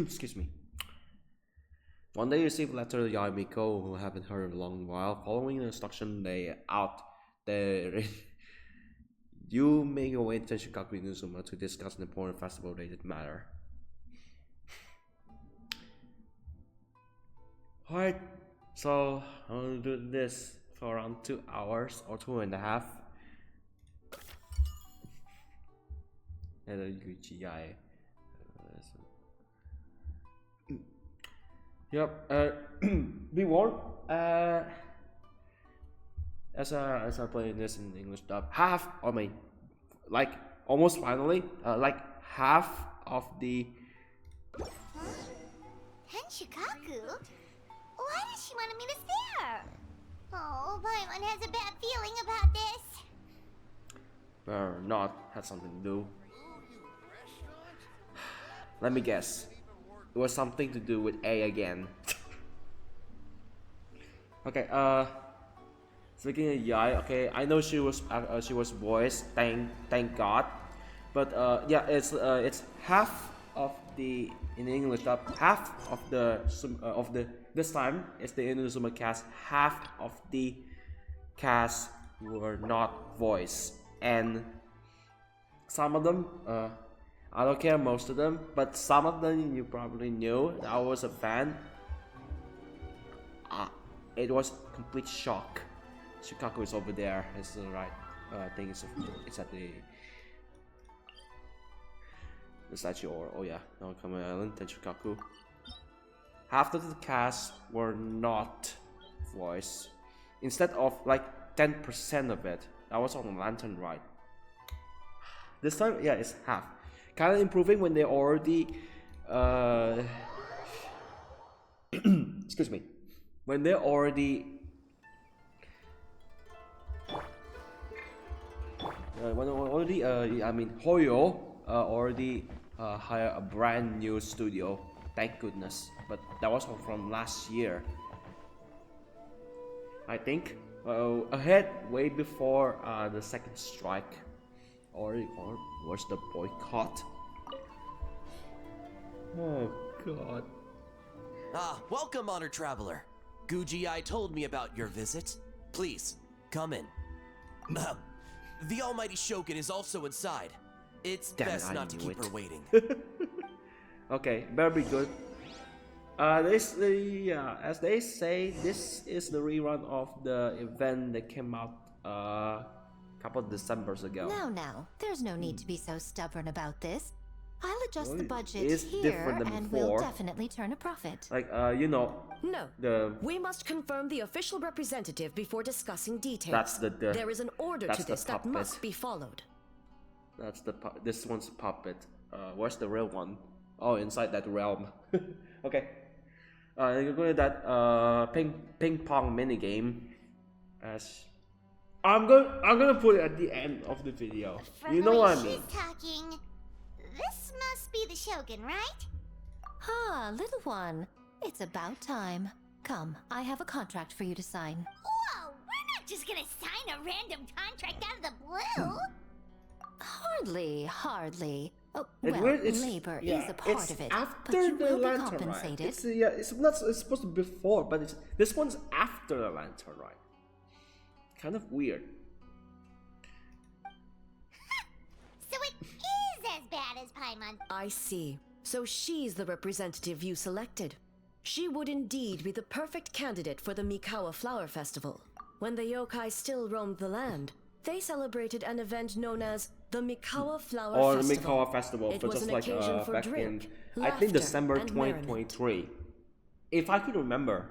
Excuse me. One day you receive a letter to Yai Miko, who haven't heard in a long while. Following the instruction they out there, you make your way to Shikaku Inazuma to discuss an important festival related matter. Alright, so I'm gonna do this for around 2 hours or 2.5. And then UGI. Yep. Be warned. As I play this in English dub, like almost finally, like half of the. Shikaku? Why does she want me to stare? Oh, Paimon has a bad feeling about this. Not had something to do. Let me guess. It was something to do with A again. Okay. Speaking of Yai, okay, I know she was voiced. Thank God. But yeah, it's half of the in English dub. Half of the this time it's the Inazuma cast. Half of the cast were not voiced, and some of them I don't care most of them, but some of them you probably knew. I was a fan. It was complete shock. Shikaku is over there. It's the right thing. It's at the statue. Or oh yeah, no, Kami Island and Shikaku. Half of the cast were not voiced. Instead of like 10% of it, that was on the Lantern Ride. This time, yeah, it's half. Kind of improving when they already excuse me, when they're already I mean Hoyo already hired a brand new studio, thank goodness, but that was from last year, I think, ahead way before the second strike. Or was the boycott? Oh god. Welcome, honored traveler. Guji told me about your visit. Please, come in. The almighty Shogun is also inside. It's best not to keep her waiting. Okay, better be good. As they say, this is the rerun of the event that came out couple of Decembers ago. Now, there's no need to be so stubborn about this. I'll adjust the budget here, different than and before. we'll definitely turn a profit. Like, you know. No. We must confirm the official representative before discussing details. That's the there is an order to this that must be followed. That's this one's a puppet. Where's the real one? Oh, inside that realm. Okay. You're going to that ping pong minigame. As I'm gonna put it at the end of the video. You know what I mean? She's talking. This must be the Shogun, right? Little one. It's about time. Come, I have a contract for you to sign. Whoa, we're not just gonna sign a random contract out of the blue. Hardly. Oh, well, labor is a part of it, but you will be compensated. It's supposed to be before, but this one's after the Lantern Ride. Kind of weird. So it is as bad as Paimon. I see. So she's the representative you selected. She would indeed be the perfect candidate for the Mikawa Flower Festival. When the yokai still roamed the land, they celebrated an event known as the Mikawa Flower Festival. Or the Mikawa Festival, it but was just an like occasion for back drink, in, I think December and 2023. If I could remember.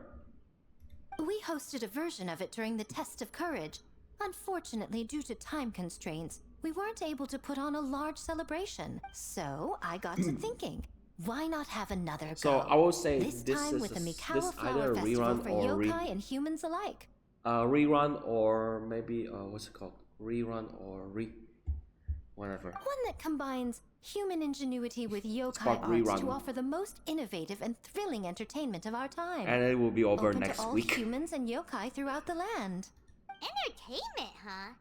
We hosted a version of it during the Test of Courage. Unfortunately, due to time constraints, we weren't able to put on a large celebration. So I got to thinking, why not have another go? So I will say this time is with the Mikawa either Flower a Festival rerun for or yokai and humans alike. Rerun or maybe what's it called? Rerun or whatever. One that combines human ingenuity with yokai arts rerun. to offer the most innovative and thrilling entertainment of our time. And it will be over Open next to all week. humans and yokai throughout the land. Entertainment, huh?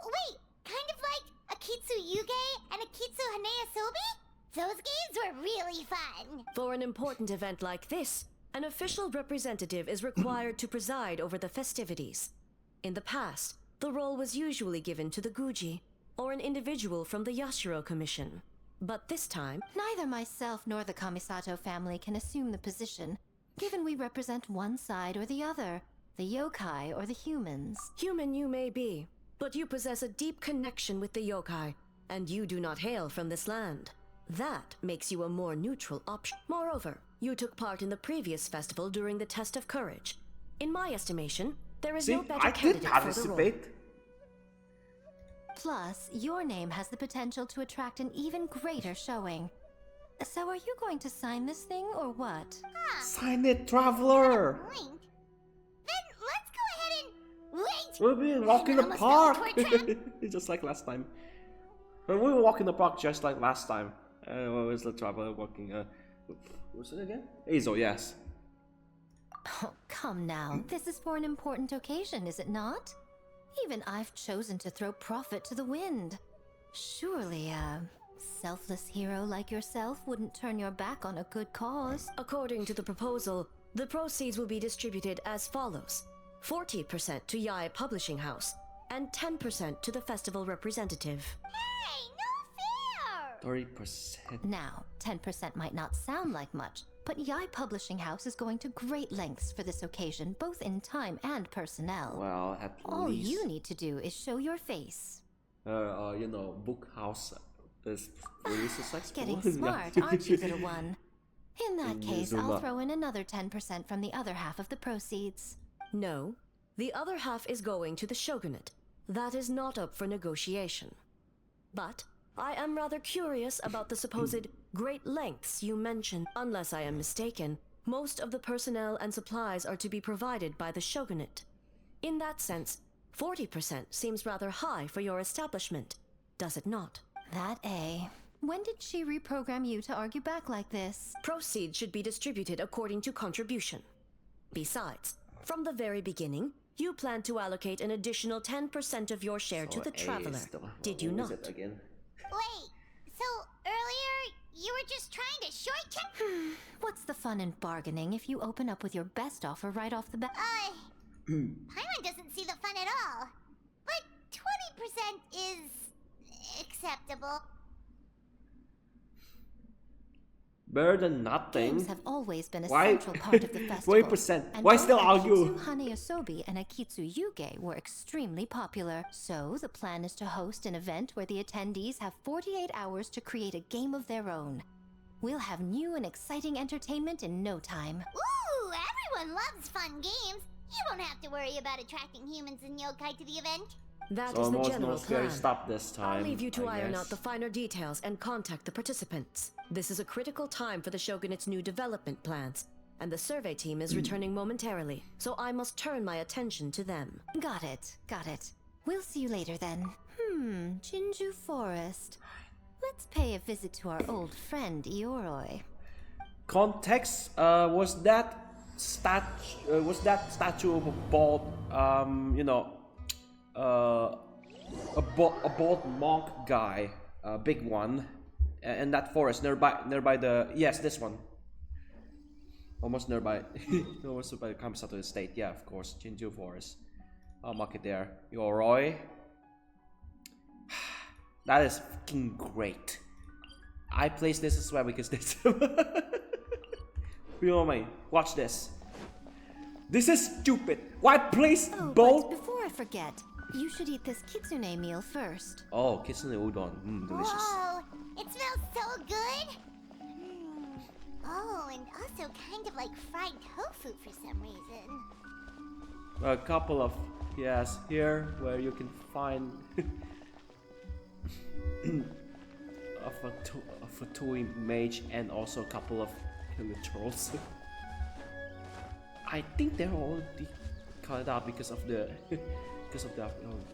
Wait, kind of like Akitsu Yuge and Akitsu Hanea Sobi? Those games were really fun. For an important event like this, an official representative is required to preside over the festivities. In the past, the role was usually given to the Guji, or an individual from the Yashiro Commission. But this time, Neither myself nor the Kamisato family can assume the position, given we represent one side or the other, the yokai or the humans. human you may be, but you possess a deep connection with the yokai, and you do not hail from this land. That makes you a more neutral option. Moreover, you took part in the previous festival during the test of courage. In my estimation, there is See, no better I did candidate for the role. participate. Plus, your name has the potential to attract an even greater showing. So are you going to sign this thing or what? Sign it, traveler. Point. Then let's go ahead and wait. We'll be walking the almost park, fell into a trap. just like last time. But we were walking the park just like last time. What was the traveler walking? What's it again? Azo, yes. Oh, come now. This is for an important occasion, is it not? Even I've chosen to throw profit to the wind. Surely a selfless hero like yourself wouldn't turn your back on a good cause. According to the proposal, the proceeds will be distributed as follows: 40% to Yae Publishing House, and 10% to the festival representative. Hey, no fair! 30%. Now, 10% might not sound like much, but Yae Publishing House is going to great lengths for this occasion, both in time and personnel. Well, at All least. you need to do is show your face. Book house is really successful. Getting smart, aren't you, little one? In that case, I'll Inazuma. throw in another 10% from the other half of the proceeds. No, the other half is going to the shogunate. That is not up for negotiation. But I am rather curious about the supposed great lengths you mentioned. Unless I am mistaken, most of the personnel and supplies are to be provided by the shogunate. In that sense, 40% seems rather high for your establishment, does it not? That A. When did she reprogram you to argue back like this? Proceeds should be distributed according to contribution. Besides, from the very beginning, you plan to allocate an additional 10% of your share to the traveler, did you not? Again? Wait, so earlier you were just trying to shortcut? What's the fun in bargaining if you open up with your best offer right off the bat? Paimon doesn't see the fun at all. But 20% is acceptable. Better than nothing. Games have always been a Why? central part of the festival. 20%. And Why both still argue? Akitsu Haneasobi and Akitsu Yuge were extremely popular. So the plan is to host an event where the attendees have 48 hours to create a game of their own. We'll have new and exciting entertainment in no time. Ooh, everyone loves fun games. You won't have to worry about attracting humans and yokai to the event. That So is the almost general no scary plan. stop this time. I'll leave you to I iron guess. out the finer details and contact the participants. This is a critical time for the shogunate's new development plans, and the survey team is returning momentarily, so I must turn my attention to them. Got it, got it. We'll see you later then. Jinju Forest. Let's pay a visit to our old friend Ioroi. Context was that statue of a bald a bald monk guy, a big one, in that forest nearby the this one, almost nearby, almost by the Kamisato estate. Yeah, of course, Jinju Forest. I'll mark it there. Yoroi. That is fucking great. I placed this as well because this. Watch this. This is stupid. Why place Oh, both? but before I forget, you should eat this kitsune meal first. Oh, kitsune udon. Delicious. Whoa, it smells so good. Oh, and also kind of like fried tofu for some reason. A couple of here where you can find a Fatui mage and also a couple of killer trolls. I think they're already cut out because of the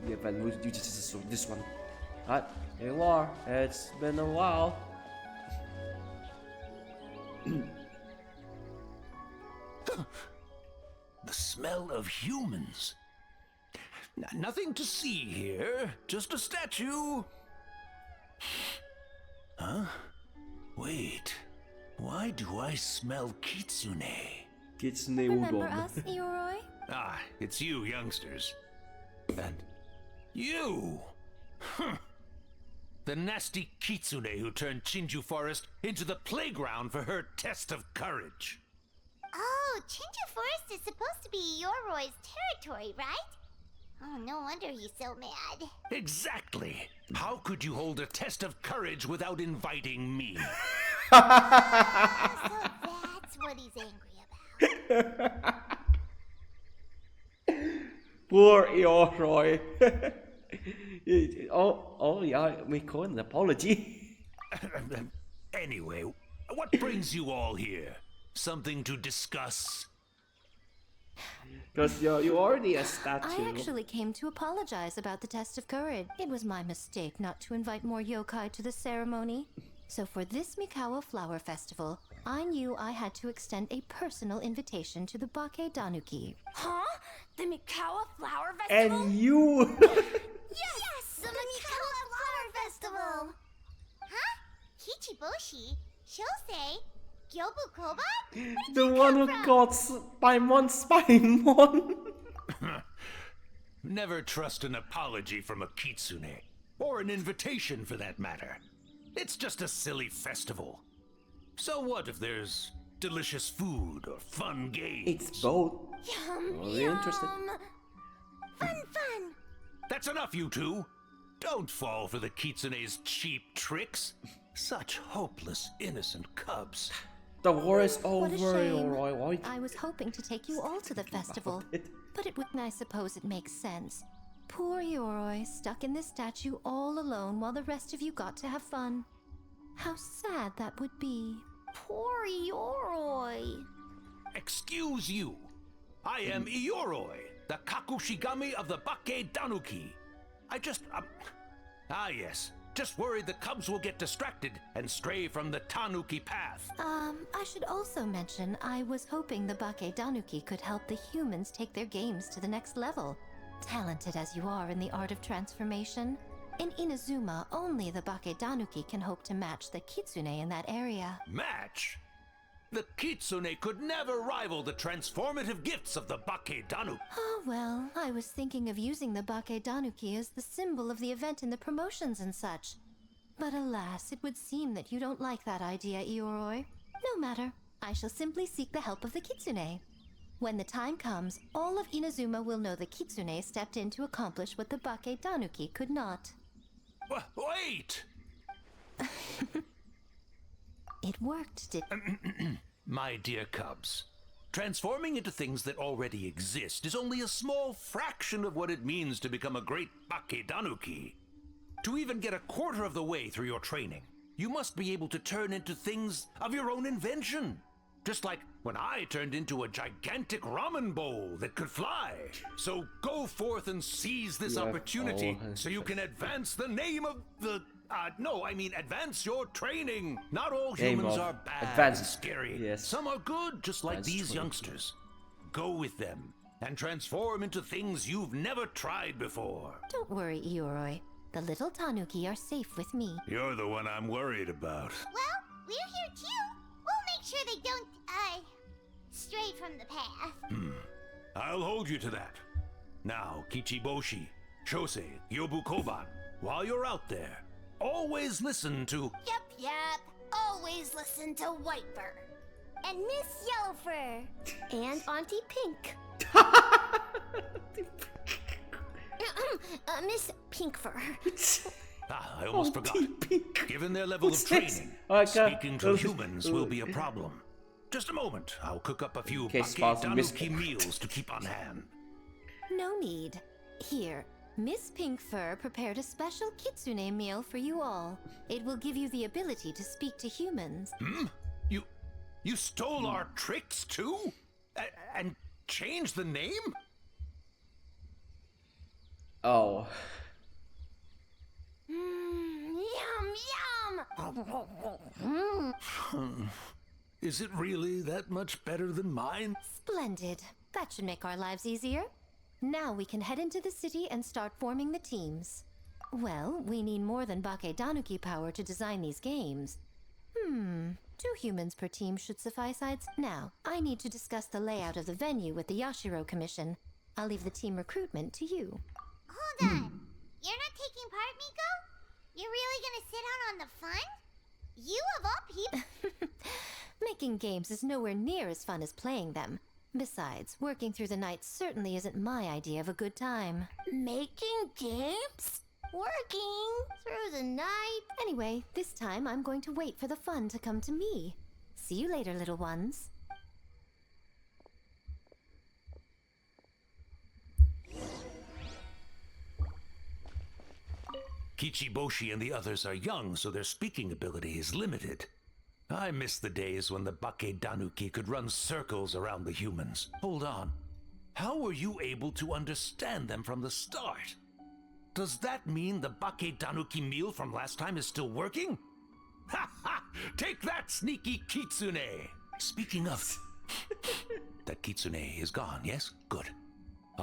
event. You just saw this one. Right, here you are. It's been a while. The smell of humans. Nothing to see here, just a statue. Huh? Wait, why do I smell kitsune? Kitsune Remember udon. us, Ioroi? Ah, it's you youngsters. And you! Huh. The nasty kitsune who turned Chinju Forest into the playground for her test of courage. Oh, Chinju Forest is supposed to be Ioroi's territory, right? Oh, no wonder he's so mad. Exactly. How could you hold a test of courage without inviting me? So that's what he's angry about. Poor Eoroi. oh yeah, Miko, an apology. Anyway, what brings you all here? Something to discuss? Because you already a statue. I actually came to apologize about the test of courage. It was my mistake not to invite more yokai to the ceremony. So for this Mikawa Flower Festival, I knew I had to extend a personal invitation to the Bake Danuki. Huh? The Mikawa Flower Festival? And you. Yes! The Mikawa Flower Festival! Huh? Kichiboshi? Shosei? Gyobu Koban? The one who got Spaimon. Never trust an apology from a kitsune. Or an invitation for that matter. It's just a silly festival. So what if there's delicious food or fun games? It's both. Yum, Really interested. Fun. That's enough, you two. Don't fall for the kitsune's cheap tricks. Such hopeless, innocent cubs. The war is What a over, shame. Eoroi. Why? I was hoping to take you all to the festival, but I suppose it makes sense. Poor Ioroi, stuck in this statue all alone while the rest of you got to have fun. How sad that would be. Poor Ioroi. Excuse you. I am Ioroi, the Kakushigami of the Bake Danuki. Yes. Just worried the cubs will get distracted and stray from the Tanuki path. I should also mention I was hoping the Bake Danuki could help the humans take their games to the next level. Talented as you are in the art of transformation, in Inazuma, only the Bake Danuki can hope to match the Kitsune in that area. Match? The Kitsune could never rival the transformative gifts of the Bake Danuki. Oh well, I was thinking of using the Bake Danuki as the symbol of the event in the promotions and such. But alas, it would seem that you don't like that idea, Ioroi. No matter, I shall simply seek the help of the Kitsune. When the time comes, all of Inazuma will know the Kitsune stepped in to accomplish what the Bake Danuki could not. Wait! It worked, My dear cubs, transforming into things that already exist is only a small fraction of what it means to become a great Bake Danuki. To even get a quarter of the way through your training, you must be able to turn into things of your own invention. Just like when I turned into a gigantic ramen bowl that could fly. So go forth and seize this opportunity so you can advance the name of the... advance your training. Not all humans are bad and scary. Yes. Some are good, just like That's these true. youngsters. Go with them and transform into things you've never tried before. Don't worry, Ioroi. The little Tanuki are safe with me. You're the one I'm worried about. Well, we're here too. We'll make sure they don't, stray from the path. I'll hold you to that. Now, Kichiboshi, Shosei, Yobu Koban, while you're out there, always listen to... Yep. Always listen to Whitefur. And Miss Yellowfur. And Auntie Pink. Miss Pinkfur. I almost forgot. Pink. Given their level What's of this? training, Okay. speaking to humans will be a problem. Just a moment, I'll cook up a few Bake sponsor Miss Danuki meals to keep on hand. No need. Here, Miss Pinkfur prepared a special kitsune meal for you all. It will give you the ability to speak to humans. You stole our tricks too? And changed the name? Oh. Yum. Is it really that much better than mine? Splendid. That should make our lives easier. Now we can head into the city and start forming the teams. Well, we need more than Bake Danuki power to design these games. 2 humans per team should suffice. Now, I need to discuss the layout of the venue with the Yashiro Commission. I'll leave the team recruitment to you. Hold on. You're not taking part, Miko? You're really gonna sit out on the fun? You of all people. Making games is nowhere near as fun as playing them. Besides, working through the night certainly isn't my idea of a good time. Making games? Working through the night? Anyway, this time I'm going to wait for the fun to come to me. See you later, little ones. Kichiboshi and the others are young, so their speaking ability is limited. I miss the days when the Bakedanuki could run circles around the humans. Hold on. How were you able to understand them from the start? Does that mean the Bakedanuki meal from last time is still working? Ha ha! Take that, sneaky Kitsune! Speaking of... that Kitsune is gone, yes? Good.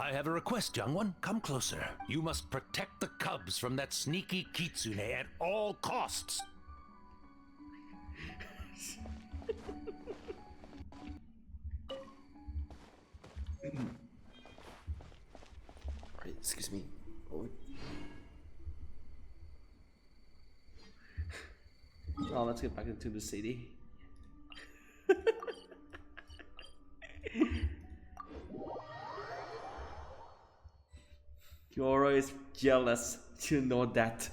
I have a request, young one. Come closer. You must protect the cubs from that sneaky Kitsune at all costs. Alright, excuse me. Oh. Well, let's get back into the city. Yoro is jealous. You know that.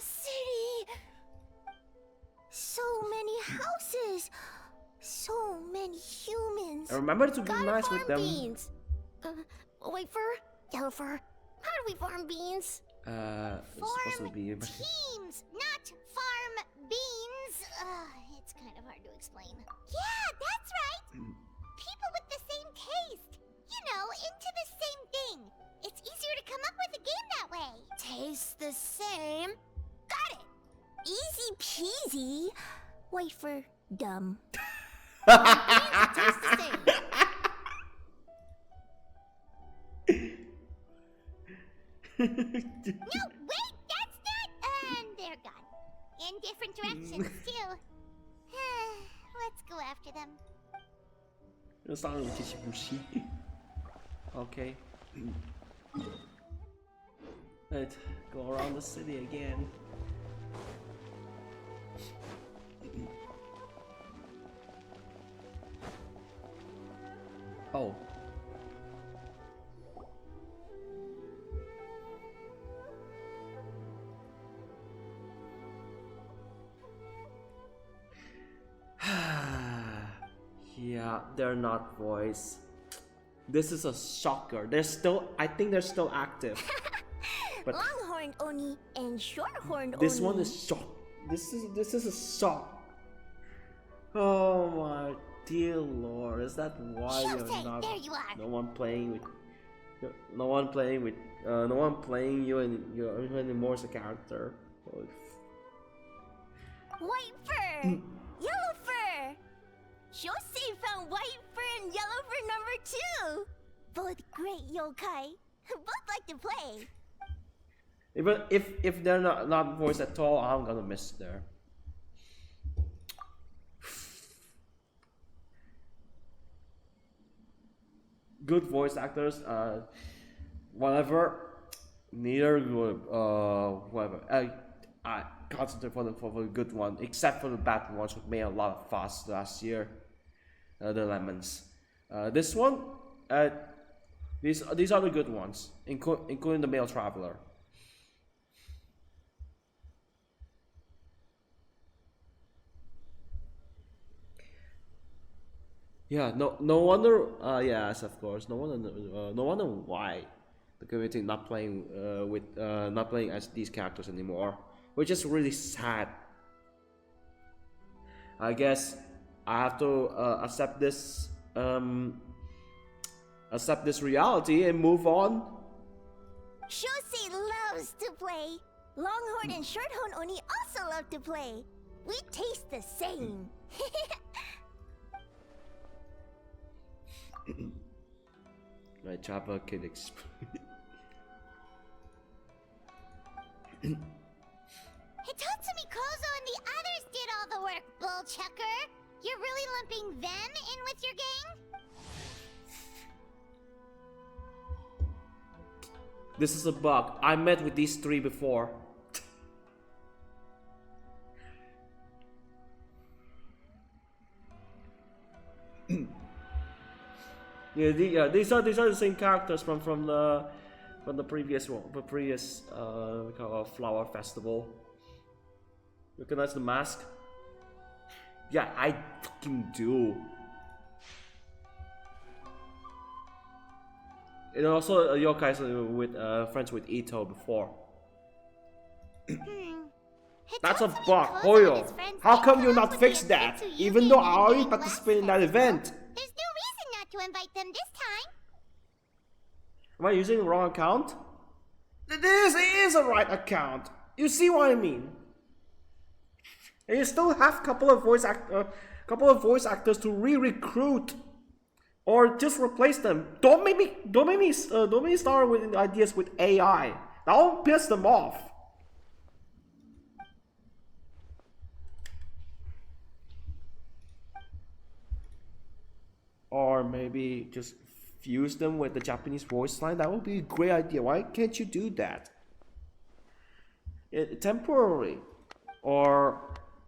City. So many houses. So many humans. And remember to be Gotta nice farm with them. beans. Wait for yellow fur. How do we farm beans? It's supposed to be. Teams, not farm beans. It's kind of hard to explain. Yeah, that's right. People with the same taste. You know, into the same thing. It's easier to come up with a game that way. Taste the same. Got it. Easy peasy. Wait for dumb. Taste the same. No, wait, that's not. And they're gone. In different directions, too. Let's go after them. It's not really Kishibushi. Okay. Let's go around the city again. Oh. Yeah, they're not voice. This is a shocker. They're still, I think they're still active. But Longhorn Oni and Shorthorn this Oni. one is shock. This is a shock. Oh my dear lord, is that why you're Shosei, not? there you are. No one playing with you and your anymore as a character. Oh, White fur, yellow fur. Shosei found white fur and yellow fur number 2. Both great yokai. Both like to play. Even if they're not voiced at all, I'm gonna miss there. Good voice actors, whatever. Neither good, whatever. I concentrate for the good one, except for the bad ones who made a lot of fuss last year. The lemons. This one, these are the good ones, including the male traveler. Yeah, no wonder. Yes, of course. No wonder why the community not playing not playing as these characters anymore, which is really sad. I guess I have to accept this reality and move on. Shosei loves to play. Longhorn and Shorthorn Oni also love to play. We taste the same. My chopper can explain. Hitatsumi Kozo and the others did all the work. Chucker. You're really lumping them in with your gang? This is a bug. I met with these three before. These are the same characters from the previous one, the previous Flower Festival. Recognize the mask? Yeah, I fucking do. And also yokai's with friends with Ito before. That's a bug, Hoyo. How come you not fix that? Even though I already participated in that event. There's no reason not to invite them this time. Am I using the wrong account? This is a right account. You see what I mean? And you still have couple of voice actors to re-recruit, or just replace them. Don't make me start with ideas with AI. That'll piss them off. Or maybe just fuse them with the Japanese voice line. That would be a great idea. Why can't you do that? Temporarily, or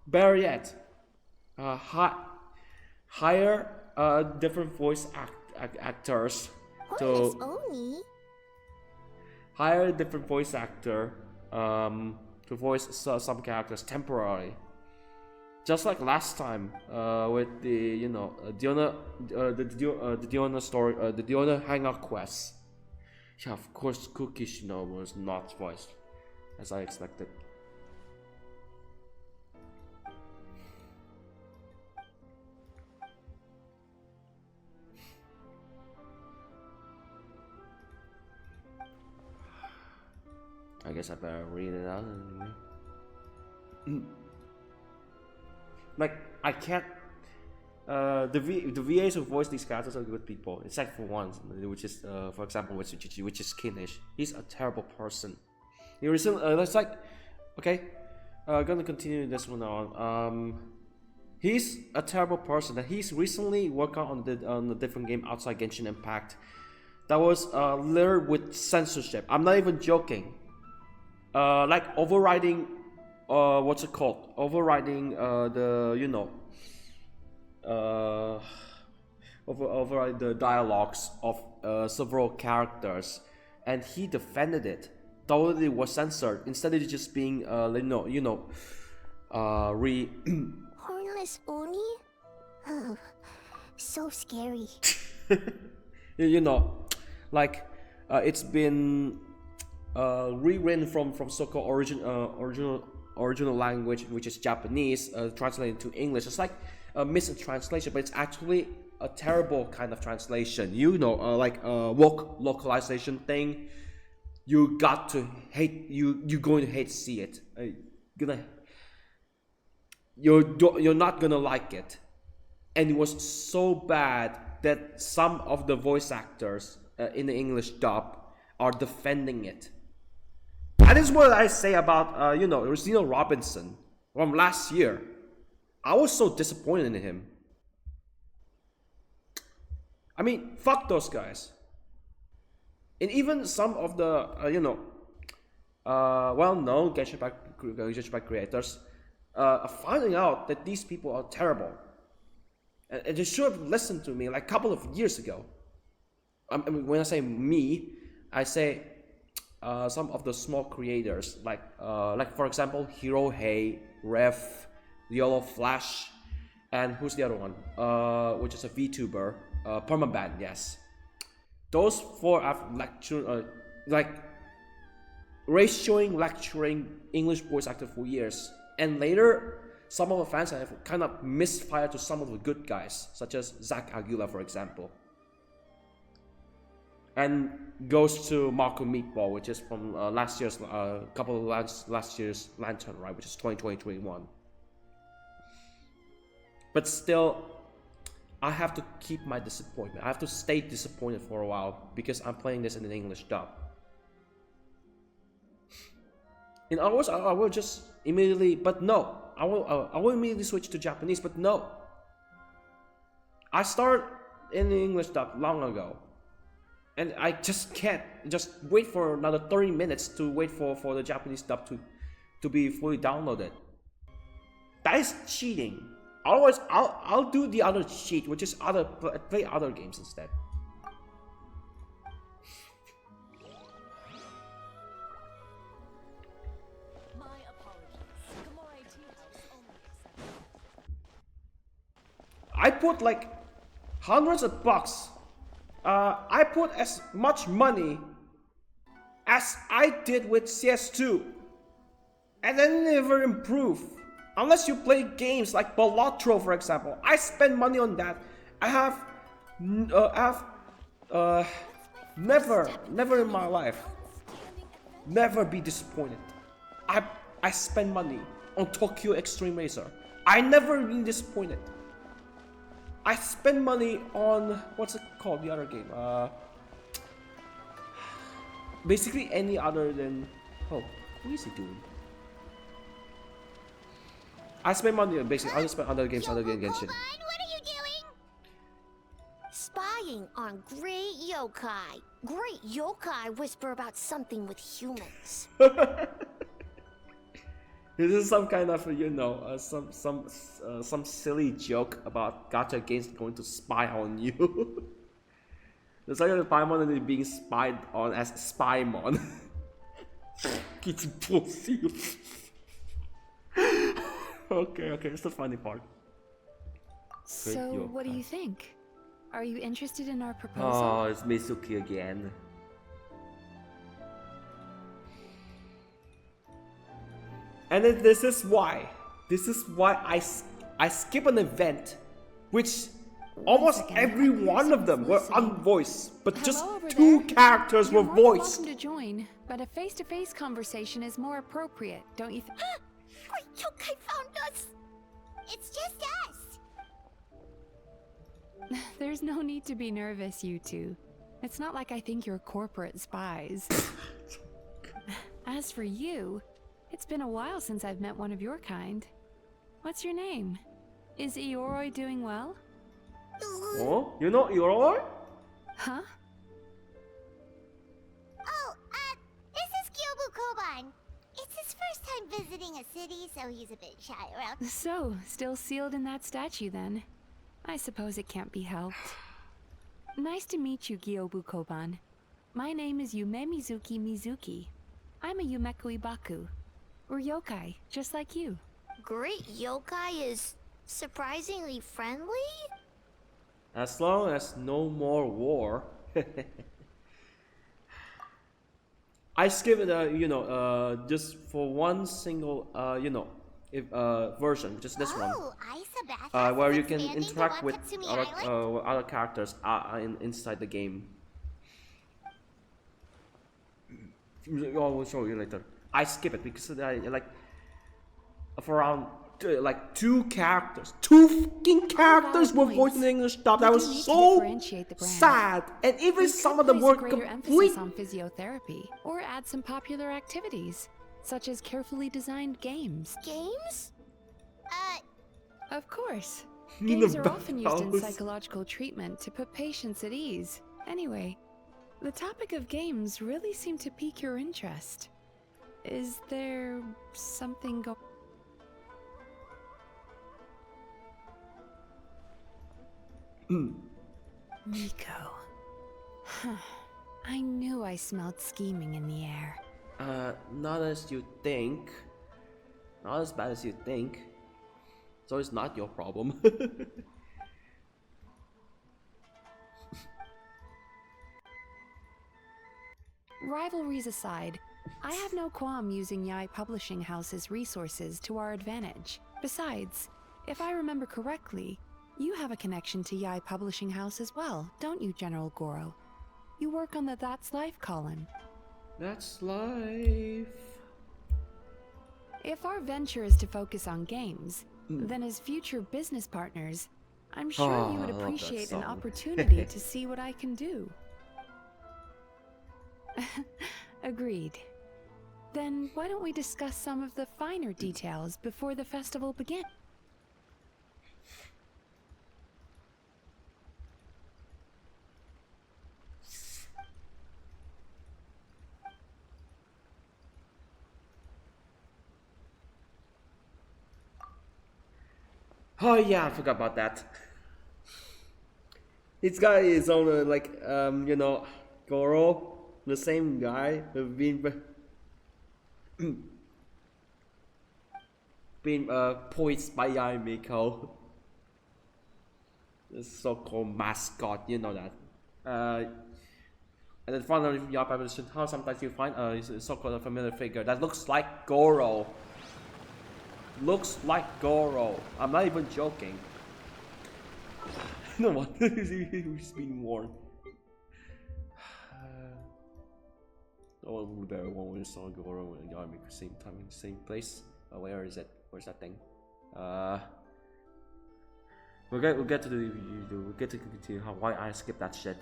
better yet, hire different voice actors to hire a different voice actor to voice some characters temporarily. Just like last time with the Diona story, the Diona hangout quest. Yeah, of course, Cookie Shinobu was not voiced as I expected. I guess I better read it out. Like, I can't. The VAs who voice these characters are good people, except for one, which is, for example, with Tsuchichi, which is Kinish. He's a terrible person. He recently, it's like, okay, gonna continue this one on. He's a terrible person. That he's recently worked on a different game outside Genshin Impact that was littered with censorship. I'm not even joking. Like overriding. What's it called? Overriding override the dialogues of several characters, and he defended it. Totally was censored instead of just being Hornless Oni? Oh, so scary. It's been rewritten from so-called original language, which is Japanese, translated to English. It's like a mistranslation, but it's actually a terrible kind of translation. Like a woke localization thing. You got to hate. You're going to hate to see it. You're not gonna like it. And it was so bad that some of the voice actors in the English dub are defending it. That is what I say about Rosino Robinson from last year. I was so disappointed in him. I mean, fuck those guys. And even some of the well-known Genshin Impact creators are finding out that these people are terrible, and they should have listened to me like a couple of years ago. I mean, when I say me, I say some of the small creators, like for example, Hirohei, Ref, Yellow Flash, and who's the other one? Which is a VTuber, Permaban, yes. Those four have lecturing English voice actors for years, and later some of the fans have kind of misfired to some of the good guys, such as Zach Aguila, for example. And goes to Marco Meatball, which is from last year's last year's Lantern, right, which is 2020-21. But still, I have to keep my disappointment. I have to stay disappointed for a while because I'm playing this in an English dub. In other words, I will just immediately, but no, I will immediately switch to Japanese, but no. I started in the English dub long ago, and I just can't just wait for another 30 minutes to wait for the Japanese dub to be fully downloaded. That is cheating. Otherwise, I'll do the other cheat, which is play other games instead. I put like hundreds of bucks. I put as much money as I did with CS2, and then never improve. Unless you play games like Balatro, for example. I spend money on that. I have never in my life, never be disappointed. I spend money on Tokyo Extreme Racer. I never been disappointed. I spend money on, what's it called, the other game? Basically any other than, oh, what is he doing? I spend money on basically, I just spend other games other than Genshin. What are you doing? Spying on great yokai. Great yokai whisper about something with humans. This is some kind of, you know, some silly joke about gacha games going to spy on you. It's like a Paimon and being spied on as Spymon. It's impossible. Okay, it's the funny part. So, what do you think? Are you interested in our proposal? Oh, it's Mizuki again. And then this is why I skip an event, which almost every one of them were unvoiced, but just two characters were voiced. Welcome to join, but a face-to-face conversation is more appropriate, don't you think? Great yokai found us. It's just us. There's no need to be nervous, you two. It's not like I think you're corporate spies. As for you, it's been a while since I've met one of your kind. What's your name? Is Ioroi doing well? Oh, you know Ioroi? Huh? Oh, this is Kyobu Koban. It's his first time visiting a city, so he's a bit shy around. So, still sealed in that statue then. I suppose it can't be helped. Nice to meet you, Gyobu Koban. My name is Yume Mizuki. I'm a Yumeku Ibaku. We're yokai, just like you. Great yokai is surprisingly friendly? As long as no more war. I skip it, you know, just for one single, you know, version, just this one, where you can interact with other characters inside the game. I will show you later. I skip it because I like for around like two fucking characters were voiced in English dub. That was so sad, and even some of them were complete. On physiotherapy, or add some popular activities, such as carefully designed games. Games? Of course. Games are often used in psychological treatment to put patients at ease. Anyway, the topic of games really seemed to pique your interest. Is there something going? Miko. I knew I smelled scheming in the air. Not as you think. Not as bad as you think. So it's not your problem. Rivalries aside, I have no qualm using Yae Publishing House's resources to our advantage. Besides, if I remember correctly, you have a connection to Yae Publishing House as well, don't you, General Goro? You work on the That's Life column. That's life. If our venture is to focus on games, then as future business partners, I'm sure you would appreciate an opportunity to see what I can do. Agreed. Then why don't we discuss some of the finer details before the festival begins? Oh yeah, I forgot about that. This guy is on like you know, Goro, the same guy who's been poised by Yai Miko, the so-called mascot. You know that. And then finally, Yai Publishing House. Sometimes you find a so-called familiar figure that looks like Goro. Looks like Goro. I'm not even joking. No one who's been warned. No one would better one when you saw Goro and Yarmik at the same time in the same place. Where is it? Where's that thing? We'll get to how why I skipped that shit.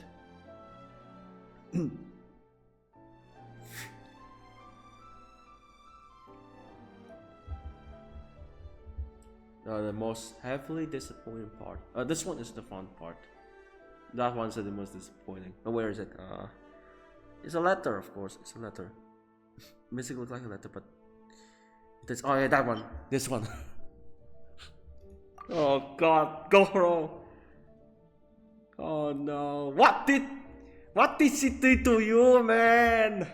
The most heavily disappointing part. This one is the fun part. That one's the most disappointing. Where is it? It's a letter, of course. It's a letter. Basically looks like a letter, but it's oh yeah, that one. This one. Oh God, Goro. Oh no! What did she do to you, man?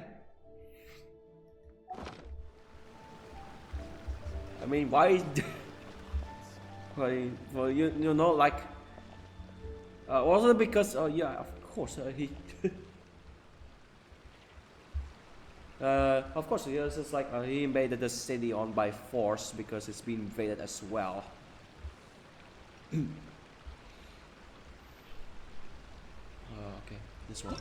I mean, why? Well, you know, like, was it because? Yeah, of course, he. Of course, it's just like he invaded the city on by force because it's been invaded as well. Okay, this one.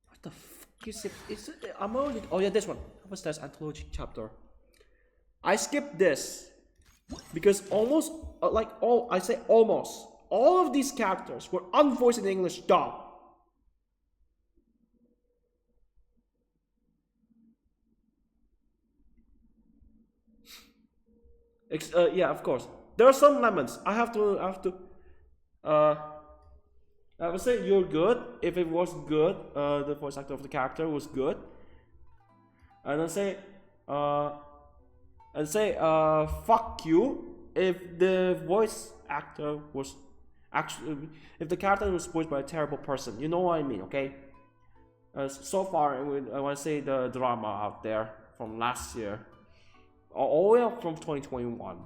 What the fuck is it? Is it? I'm only. Oh yeah, this one. What's that anthology chapter? I skipped this because almost, I say almost, all of these characters were unvoiced in English dub. Yeah, of course. There are some lemons. I would say you're good if it was good. The voice actor of the character was good. And I say, fuck you if the voice actor was actually, if the character was voiced by a terrible person. You know what I mean, okay? So far, I want to say the drama out there from last year, all the way up from 2021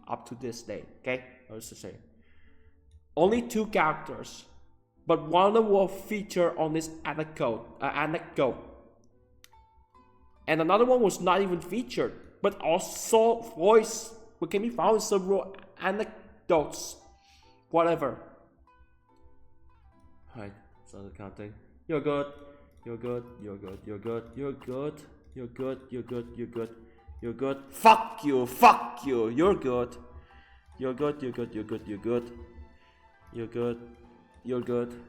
up to this day, okay? I was to say, only 2 characters, but one of them will feature on this anecdote, and another one was not even featured, but also voice can be found in several anecdotes, whatever. Right, so the counting. You're good. You're good. You're good. You're good. You're good. You're good. You're good. You're good. You're good. Fuck you. Fuck you. You're good. You're good. You're good. You're good. You're good. You're good. You're good.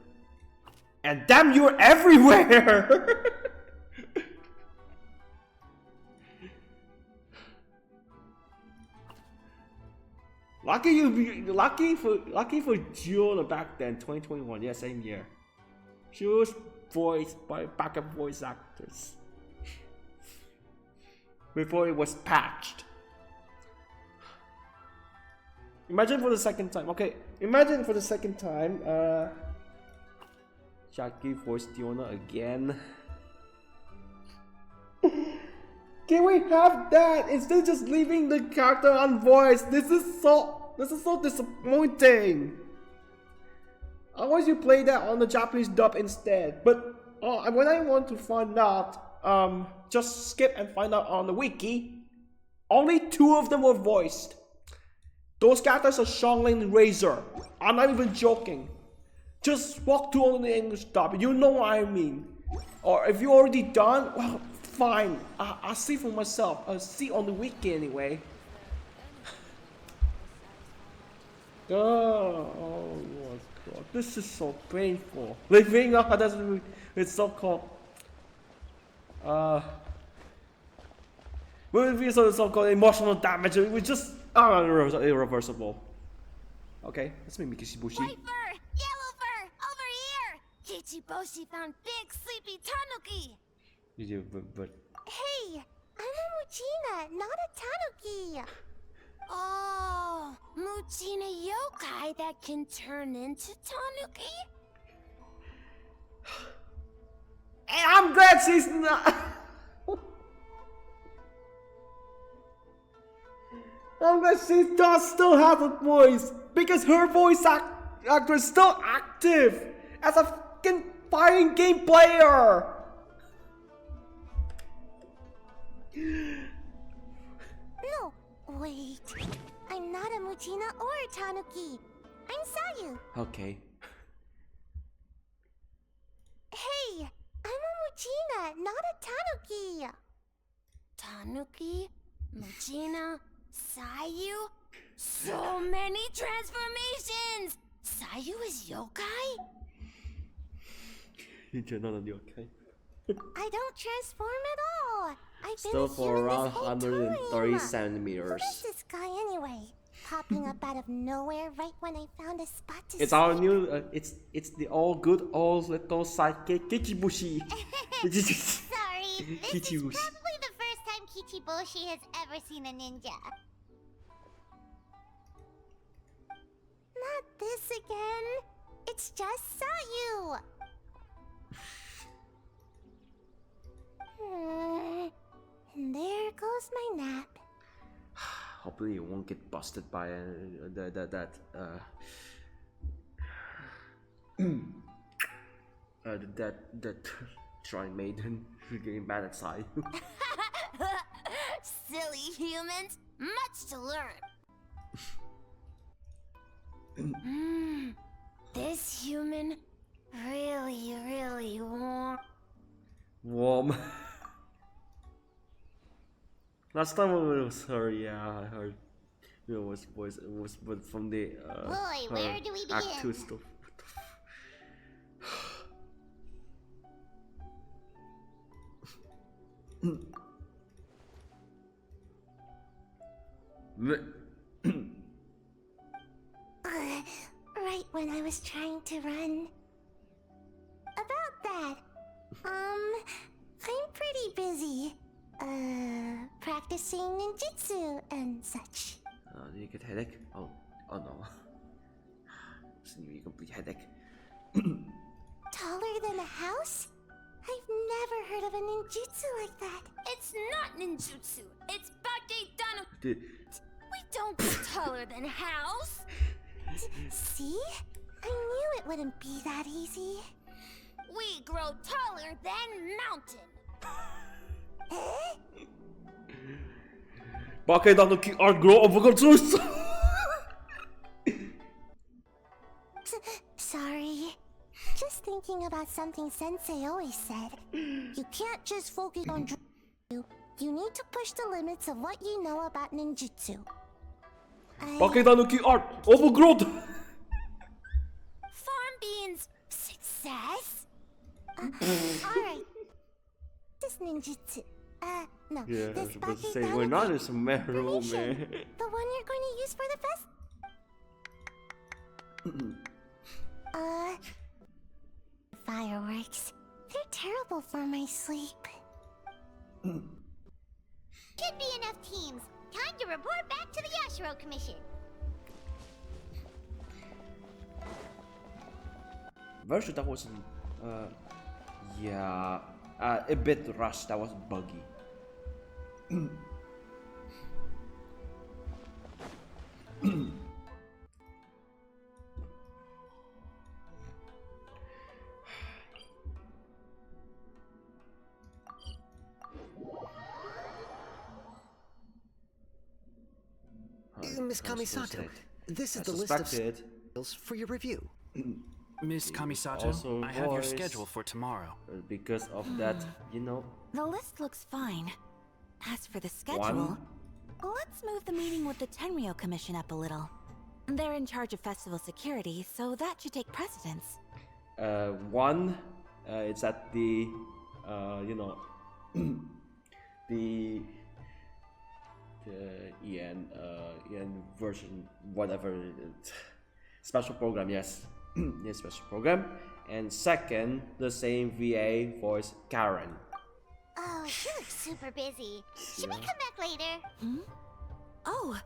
And damn, you're everywhere. Lucky for June back then, 2021. Yeah, same year. She was voiced by backup voice actors before it was patched. Imagine for the second time. Okay, imagine for the second time. Jackie voiced Diona again. Can we have that instead of just leaving the character unvoiced? This is so disappointing. Otherwise, you play that on the Japanese dub instead. But when I want to find out, just skip and find out on the wiki. Only 2 of them were voiced. Those characters are Xiangling and Razor. I'm not even joking. Just walk to on the English dub. You know what I mean. Or if you're already done, well, fine. I'll see for myself. I'll see on the wiki anyway. Oh my God, this is so painful. Living up, it's so called. When we saw the so-called emotional damage, we just irreversible. Okay, let's make Mikishibushi. White fur! Yellow fur! Over here! Kichiboshi found big sleepy tanuki! You do, but Hey! I'm a Muchina, not a tanuki! Oh, Muchina yokai that can turn into tanuki? and I'm glad she's not. I'm glad she does still have a voice because her voice actor is still active as a fucking fighting game player. No, wait. I'm not a Muchina or a tanuki. I'm Sayu. Okay. Hey, I'm a Muchina, not a tanuki. Tanuki? Muchina? Sayu? So many transformations! Sayu is yokai? You're not on the okay. I don't transform at all. I've Still been a for human around this whole 130 time. centimeters. Who's this guy anyway? Popping up out of nowhere right when I found a spot to It's sleep. our new. It's the all good old little sidekick Kichibushi. Sorry, this is Kichibushi. probably the first time Kichiboshi has ever seen a ninja. Not this again. It's just Sayu. And there goes my nap. Hopefully you won't get busted by that Shrine Maiden getting mad at Sai. Silly humans, much to learn. This human really warm. Warm. Last time when it was her, yeah, I heard. It was but from the Boy, where do we Act begin? 2 stuff. Right when I was trying to run. About that, I'm pretty busy. Practicing ninjutsu and such. Do you get headache? Oh no. It's a complete headache. Taller than a house? I've never heard of a ninjutsu like that. It's not ninjutsu. It's Bakidanu. Dude, We don't get taller than house. See? I knew it wouldn't be that easy. We grow taller than mountain. Bakaidanuki art grow overcontrols. Sorry. Just thinking about something Sensei always said. You can't just focus on you. You need to push the limits of what you know about ninjutsu. Bakaidanuki art overgrowth. Farm beans. Success? Alright. This ninjutsu. No. Yeah, I was This supposed to say Bakaidanuki we're not in Sumeru, formation, man. The one you're going to use for the fest? Fireworks. They're terrible for my sleep. Should be enough teams. Time to report back to the Yashiro Commission. Version that wasn't, yeah, a bit rushed. That was buggy. Miss Kamisato, this is the list of skills for your review. Miss Kamisato, Also I have your voice. schedule for tomorrow. Because of that, you know. The list looks fine. As for the schedule, One. let's move the meeting with the Tenryo Commission up a little. They're in charge of festival security, so that should take precedence. One, it's at the, you know, the EN version, whatever special program, yes. Yes, special program. And second, the same VA voice Karen. Oh, she looks super busy. Should we come back later? Oh,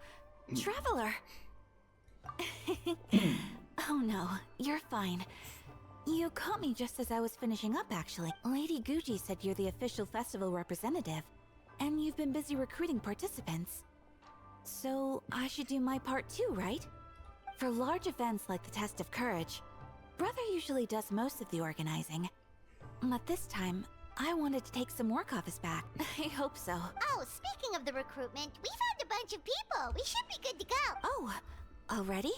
Traveler. Oh no, you're fine. You caught me just as I was finishing up, actually. Lady Guji said you're the official festival representative, and you've been busy recruiting participants. So I should do my part too, right? For large events like the Test of Courage, Brother usually does most of the organizing. But this time, I wanted to take some work off his back. I hope so. Oh, speaking of the recruitment, we found a bunch of people. We should be good to go. Oh, already?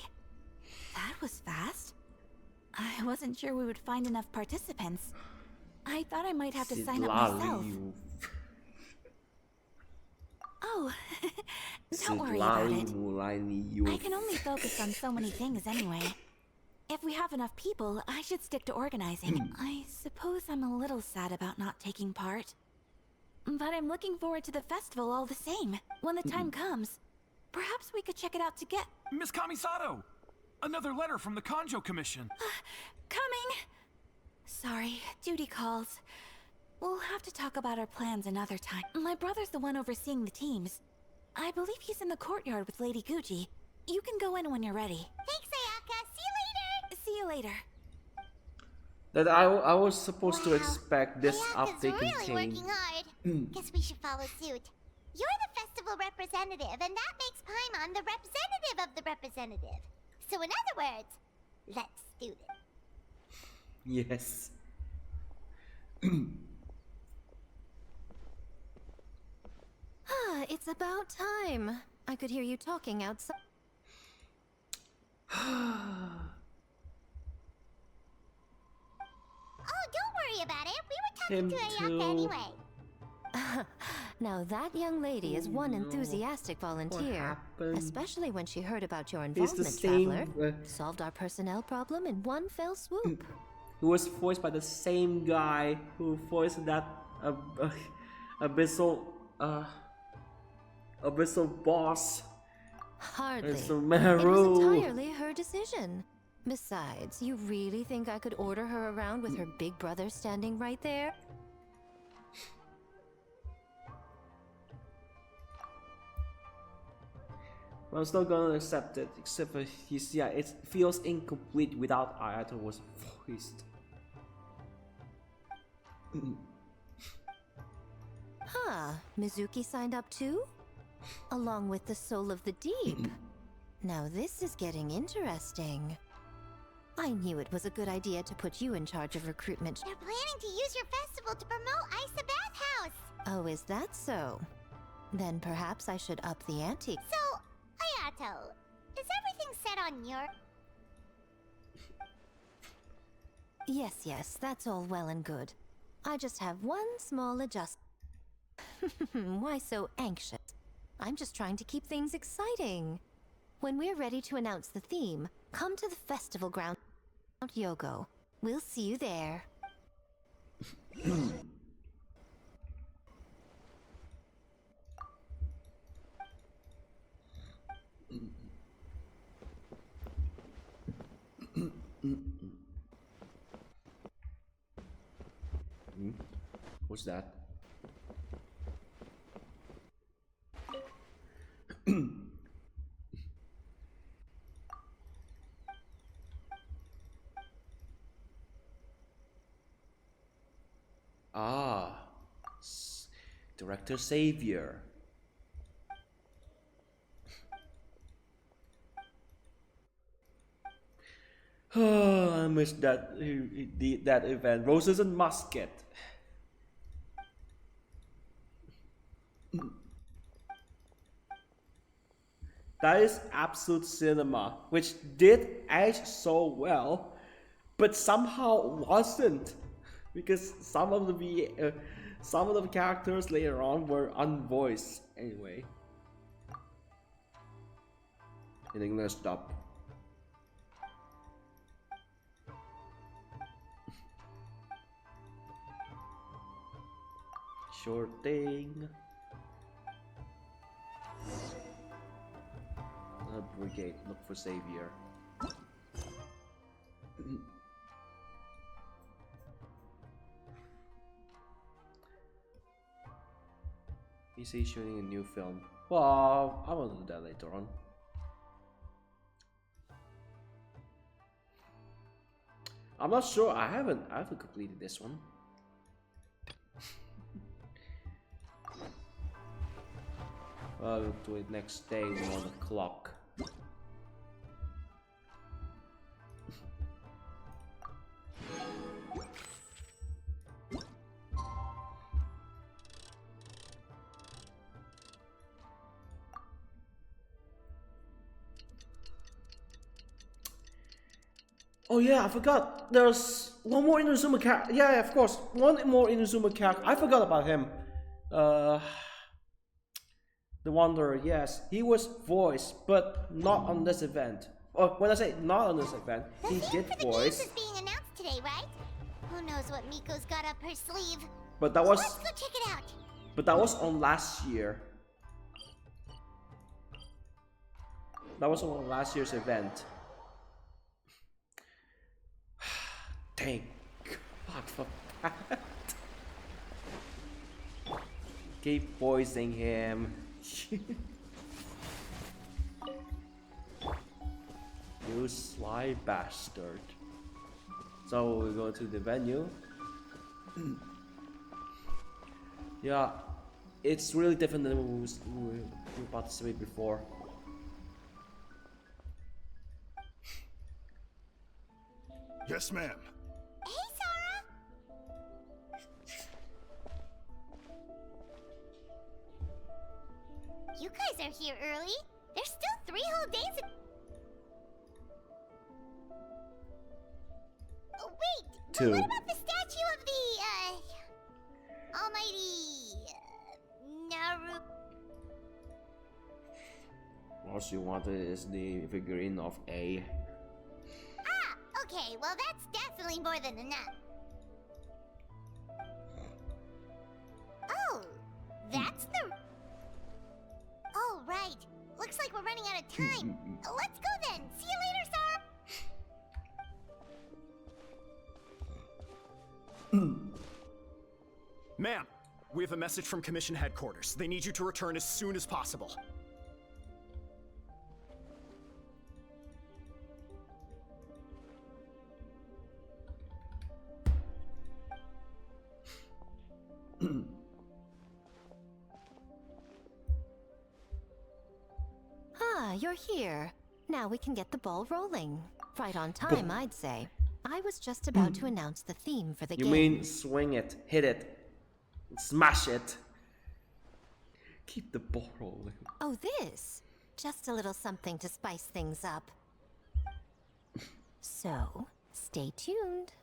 That was fast. I wasn't sure we would find enough participants. I thought I might have to sign up myself. Oh, don't worry about it. I can only focus on so many things anyway. If we have enough people, I should stick to organizing. I suppose I'm a little sad about not taking part. But I'm looking forward to the festival all the same. When the time comes, perhaps we could check it out together. Miss Kamisato! Another letter from the Kanjo Commission. Coming! Sorry, duty calls. We'll have to talk about our plans another time. My brother's the one overseeing the teams. I believe he's in the courtyard with Lady Guji. You can go in when you're ready. Thanks, Ayaka. See you later. See you later. That I was supposed to expect this Ayaka's update really contain. working hard. Guess we should follow suit. You're the festival representative, and that makes Paimon the representative of the representative. So in other words, let's do this. Yes. It's about time. I could hear you talking outside. Oh, don't worry about it. We were talking to Ayaka anyway. Now that young lady is one enthusiastic volunteer, especially when she heard about your involvement, Traveler. Solved our personnel problem in one fell swoop. He was voiced by the same guy who voiced that abyssal boss. Hardly. It's a It Meru. was entirely her decision. Besides, you really think I could order her around with her big brother standing right there? I'm still gonna accept it, except for it feels incomplete without Ayato was voiced. Mizuki signed up too? Along with the Soul of the Deep. Now this is getting interesting. I knew it was a good idea to put you in charge of recruitment. They're planning to use your festival to promote Isa Bathhouse. Oh, is that so? Then perhaps I should up the ante. So, Ayato, is everything set on your... Yes, that's all well and good. I just have one small adjustment. Why so anxious? I'm just trying to keep things exciting. When we're ready to announce the theme, come to the festival ground, Mount Yogo. We'll see you there. What's that? Director Savior. I missed that that event. Roses and Muskets. That is absolute cinema, which did age so well, but somehow wasn't, because some of the characters later on were unvoiced anyway. In English dub. Sure thing. Brigade, look for Savior. He's shooting a new film. Well, I will do that later on. I'm not sure. I haven't completed this one. We'll do it next day, 1 o'clock. Oh yeah, I forgot. There's one more Inazuma character. Yeah, of course. One more Inazuma character. I forgot about him. The Wanderer, yes. He was voiced, but not on this event. Or when I say not on this event, he did voice. The game is being announced today, right? Who knows what Miko's got up her sleeve? But that was. Let's go check it out. But that was on last year. That was on last year's event. Thank God for that. Keep voicing him. You sly bastard. So we go to the venue. Yeah, it's really different than we participated before. Yes, ma'am. Hey, Sora! You guys are here early. There's still 3 whole days. Oh, wait. 2. What about the statue of the, almighty, Naru? All she wanted is the figurine of A. Ah, okay. Well, that's definitely more than enough. Oh, that's the... Oh, right. Looks like we're running out of time. Let's go then. See you later, Sora. Ma'am, we have a message from Commission Headquarters. They need you to return as soon as possible. Ah, you're here. Now we can get the ball rolling. Right on time, I'd say. I was just about to announce the theme for the game. You mean swing it, hit it, smash it. Keep the ball rolling. Oh, this? Just a little something to spice things up. So, stay tuned.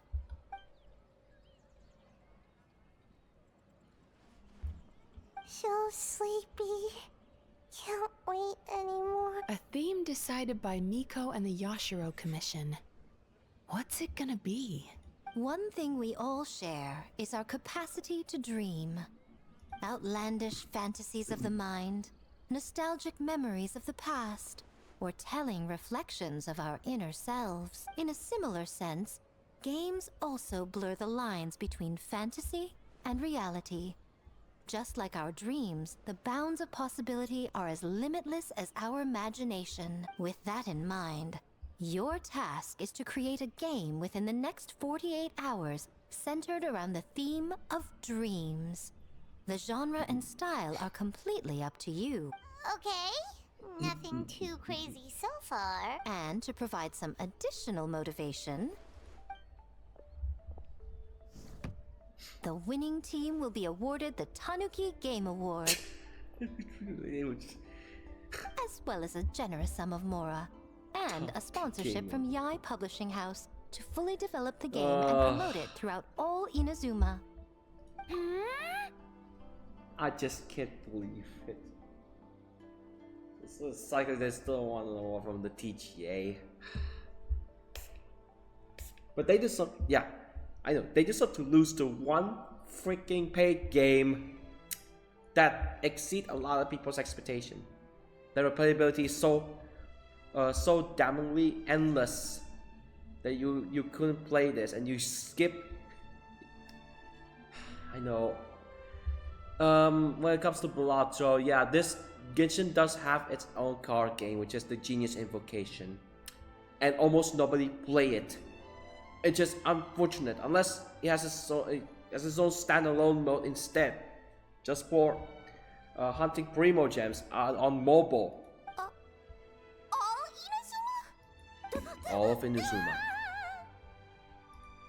So sleepy. Can't wait anymore. A theme decided by Miko and the Yashiro Commission. What's it gonna be? One thing we all share is our capacity to dream. Outlandish fantasies of the mind, nostalgic memories of the past, or telling reflections of our inner selves. In a similar sense, games also blur the lines between fantasy and reality. Just like our dreams, the bounds of possibility are as limitless as our imagination. With that in mind, your task is to create a game within the next 48 hours centered around the theme of dreams. The genre and style are completely up to you. Okay. Nothing too crazy so far. And to provide some additional motivation, the winning team will be awarded the Tanuki Game Award, as well as a generous sum of mora, and a sponsorship from Yae Publishing House to fully develop the game and promote it throughout all Inazuma. I just can't believe it. It's like they still want more from the TGA. But they deserve, yeah, I know, they deserve to lose to one freaking paid game. that exceed a lot of people's expectation. The replayability is so damningly endless that you couldn't play this and you skip. I know. When it comes to Balatro, yeah, this Genshin does have its own card game, which is the Genius Invocation, and almost nobody play it. It's just unfortunate, unless it has its own standalone mode instead, just for hunting Primo Gems on mobile. All of Inazuma.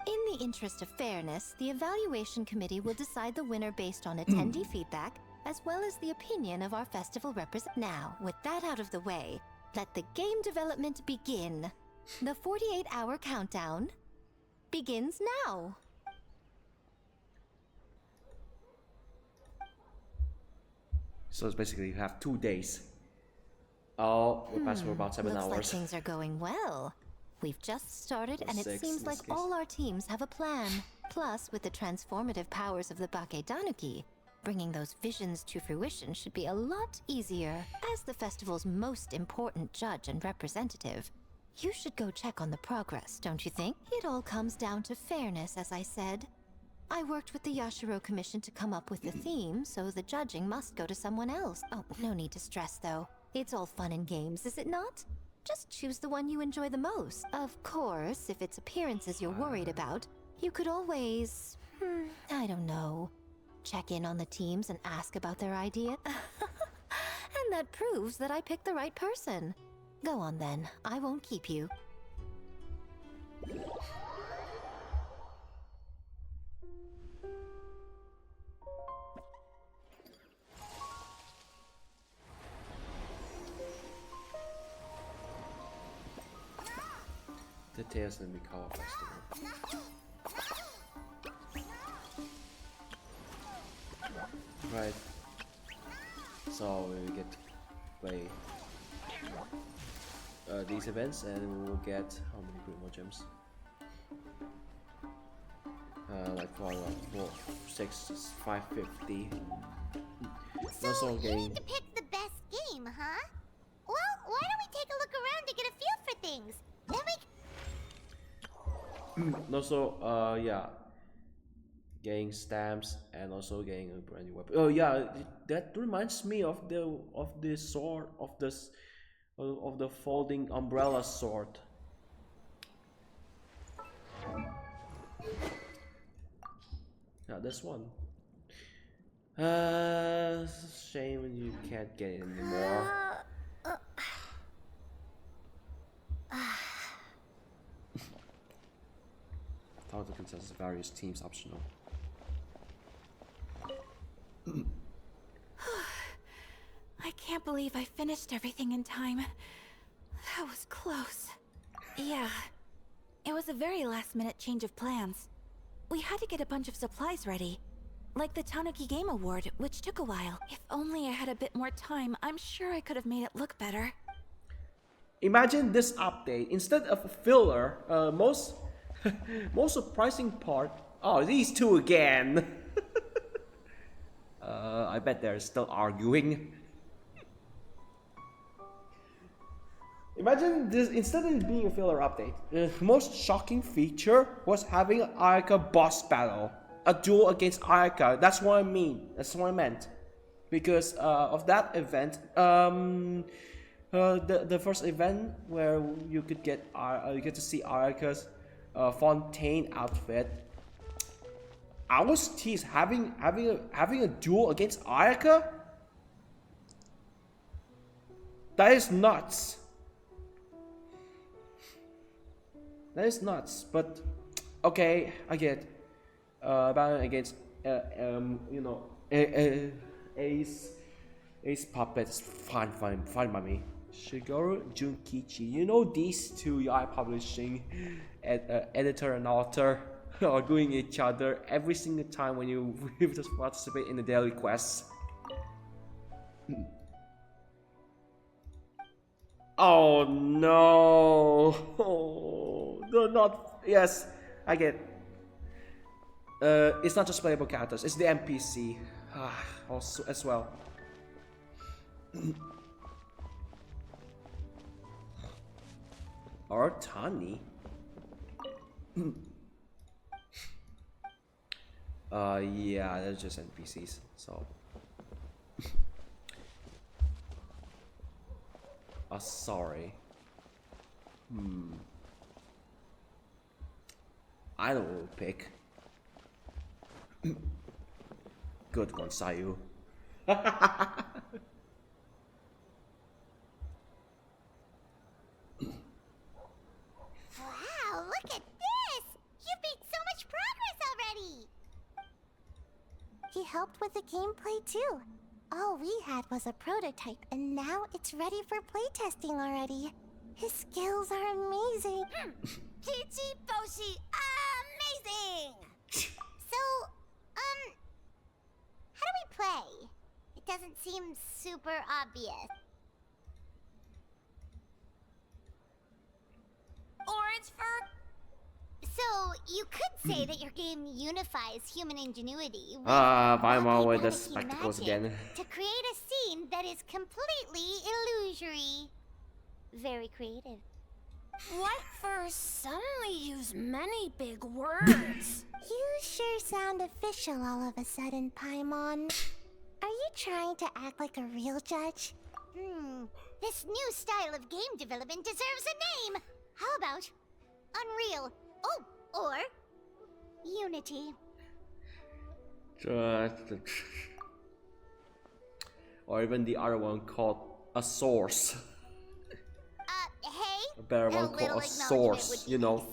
In the interest of fairness, the evaluation committee will decide the winner based on attendee feedback, as well as the opinion of our festival representative. Now, with that out of the way, let the game development begin. The 48-hour countdown begins now. So it's basically you have 2 days. Oh, we're past for about 7 Looks hours. like things are going well. We've just started, and it seems like all our teams have a plan. Plus, with the transformative powers of the Bakedanuki, bringing those visions to fruition should be a lot easier. As the festival's most important judge and representative, you should go check on the progress, don't you think? It all comes down to fairness, as I said. I worked with the Yashiro Commission to come up with the theme, so the judging must go to someone else. Oh, no need to stress, though. It's all fun and games, is it not? Just choose the one you enjoy the most. Of course, if it's appearances you're worried about, you could always, I don't know, check in on the teams and ask about their idea. And that proves that I picked the right person. Go on then, I won't keep you. Details in the Mikawa Festival. Right. So we get to play these events, and we will get how many Primo Gems? Like 4, 6, 550. So you need to pick the best game, huh? Well, why don't we take a look around to get a feel for things? Then we. And also, yeah, getting stamps and also getting a brand new weapon. Oh yeah, that reminds me of the sword of the folding umbrella sword. Yeah, this one. Shame when you can't get it anymore. How to contest various teams optional. I can't believe I finished everything in time. That was close. Yeah. It was a very last-minute change of plans. We had to get a bunch of supplies ready. Like the Tanuki Game Award, which took a while. If only I had a bit more time, I'm sure I could have made it look better. Imagine this update. Instead of a filler, most surprising part. Oh, these two again. I bet they're still arguing. Imagine this, instead of it being a filler update, the most shocking feature was having an Ayaka boss battle. A duel against Ayaka. That's what I mean. That's what I meant. Because of that event, the first event where you could get to see Ayaka's Fontaine outfit. I was teased having a duel against Ayaka. That is nuts. That is nuts. But okay, I get battle against you know, Ace Puppets. Fine by me. Shigeru Junkichi. You know, these two Yai Publishing editor and author are doing each other every single time when you just participate in the daily quests. Oh no! Oh, they're not. Yes, I get. It's not just playable characters. It's the NPC. Also as well. Or Tani. Yeah, they're just NPCs, so. Sorry. I know what we'll pick. Good one, Sayu. Wow, look at this! You've made so much progress already! He helped with the gameplay too. All we had was a prototype, and now it's ready for playtesting already. His skills are amazing. Chichi Boshi, amazing! So, how do we play? It doesn't seem super obvious. Orange fur? So, you could say that your game unifies human ingenuity with Paimon with the Akitsu spectacles magic again. to create a scene that is completely illusory. Very creative. What fur suddenly use many big words? You sure sound official all of a sudden, Paimon. Are you trying to act like a real judge? This new style of game development deserves a name. How about Unreal? Oh, or Unity. Or even the other one called a source. Hey? A better one called a source, you know.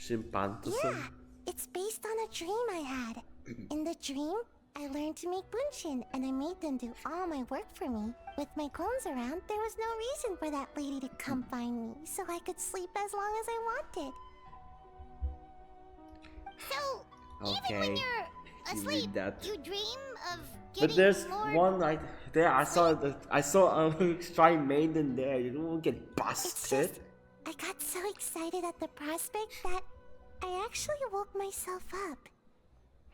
Yeah, it's based on a dream I had. In the dream, I learned to make bunshin, and I made them do all my work for me. With my clones around, there was no reason for that lady to come find me, so I could sleep as long as I wanted. So, even when you're asleep, you dream of getting but there's more... one like there. I saw a Shrine Maiden there. You don't get busted. I got so excited at the prospect that I actually woke myself up.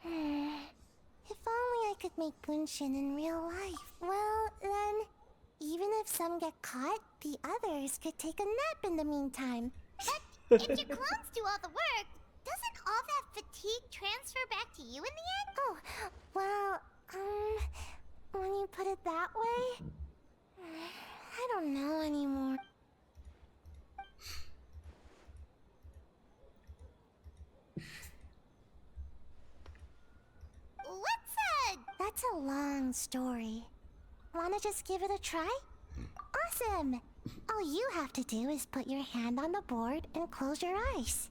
If only I could make bunshin in real life. Well, then, even if some get caught, the others could take a nap in the meantime. But if your clones do all the work, doesn't all that fatigue transfer back to you in the end? Oh, well, when you put it that way, I don't know anymore. That's a long story. Wanna just give it a try? Awesome! All you have to do is put your hand on the board and close your eyes.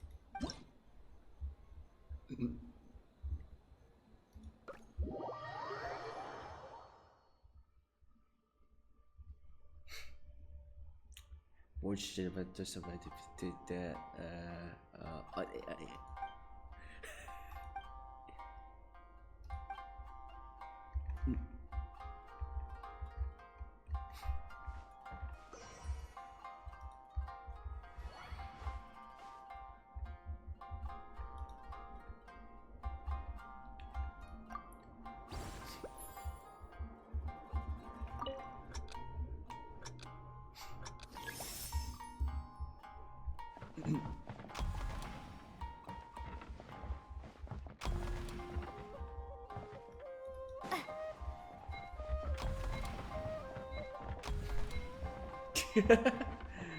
Bullshit, but just about to that.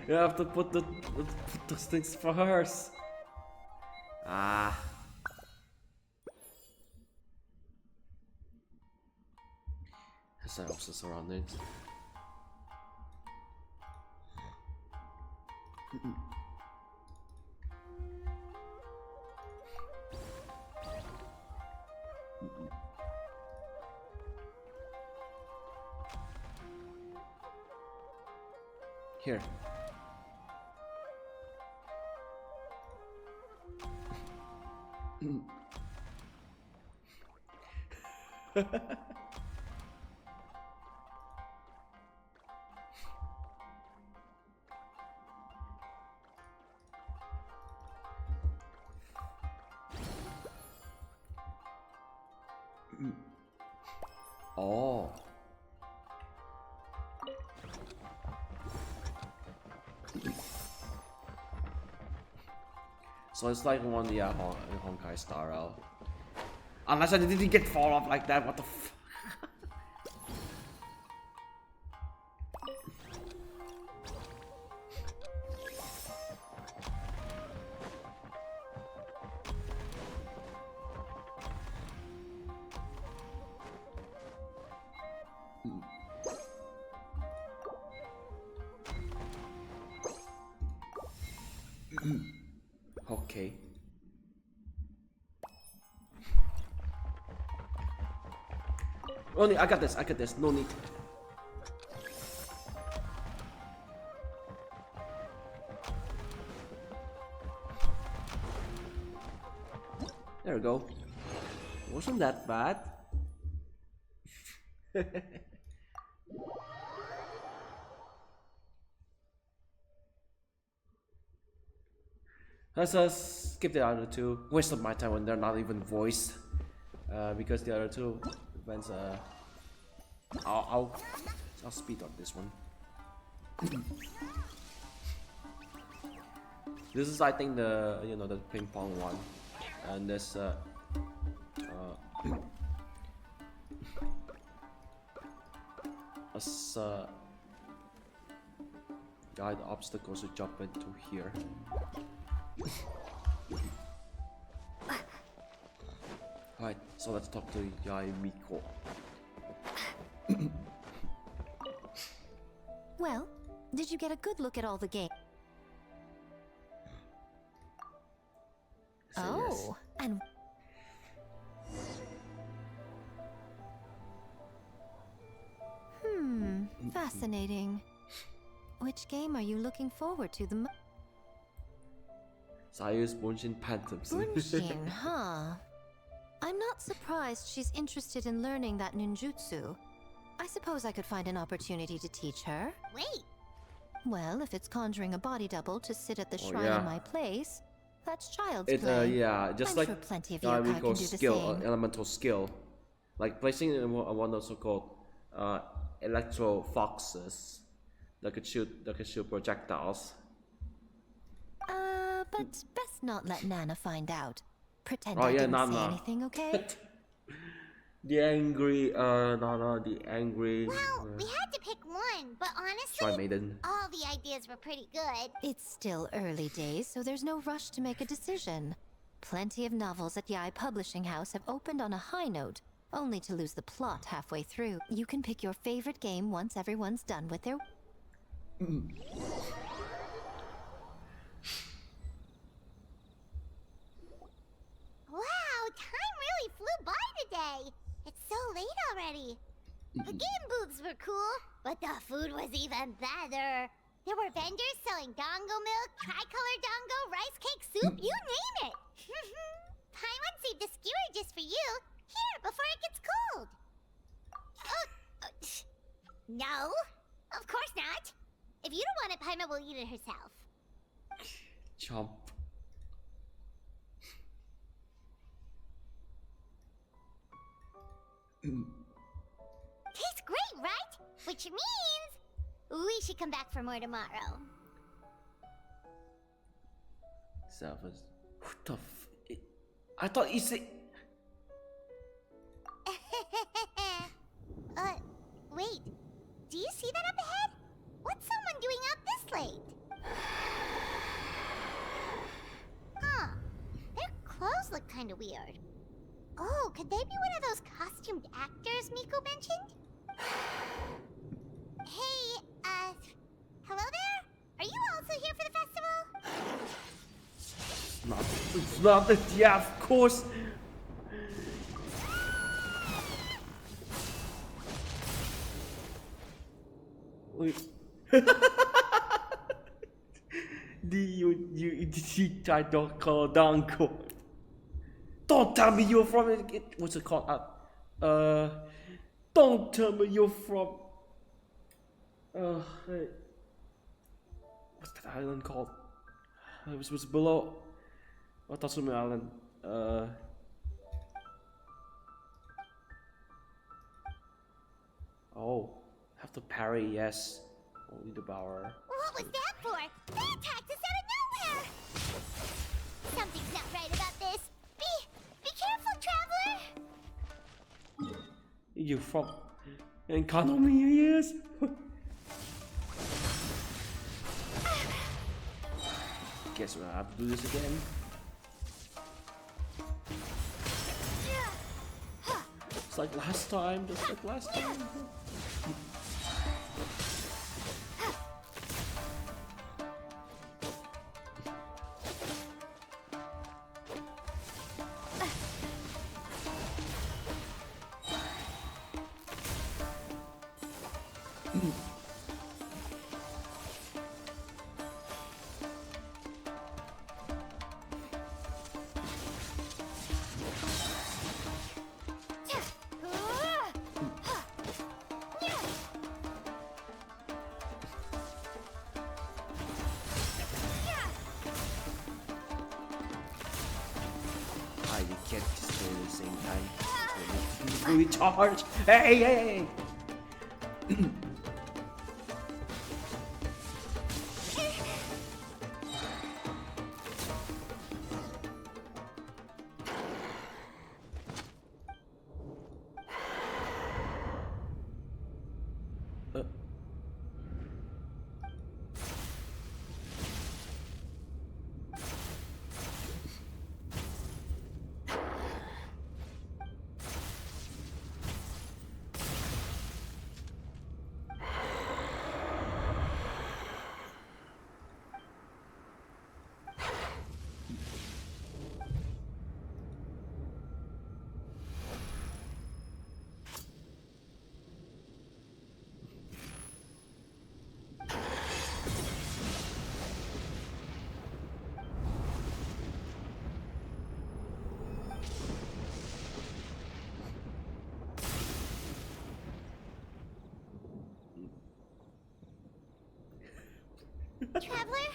You have to put those things first. There's also surroundings. Here. Oh. So it's like one, yeah, Honkai style. Unless I didn't get fall off like that, what the f. Okay. Only I got this, no need. There we go. Wasn't that bad? Let's skip the other two. Waste of my time when they're not even voiced. Because the other two events, I'll speed up this one. This is, I think, the the ping pong one, and this guide obstacles to jump into here. Alright, so let's talk to Yai Miko. Well, did you get a good look at all the game? Oh, yes. And fascinating. Which game are you looking forward to the most? Sayu's Bunshin Phantoms. Bunshin, huh? I'm not surprised she's interested in learning that ninjutsu. I suppose I could find an opportunity to teach her. Wait. Well, if it's conjuring a body double to sit at the shrine in my place, that's child's It's play. yeah, just I'm like sure plenty of yokai can do the skill, same. elemental skill, like placing in one also called electro foxes that could shoot projectiles. But best not let Nana find out. Pretend Oh, I yeah, didn't Nana. say anything, okay? The angry, Nana, the angry. Well, we had to pick one, but honestly, Shrine Maiden. all the ideas were pretty good. It's still early days, so there's no rush to make a decision. Plenty of novels at Yai Publishing House have opened on a high note, only to lose the plot halfway through. You can pick your favorite game once everyone's done with their... Wow, time really flew by today. It's so late already. The game booths were cool, but the food was even better. There were vendors selling dango milk, tricolor dango, rice cake soup, you name it. Paimon saved a skewer just for you. Here, before it gets cold. No, of course not. If you don't want it, Paimon will eat it herself. Chomp. Tastes great, right? Which means we should come back for more tomorrow. What the f... I thought you said... Wait. Do you see that up ahead? What's someone doing out this late? Huh. Their clothes look kind of weird. Oh, could they be one of those costumed actors Miko mentioned? Hey, hello there? Are you also here for the festival? It's not that, yeah, of course. Wait. You tried to call Danko. Don't tell me you're from it. What's it called? Don't tell me you're from. Hey. What's that island called? It was below. Tatsumi Island. Oh, have to parry, yes. Only the power. What was that for? They attacked us out of nowhere! Something's not right about this. Be careful, traveler! You from economy, yes. Guess we'll have to do this again. It's like last time, just like last time. You can't just stay at the same time. Fully charged. Hey! Traveler?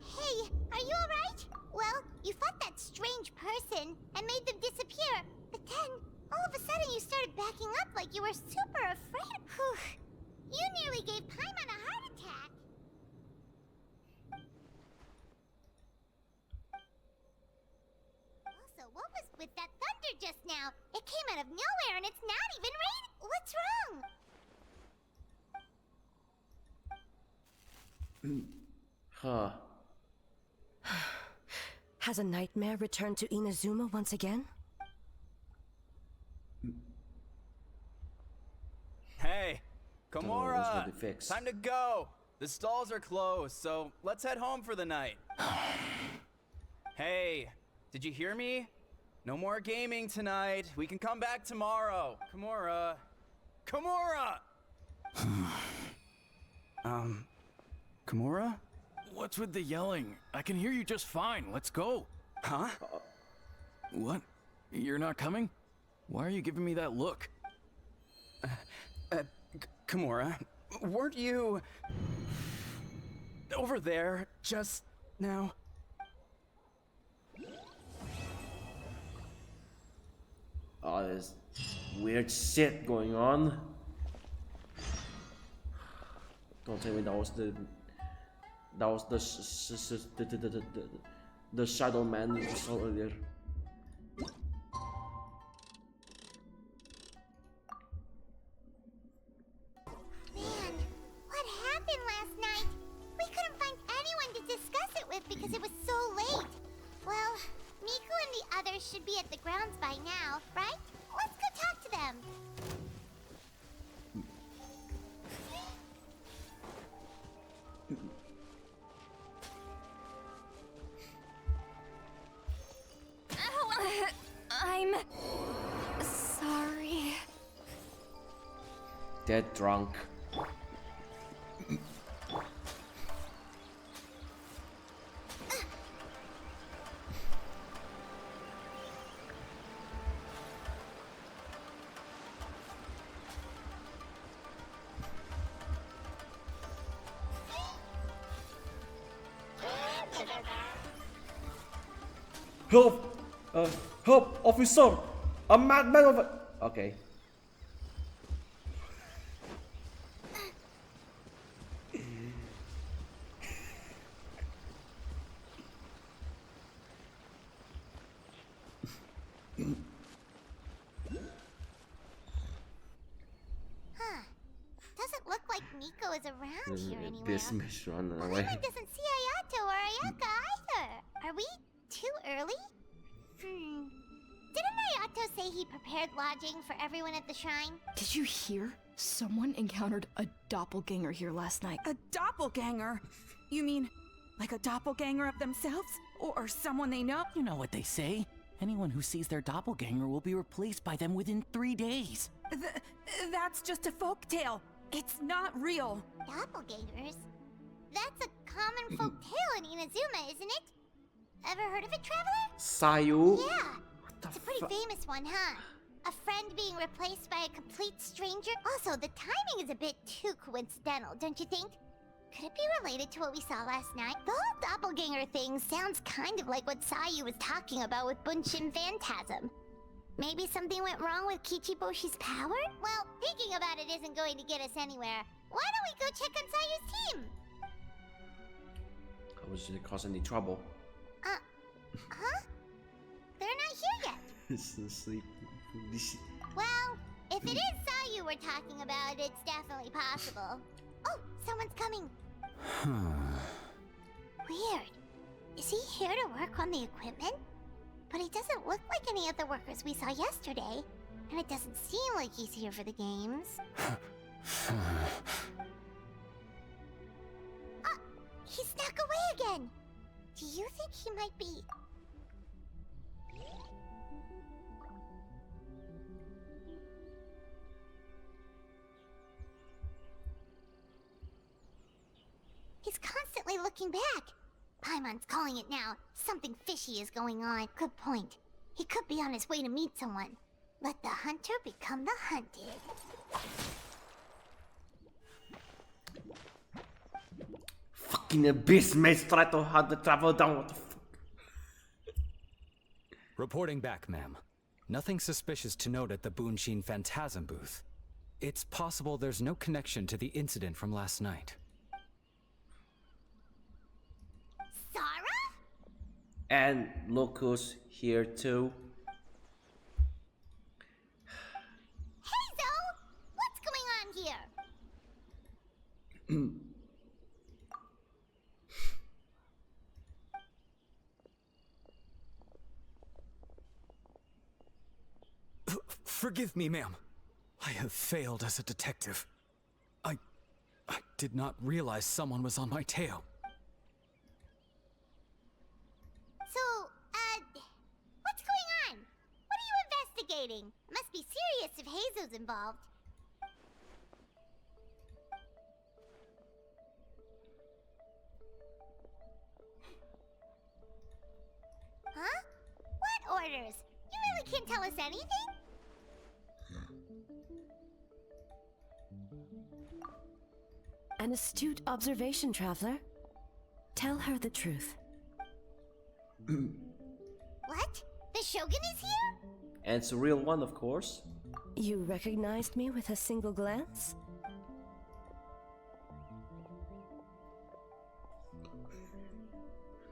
Hey, are you alright? Well, you fought that strange person and made them disappear, but then, all of a sudden you started backing up like you were super afraid. Whew. You nearly gave Paimon a heart attack. Also, what was with that thunder just now? It came out of nowhere and it's not even raining. What's wrong? Huh. Has a nightmare returned to Inazuma once again? Hey, Komura! Be fixed. Time to go! The stalls are closed, so let's head home for the night. Hey, did you hear me? No more gaming tonight. We can come back tomorrow. Komura. Komura! Komura? What's with the yelling? I can hear you just fine. Let's go. Huh? What? You're not coming? Why are you giving me that look? Komura, weren't you over there just now? Oh, there's weird shit going on. Don't tell me that was the shadow man we saw earlier. Man, what happened last night? We couldn't find anyone to discuss it with because it was so late. Well, Miko and the others should be at the grounds by now, right? Let's go talk to them. I'm sorry. Dead drunk. Help! Help, officer! A madman of a... Okay. is around here anywhere. Business run away. Paimon doesn't see Ayato or Ayaka either. Are we too early? Didn't Ayato say he prepared lodging for everyone at the shrine? Did you hear? Someone encountered a doppelganger here last night. A doppelganger? You mean like a doppelganger of themselves? Or someone they know? You know what they say. Anyone who sees their doppelganger will be replaced by them within 3 days. That's just a folktale. It's not real. Doppelgangers? That's a common folk tale in Inazuma, isn't it? Ever heard of it, Traveler? Sayu? Yeah. It's a pretty famous one, huh? A friend being replaced by a complete stranger? Also, the timing is a bit too coincidental, don't you think? Could it be related to what we saw last night? The whole doppelganger thing sounds kind of like what Sayu was talking about with Bunshin Phantasm. Maybe something went wrong with Kichiboshi's power? Well, thinking about it isn't going to get us anywhere. Why don't we go check on Sayu's team? I was cause any trouble. Huh? They're not here yet. Sleep. Well, if it is Sayu we're talking about, it's definitely possible. Oh, someone's coming. Weird. Is he here to work on the equipment? But he doesn't look like any of the workers we saw yesterday. And it doesn't seem like he's here for the games. He snuck away again. Do you think he might be... He's constantly looking back. Paimon's calling it now. Something fishy is going on. Good point. He could be on his way to meet someone. Let the hunter become the hunted. Fucking abyss mates try to hunt the travel down. What the fuck? Reporting back, ma'am. Nothing suspicious to note at the Bunshin Phantasm booth. It's possible there's no connection to the incident from last night. Sarah? And Locus here too. Hey, Zo! What's going on here? Forgive me, ma'am. I have failed as a detective. I did not realize someone was on my tail. So, what's going on? What are you investigating? Must be serious if Heizo's involved. Huh? What orders? You really can't tell us anything? An astute observation, Traveler. Tell her the truth. What? The Shogun is here? And it's a real one, of course. You recognized me with a single glance?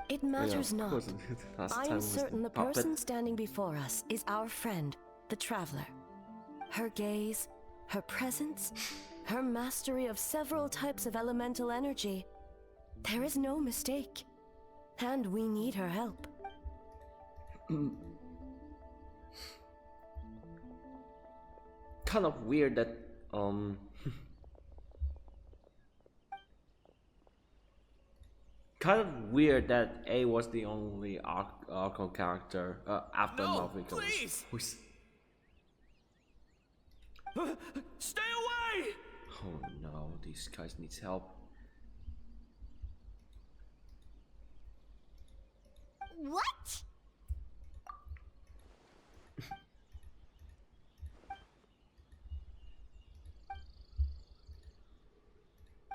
It matters not. I am certain the person standing before us is our friend, the Traveler. Her gaze, her presence, her mastery of several types of elemental energy. There is no mistake. And we need her help. Kind of weird that kind of weird that A was the only Archon character after Marvel. Please! Stay away! Oh no, these guys need help. What?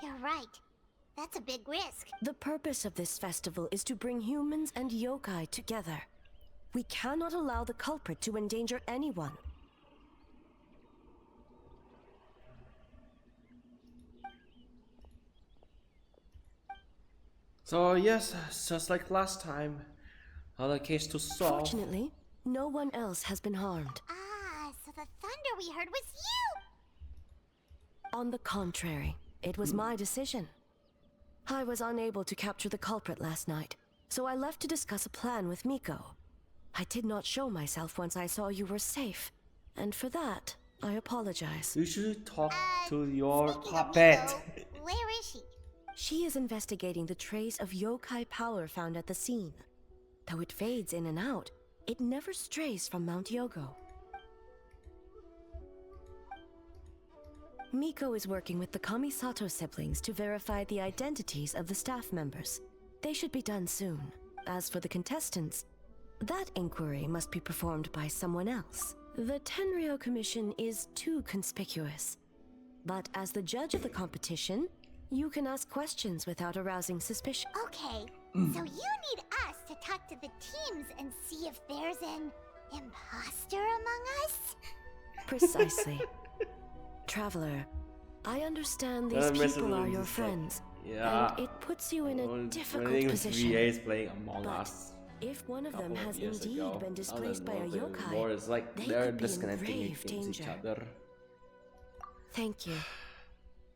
You're right. That's a big risk. The purpose of this festival is to bring humans and yokai together. We cannot allow the culprit to endanger anyone. So yes, just like last time, another case to solve. Fortunately, no one else has been harmed. Ah, so the thunder we heard was you! On the contrary, It was my decision. I was unable to capture the culprit last night, so I left to discuss a plan with Miko. I did not show myself once I saw you were safe, and for that, I apologize. You should talk to your puppet. Where is she? She is investigating the trace of yokai power found at the scene. Though it fades in and out, it never strays from Mount Yogo. Miko is working with the Kamisato siblings to verify the identities of the staff members. They should be done soon. As for the contestants, that inquiry must be performed by someone else. The Tenryo Commission is too conspicuous. But as the judge of the competition, you can ask questions without arousing suspicion. Okay, so you need us to talk to the teams and see if there's an imposter among us? Precisely. Traveler, I understand these people are your friends, and it puts you in a difficult position. VA is playing Among But Us. if one of them has years indeed ago. been displaced by a More yokai, it's like they they're could be in disconnecting grave against each danger. other. Thank you.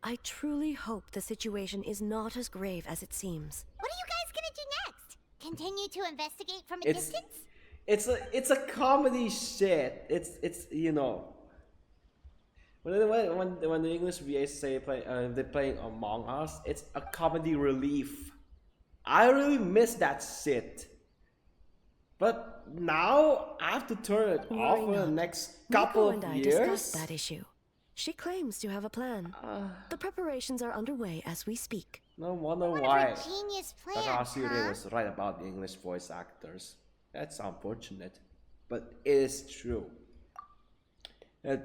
I truly hope the situation is not as grave as it seems. What are you guys gonna do next? Continue to investigate from a It's distance? it's a comedy shit. It's you know. When the English VAs say they're playing Among Us, it's a comedy relief. I really miss that shit. But now I have to turn it off for the next couple Miko and of I years. discussed that issue. She claims to have a plan. The preparations are underway as we speak. No wonder What why a genius plan, Takahashi huh? was right about the English voice actors. That's unfortunate, but it is true.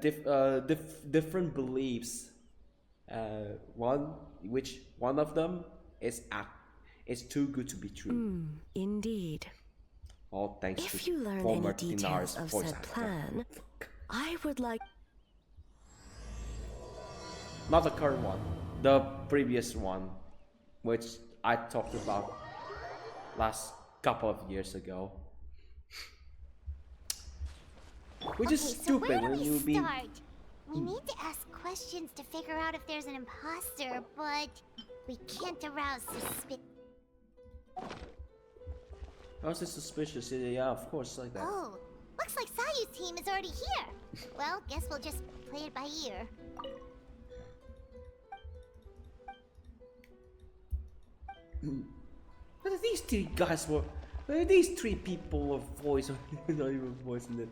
Different beliefs. One of them is too good to be true. Indeed. All thanks If to you learn former any details Dinar's of voice said actor. plan, I would like... Not the current one, the previous one, which I talked about last couple of years ago. Which is Okay, so stupid where do when we you be. start? We need to ask questions to figure out if there's an imposter, but we can't arouse suspicion. I was just suspicious. Yeah, of course, like that. Oh, looks like Sayu's team is already here. Well, guess we'll just play it by ear. But these three guys were. These three people were voice, not even voicing it.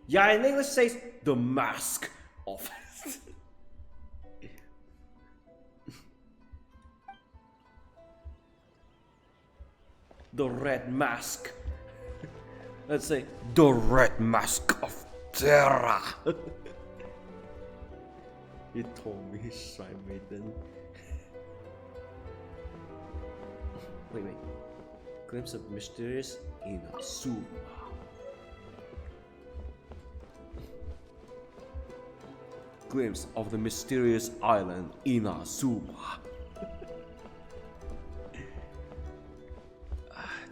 Yeah, in English says the mask of. The red mask. Let's say the red mask of Terra. You told me, Shy Maiden. Wait. Glimpse of mysterious Inazuma. Glimpse of the mysterious island Inazuma.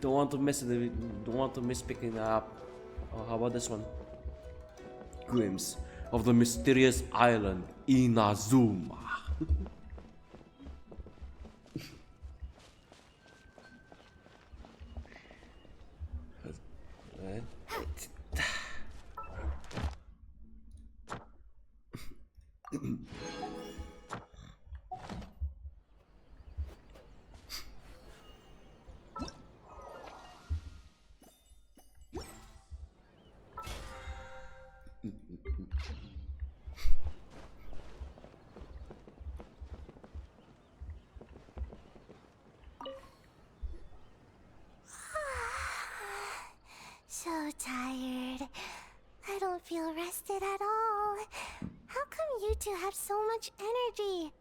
Don't want to miss it. Don't want to miss picking up. Oh, how about this one? Glimpse of the mysterious island Inazuma. So tired. I don't feel rested at all. How come you two have so much energy?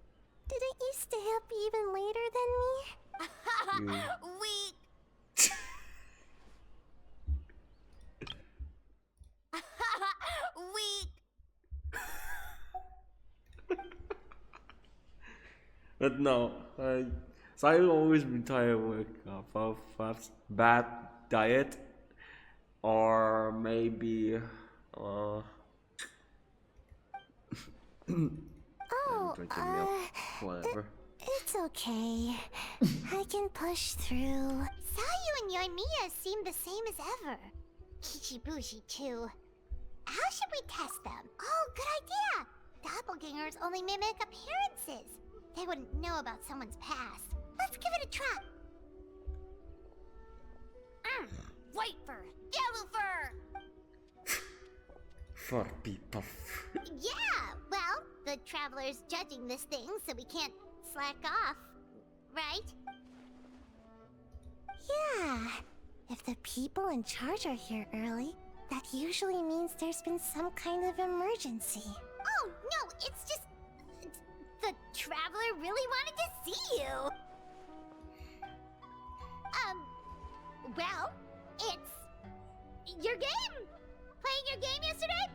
Didn't you stay up even later than me? We... But no, so I will always been tired with bad diet, or maybe Oh, drinking milk. Whatever. It's okay. I can push through. Sayu and Yoimiya seem the same as ever. Kichibushi too. How should we test them? Oh, good idea! Doppelgangers only mimic appearances. They wouldn't know about someone's past. Let's give it a try. White fur, yellow fur. For people. Yeah, well, the Traveler's judging this thing, so we can't slack off, right? Yeah. If the people in charge are here early, that usually means there's been some kind of emergency. Oh, no, it's just... the Traveler really wanted to see you. Well, it's... your game! Playing your game yesterday?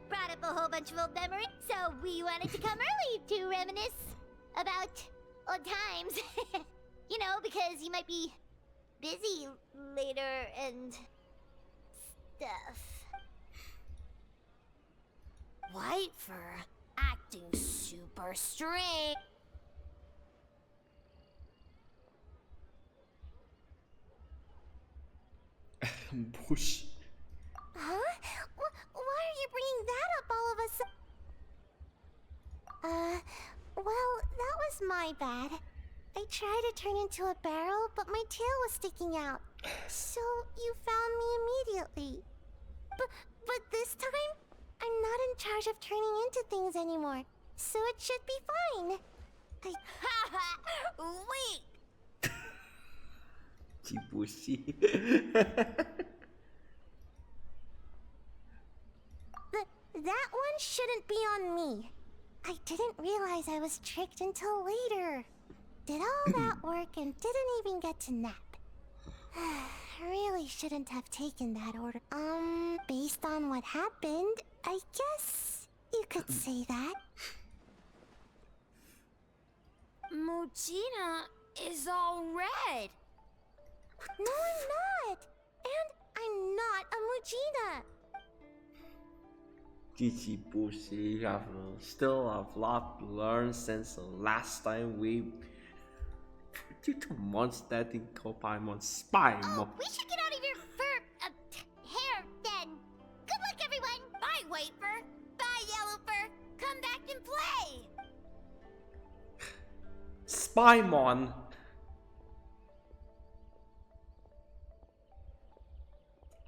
Brought up a whole bunch of old memories, so we wanted to come early to reminisce about old times. You know, because you might be busy later and stuff. White fur, acting super strict. Bush. Huh? Why are you bringing that up all of a sudden? Well, that was my bad. I tried to turn into a barrel, but my tail was sticking out. So you found me immediately. But this time, I'm not in charge of turning into things anymore, so it should be fine. Wait! Chibushi. That one shouldn't be on me. I didn't realize I was tricked until later. Did all that work and didn't even get to nap. Really shouldn't have taken that order. Based on what happened, I guess you could say that. Mujina is all red. No, I'm not. And I'm not a Mujina. Kichibushi, still have a lot to learn since the last time we put 2 months that in Paimon Spy. Oh, we should get out of your fur hair then. Good luck, everyone. Bye, White Fur. Bye, Yellow Fur. Come back and play. Spymon.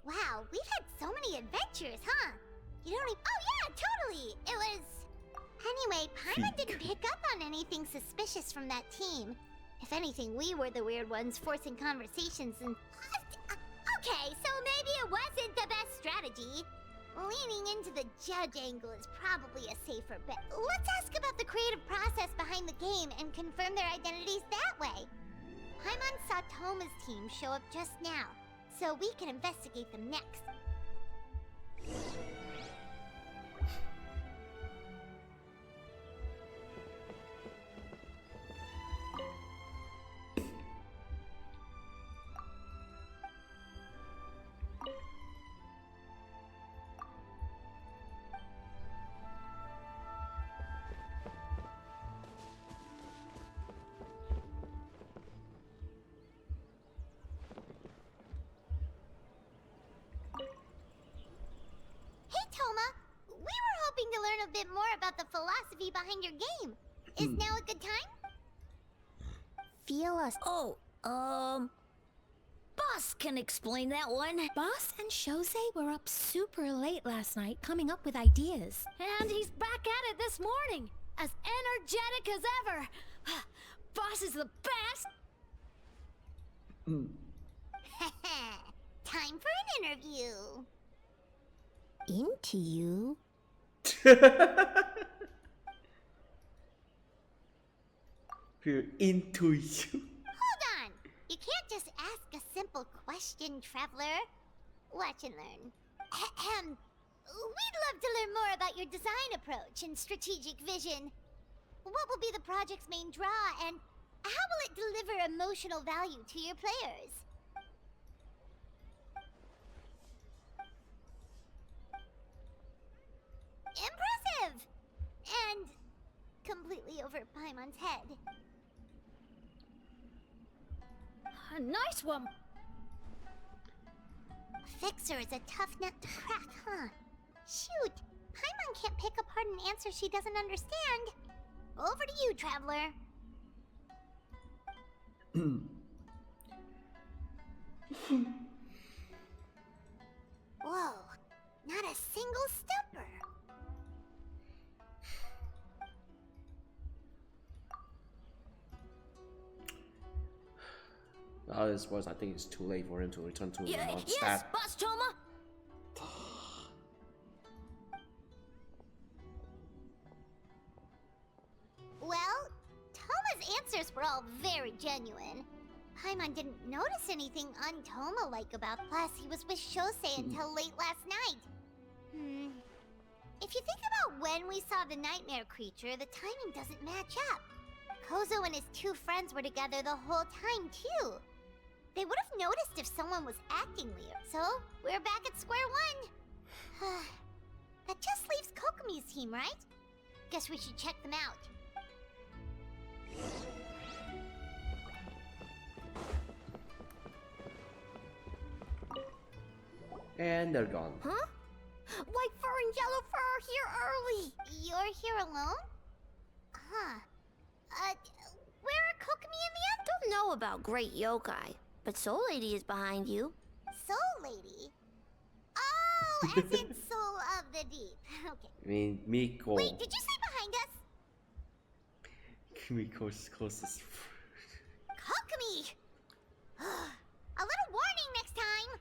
Wow, we've had so many adventures, huh? You don't even... Oh, yeah, totally! It was... Anyway, Paimon didn't pick up on anything suspicious from that team. If anything, we were the weird ones forcing conversations and... Okay, so maybe it wasn't the best strategy. Leaning into the judge angle is probably a safer bet. Let's ask about the creative process behind the game and confirm their identities that way. Paimon saw Toma's team show up just now, so we can investigate them next. To learn a bit more about the philosophy behind your game. Is now a good time? Feel us. Oh, Boss can explain that one. Boss and Shose were up super late last night coming up with ideas. And he's back at it this morning, as energetic as ever. Boss is the best. Time for an interview. Into you? We're into you. Hold on! You can't just ask a simple question, Traveler. Watch and learn. Ahem. We'd love to learn more about your design approach and strategic vision. What will be the project's main draw, and how will it deliver emotional value to your players? Impressive! And completely over Paimon's head. A nice one. Fixer is a tough nut to crack, huh? Shoot, Paimon can't pick apart an answer she doesn't understand. Over to you, Traveler. Whoa, not a single stepper. I suppose I think it's too late for him to return to Yes, stat. Boss Toma. Well, Toma's answers were all very genuine. Paimon didn't notice anything un-Toma-like about class he was with Shosei until late last night. If you think about when we saw the nightmare creature, the timing doesn't match up. Kozo and his two friends were together the whole time, too. They would have noticed if someone was acting weird, so we're back at square one. That just leaves Kokomi's team, right? Guess we should check them out. And they're gone. Huh? White fur and yellow fur are here early. You're here alone? Huh. Where are Kokomi and the others? Don't know about Great Yokai, but Soul Lady is behind you. Soul Lady? Oh, as in Soul of the Deep. Okay. I mean, Miko. Wait, did you say behind us? Miko's closest. Kokomi! A little warning next time.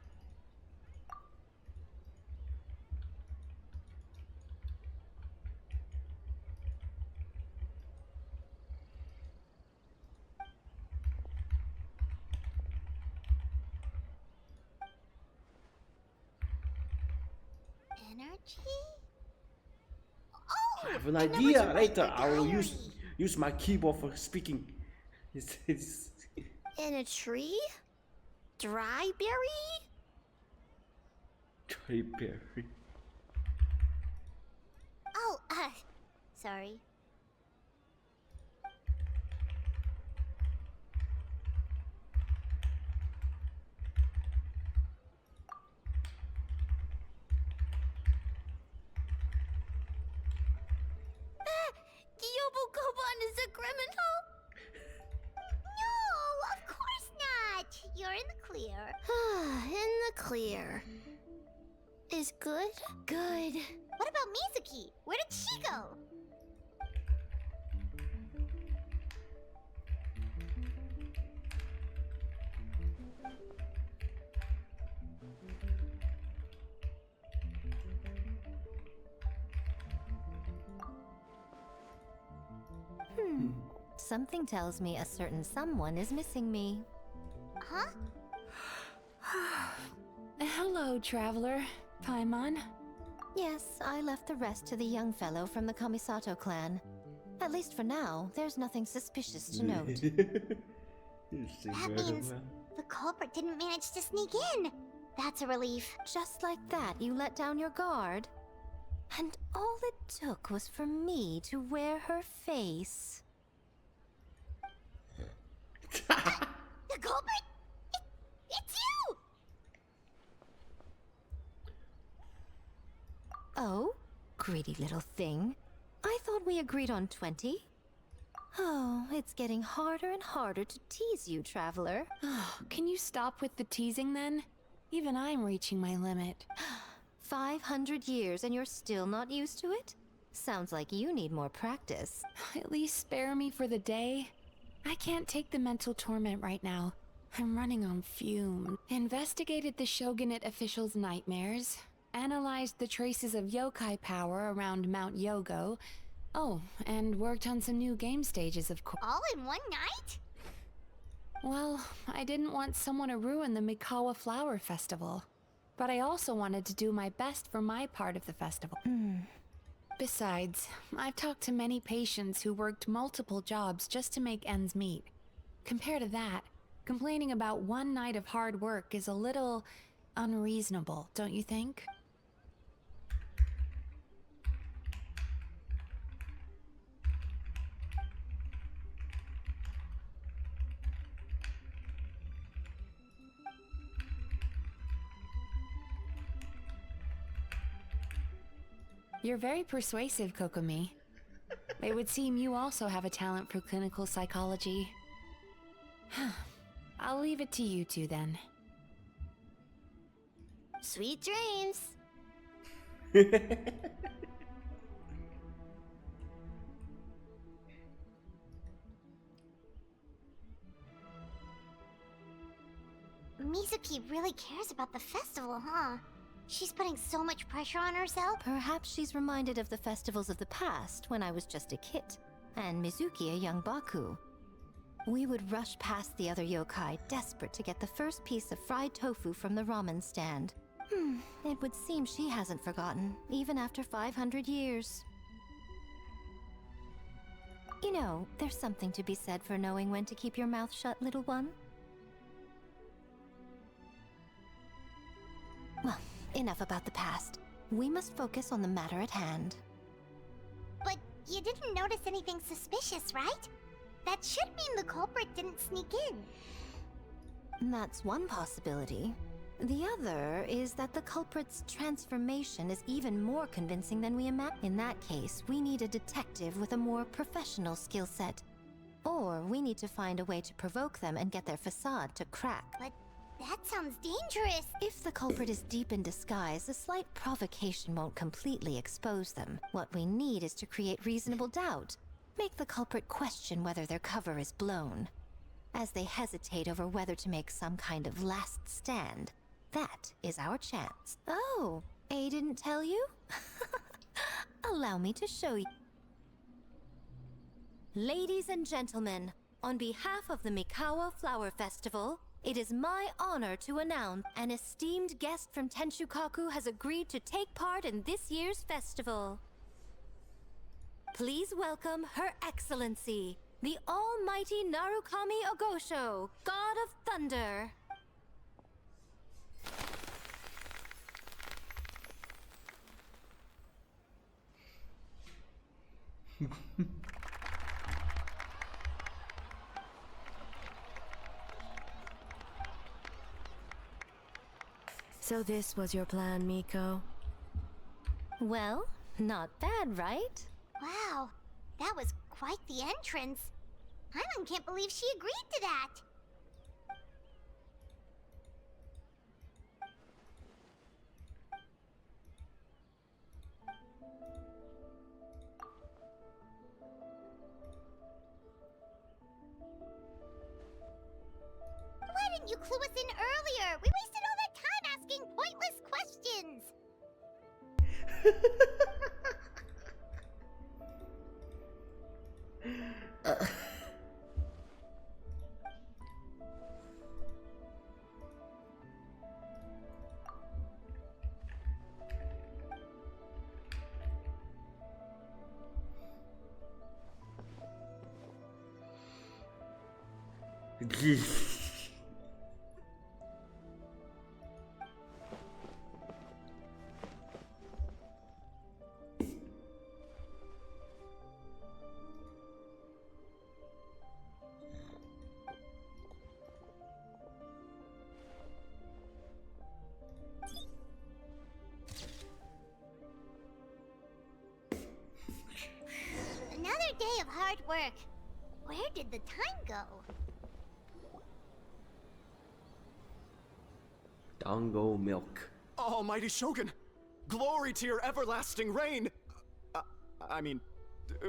Energy? Oh, I have an idea. Later, I will use my keyboard for speaking. It's In a tree? Dry berry? Dry berry. Oh, sorry. Yobokoban is a criminal? No, of course not. You're in the clear. In the clear. Is good? Good. What about Mizuki? Where did she go? Something tells me a certain someone is missing me. Huh? Hello, traveler. Paimon? Yes, I left the rest to the young fellow from the Kamisato clan. At least for now, there's nothing suspicious to note. That means the culprit didn't manage to sneak in. That's a relief. Just like that, you let down your guard? And all it took was for me to wear her face. The culprit? It's you! Oh, greedy little thing. I thought we agreed on 20. Oh, it's getting harder and harder to tease you, traveler. Can you stop with the teasing then? Even I'm reaching my limit. 500 years and you're still not used to it? Sounds like you need more practice. At least spare me for the day. I can't take the mental torment right now. I'm running on fumes. Investigated the Shogunate officials' nightmares. Analyzed the traces of yokai power around Mount Yogo. Oh, and worked on some new game stages, of course. All in one night? Well, I didn't want someone to ruin the Mikawa Flower Festival. But I also wanted to do my best for my part of the festival. Besides, I've talked to many patients who worked multiple jobs just to make ends meet. Compared to that, complaining about one night of hard work is a little unreasonable, don't you think? You're very persuasive, Kokomi. It would seem you also have a talent for clinical psychology. I'll leave it to you two then. Sweet dreams. Mizuki really cares about the festival, huh? She's putting so much pressure on herself. Perhaps she's reminded of the festivals of the past when I was just a kid, and Mizuki a young Baku. We would rush past the other yokai, desperate to get the first piece of fried tofu from the ramen stand. It would seem she hasn't forgotten, even after 500 years. You know, there's something to be said for knowing when to keep your mouth shut, little one. Well, enough about the past. We must focus on the matter at hand. But you didn't notice anything suspicious, right? That should mean the culprit didn't sneak in. That's one possibility. The other is that the culprit's transformation is even more convincing than we imagined. In that case, we need a detective with a more professional skill set. Or we need to find a way to provoke them and get their facade to crack. But that sounds dangerous. If the culprit is deep in disguise, a slight provocation won't completely expose them. What we need is to create reasonable doubt. Make the culprit question whether their cover is blown. As they hesitate over whether to make some kind of last stand, that is our chance. Oh, A didn't tell you? Allow me to show you. Ladies and gentlemen, on behalf of the Mikawa Flower Festival, it is my honor to announce an esteemed guest from Tenshukaku has agreed to take part in this year's festival. Please welcome Her Excellency, the Almighty Narukami Ogosho, God of Thunder. So this was your plan, Miko? Well, not bad, right? Wow, that was quite the entrance. Paimon can't believe she agreed to that. Why didn't you clue us in earlier? We wasted all that time asking pointless questions. Another day of hard work. Where did the time go? Dango milk. Almighty Shogun! Glory to your everlasting reign!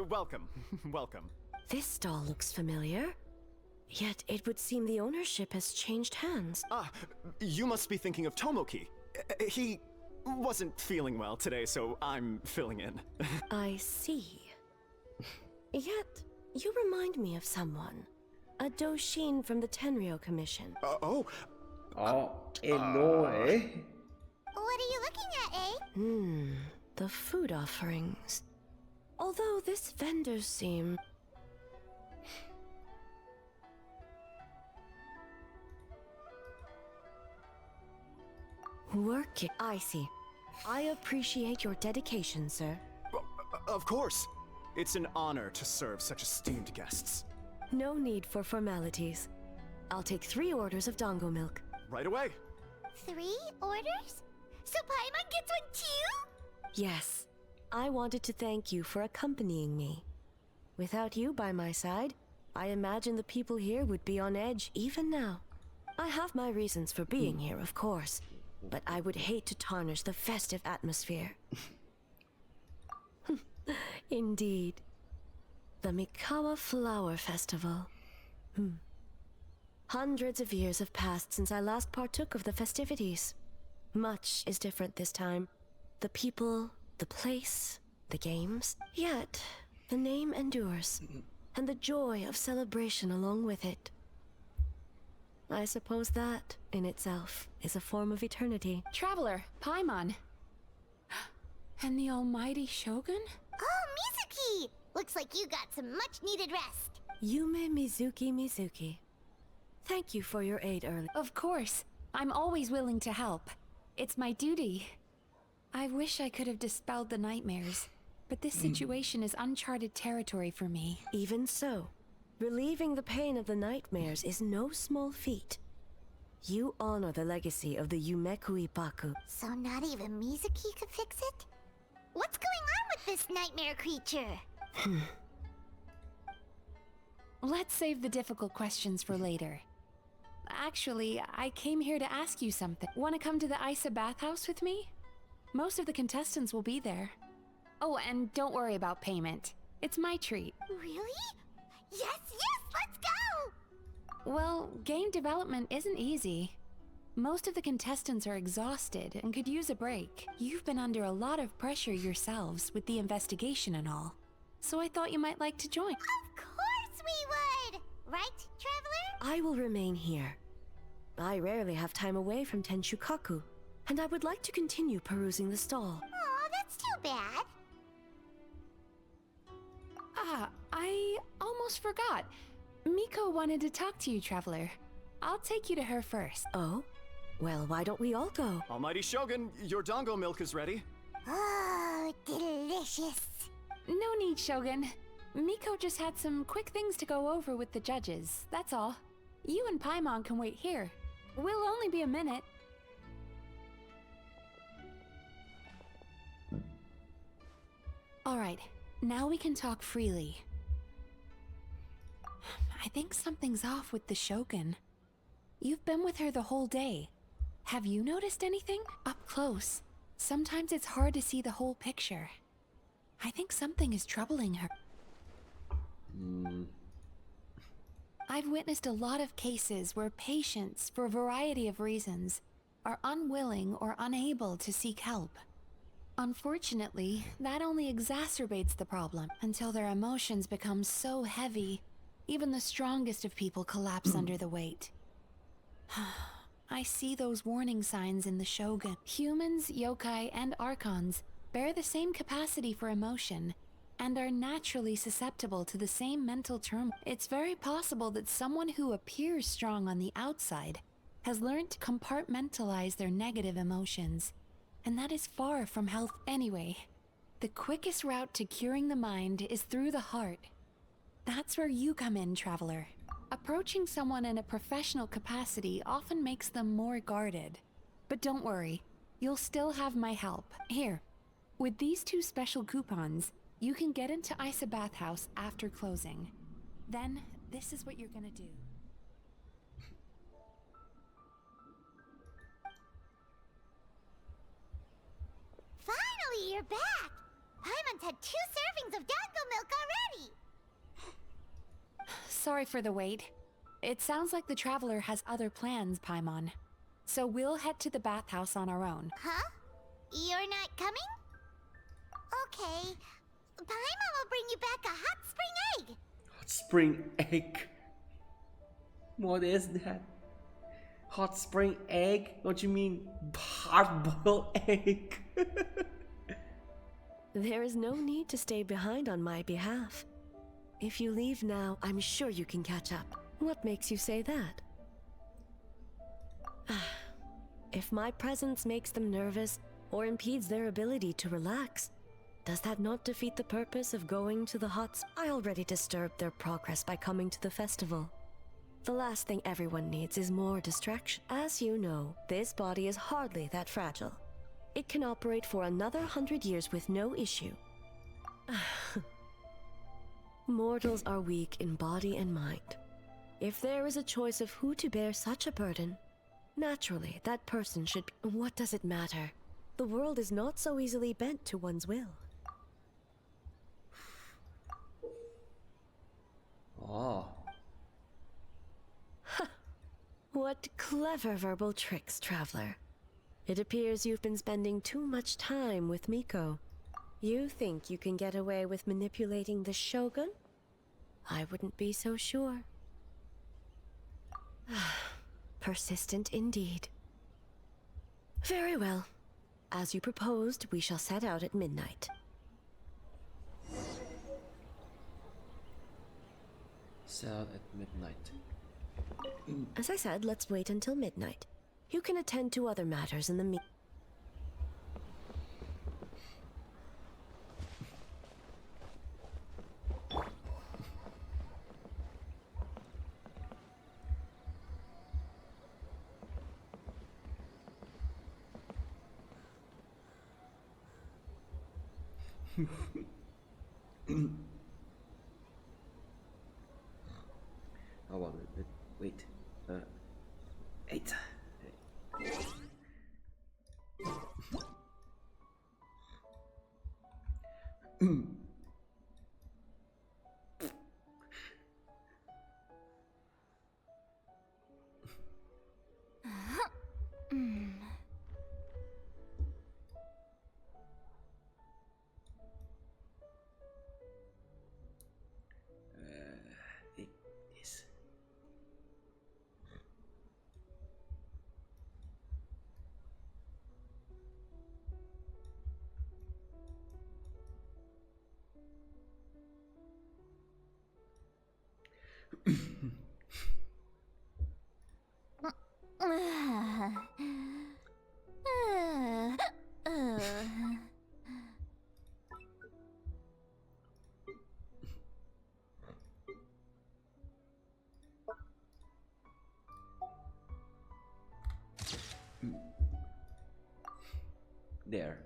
Welcome. Welcome. This stall looks familiar. Yet it would seem the ownership has changed hands. You must be thinking of Tomoki. He wasn't feeling well today, so I'm filling in. I see. Yet, you remind me of someone. A Doshin from the Tenryo Commission. Inoue. What are you looking at, eh? The food offerings. Although this vendor seem... working. I see. I appreciate your dedication, sir. Of course. It's an honor to serve such esteemed guests. No need for formalities. I'll take 3 orders of dango milk. Right away. 3 orders? So Paimon gets one too? Yes. I wanted to thank you for accompanying me. Without you by my side, I imagine the people here would be on edge even now. I have my reasons for being here, of course, but I would hate to tarnish the festive atmosphere. Indeed. The Mikawa Flower Festival. Hundreds of years have passed since I last partook of the festivities. Much is different this time. The people, the place, the games. Yet, the name endures, and the joy of celebration along with it. I suppose that, in itself, is a form of eternity. Traveler, Paimon. And the almighty Shogun? Oh, Mizuki! Looks like you got some much-needed rest. Yume Mizuki. Thank you for your aid earlier. Of course. I'm always willing to help. It's my duty. I wish I could have dispelled the nightmares, but this situation is uncharted territory for me. Even so, relieving the pain of the nightmares is no small feat. You honor the legacy of the Yumeku Ippaku. So not even Mizuki could fix it? What's going on with this nightmare creature? Let's save the difficult questions for later. Actually, I came here to ask you something. Want to come to the Isa bathhouse with me? Most of the contestants will be there. Oh, and don't worry about payment. It's my treat. Really? Yes, let's go! Well, game development isn't easy. Most of the contestants are exhausted and could use a break. You've been under a lot of pressure yourselves with the investigation and all. So I thought you might like to join. Of course we would! Right, Traveler? I will remain here. I rarely have time away from Tenshukaku, and I would like to continue perusing the stall. Aw, that's too bad. I almost forgot. Miko wanted to talk to you, Traveler. I'll take you to her first. Oh? Well, why don't we all go? Almighty Shogun, your dango milk is ready. Oh, delicious. No need, Shogun. Miko just had some quick things to go over with the judges, that's all. You and Paimon can wait here. We'll only be a minute. Alright, now we can talk freely. I think something's off with the Shogun. You've been with her the whole day. Have you noticed anything? Up close, sometimes it's hard to see the whole picture. I think something is troubling her. I've witnessed a lot of cases where patients, for a variety of reasons, are unwilling or unable to seek help. Unfortunately, that only exacerbates the problem until their emotions become so heavy, even the strongest of people collapse under the weight. I see those warning signs in the Shogun. Humans, yokai, and archons bear the same capacity for emotion, and are naturally susceptible to the same mental turmoil. It's very possible that someone who appears strong on the outside has learned to compartmentalize their negative emotions, and that is far from health anyway. The quickest route to curing the mind is through the heart. That's where you come in, Traveler. Approaching someone in a professional capacity often makes them more guarded. But don't worry, you'll still have my help. Here, with these 2 special coupons, you can get into Isa Bathhouse after closing. Then, this is what you're gonna do. Finally, you're back! Paimon's had 2 servings of dango milk already! Sorry for the wait. It sounds like the Traveler has other plans, Paimon. So we'll head to the bathhouse on our own. Huh? You're not coming? Okay. Paimon will bring you back a hot spring egg! Hot spring egg? What is that? Hot spring egg? What you mean hard-boiled egg? There is no need to stay behind on my behalf. If you leave now, I'm sure you can catch up. What makes you say that? If my presence makes them nervous or impedes their ability to relax, does that not defeat the purpose of going to the huts? I already disturbed their progress by coming to the festival. The last thing everyone needs is more distraction. As you know, this body is hardly that fragile. it can operate for another 100 years with no issue. Mortals are weak in body and mind. If there is a choice of who to bear such a burden, naturally that person should be. What does it matter? The world is not so easily bent to one's will. Oh. What clever verbal tricks, traveler. It appears you've been spending too much time with Miko. You think you can get away with manipulating the Shogun? I wouldn't be so sure. Persistent indeed. Very well. As you proposed, we shall set out at midnight. Set out at midnight. As I said, let's wait until midnight. You can attend to other matters in the meantime. Oh, well, wait. 8. Yes. There.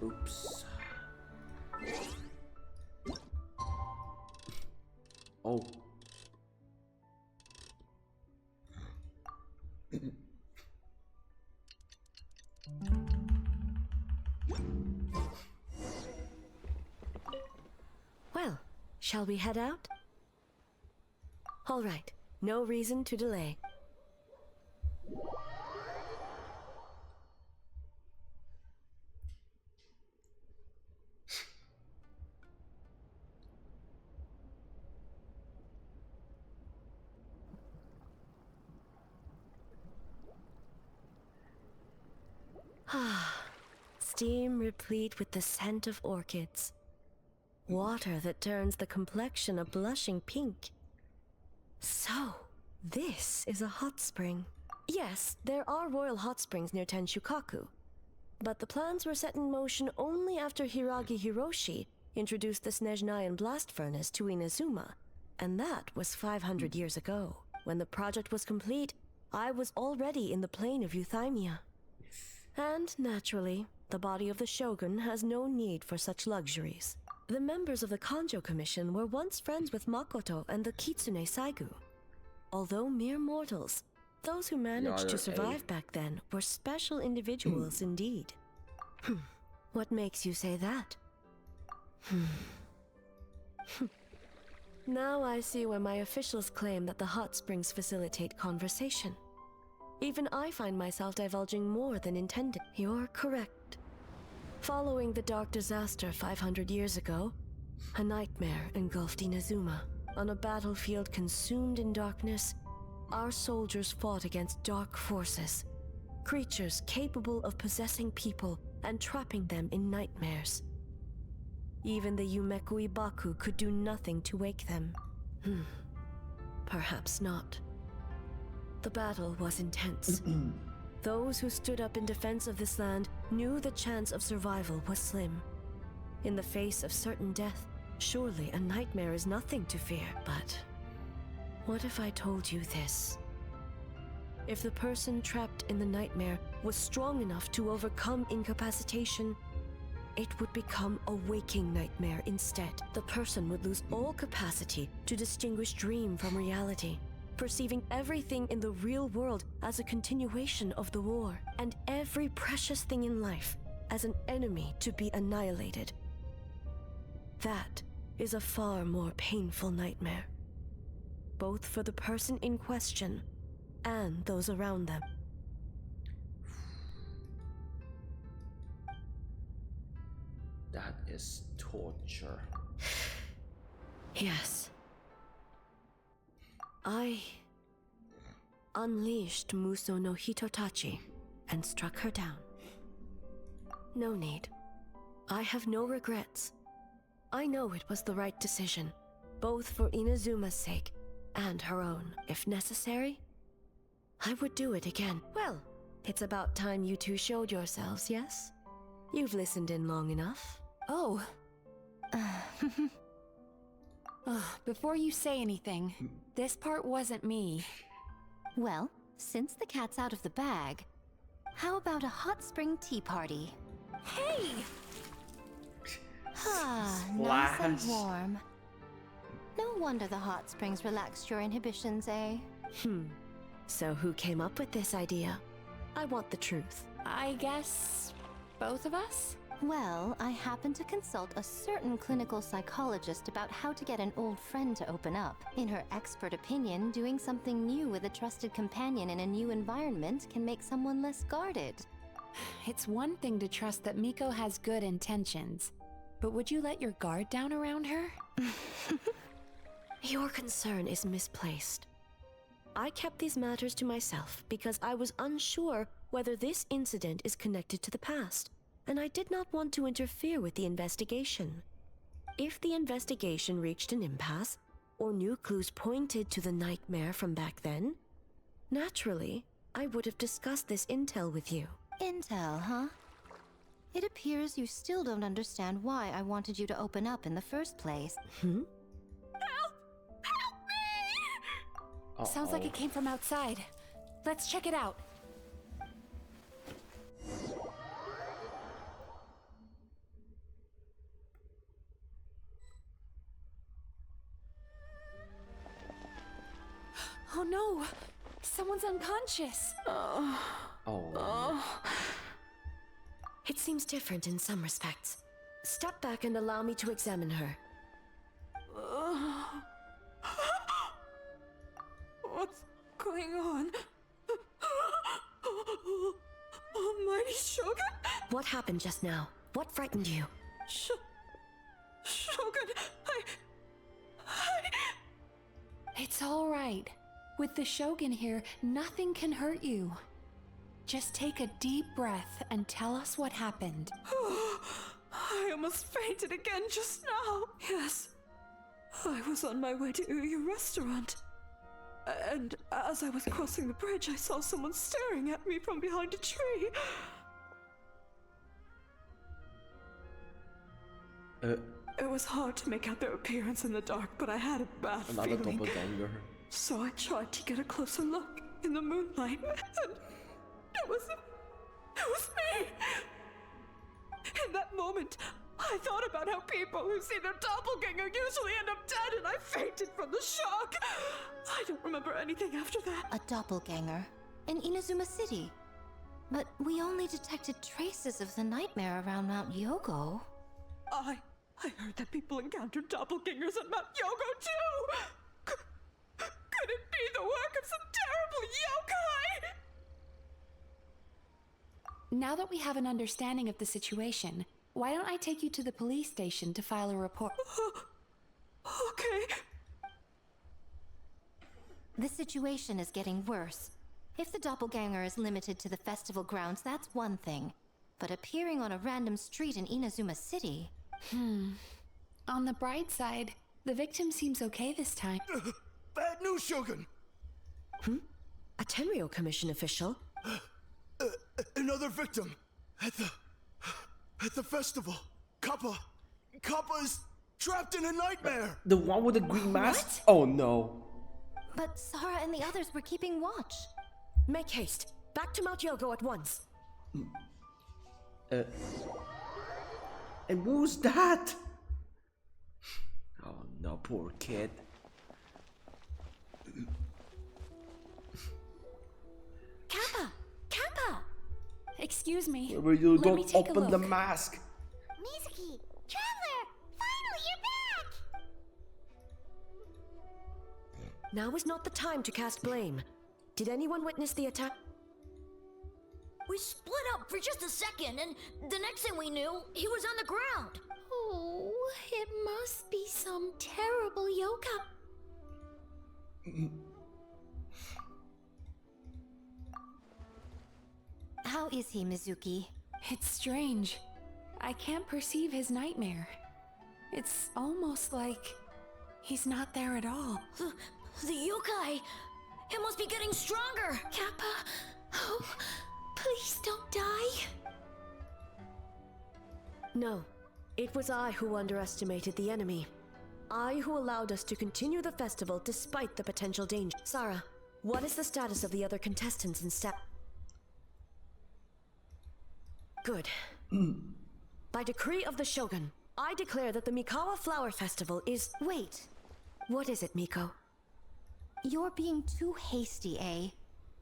Oops. Oh. Well, shall we head out? All right, no reason to delay. Steam replete with the scent of orchids. Water that turns the complexion a blushing pink. So, this is a hot spring. Yes, there are royal hot springs near Tenshukaku, but the plans were set in motion only after Hiragi Hiroshi introduced the Snezhnayan blast furnace to Inazuma, and that was 500 years ago. When the project was complete, I was already in the plain of Euthymia. And, naturally, the body of the Shogun has no need for such luxuries. The members of the Kanjo Commission were once friends with Makoto and the Kitsune Saigu. Although mere mortals, those who managed to survive back then were special individuals indeed. What makes you say that? Now I see why my officials claim that the hot springs facilitate conversation. Even I find myself divulging more than intended. You're correct. Following the dark disaster 500 years ago, a nightmare engulfed Inazuma. On a battlefield consumed in darkness, our soldiers fought against dark forces, creatures capable of possessing people and trapping them in nightmares. Even the Yumeku Ibaku could do nothing to wake them. Perhaps not. The battle was intense. Those who stood up in defense of this land knew the chance of survival was slim. In the face of certain death, Surely a nightmare is nothing to fear, but what if I told you this? If the person trapped in the nightmare was strong enough to overcome incapacitation, it would become a waking nightmare instead. The person would lose all capacity to distinguish dream from reality, perceiving everything in the real world as a continuation of the war, and every precious thing in life as an enemy to be annihilated. That is a far more painful nightmare, both for the person in question and those around them. That is torture. Yes. I unleashed Muso no Hitotachi and struck her down. No need. I have no regrets. I know it was the right decision, both for Inazuma's sake and her own. If necessary, I would do it again. Well, it's about time you two showed yourselves, yes? You've listened in long enough. Oh. Before you say anything, this part wasn't me. Well, since the cat's out of the bag, how about a hot spring tea party? Hey! Nice and warm. No wonder the hot springs relaxed your inhibitions, eh? So who came up with this idea? I want the truth. I guess both of us? Well, I happened to consult a certain clinical psychologist about how to get an old friend to open up. In her expert opinion, doing something new with a trusted companion in a new environment can make someone less guarded. It's one thing to trust that Miko has good intentions, but would you let your guard down around her? Your concern is misplaced. I kept these matters to myself because I was unsure whether this incident is connected to the past, and I did not want to interfere with the investigation. If the investigation reached an impasse, or new clues pointed to the nightmare from back then, naturally, I would have discussed this intel with you. Intel, huh? It appears you still don't understand why I wanted you to open up in the first place. Help me! Sounds like it came from outside. Let's check it out. Oh no! Someone's unconscious! It seems different in some respects. Step back and allow me to examine her. What's going on? Almighty Shogun? What happened just now? What frightened you? Shogun, It's all right. With the Shogun here, nothing can hurt you. Just take a deep breath and tell us what happened. I almost fainted again just now. Yes. I was on my way to your restaurant. And as I was crossing the bridge, I saw someone staring at me from behind a tree. It was hard to make out their appearance in the dark, but I had a bad feeling. Doppelganger. So I tried to get a closer look in the moonlight, and it was me! In that moment, I thought about how people who see their doppelganger usually end up dead, and I fainted from the shock! I don't remember anything after that. A doppelganger? In Inazuma City? But we only detected traces of the nightmare around Mount Yogo. I heard that people encountered doppelgangers at Mount Yogo too! Could it be the work of some terrible yokai? Now that we have an understanding of the situation, why don't I take you to the police station to file a report? Okay. The situation is getting worse. If the doppelganger is limited to the festival grounds, that's one thing. But appearing on a random street in Inazuma City... On the bright side, the victim seems okay this time. Bad news, Shogun! A Tenryo Commission official? Another victim! At the festival! Kappa is trapped in a nightmare! The one with the green mask? Oh no. But Sara and the others were keeping watch. Make haste. Back to Mount Yogo at once. And who's that? Oh no, poor kid. Kappa! Kappa! Excuse me. You Let me don't take a open the look. mask. Mizuki, Traveler, finally you're back! Now is not the time to cast blame. Did anyone witness the attack? We split up for just a second, and the next thing we knew, he was on the ground. Oh, it must be some terrible yokai. How is he, Mizuki? It's strange. I can't perceive his nightmare. It's almost like he's not there at all. The yokai! It must be getting stronger! Kappa! Oh, please don't die! No. It was I who underestimated the enemy. I who allowed us to continue the festival despite the potential danger. Sara, what is the status of the other contestants in step? Good. By decree of the Shogun, I declare that the Mikawa Flower Festival is... Wait. What is it, Miko? You're being too hasty, eh?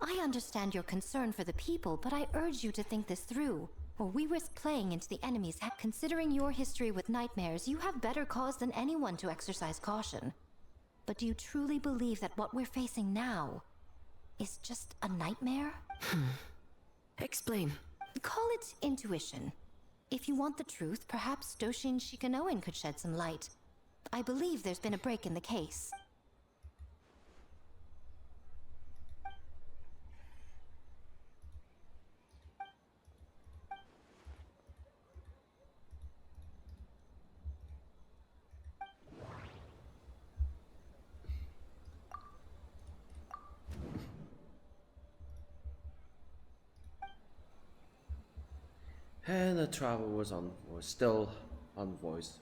I understand your concern for the people, but I urge you to think this through, or we risk playing into the enemy's hands. Considering your history with nightmares, you have better cause than anyone to exercise caution. But do you truly believe that what we're facing now is just a nightmare? Explain. Call it intuition. If you want the truth, perhaps Doshin Shikanoen could shed some light. I believe there's been a break in the case. And the travel was still on voice,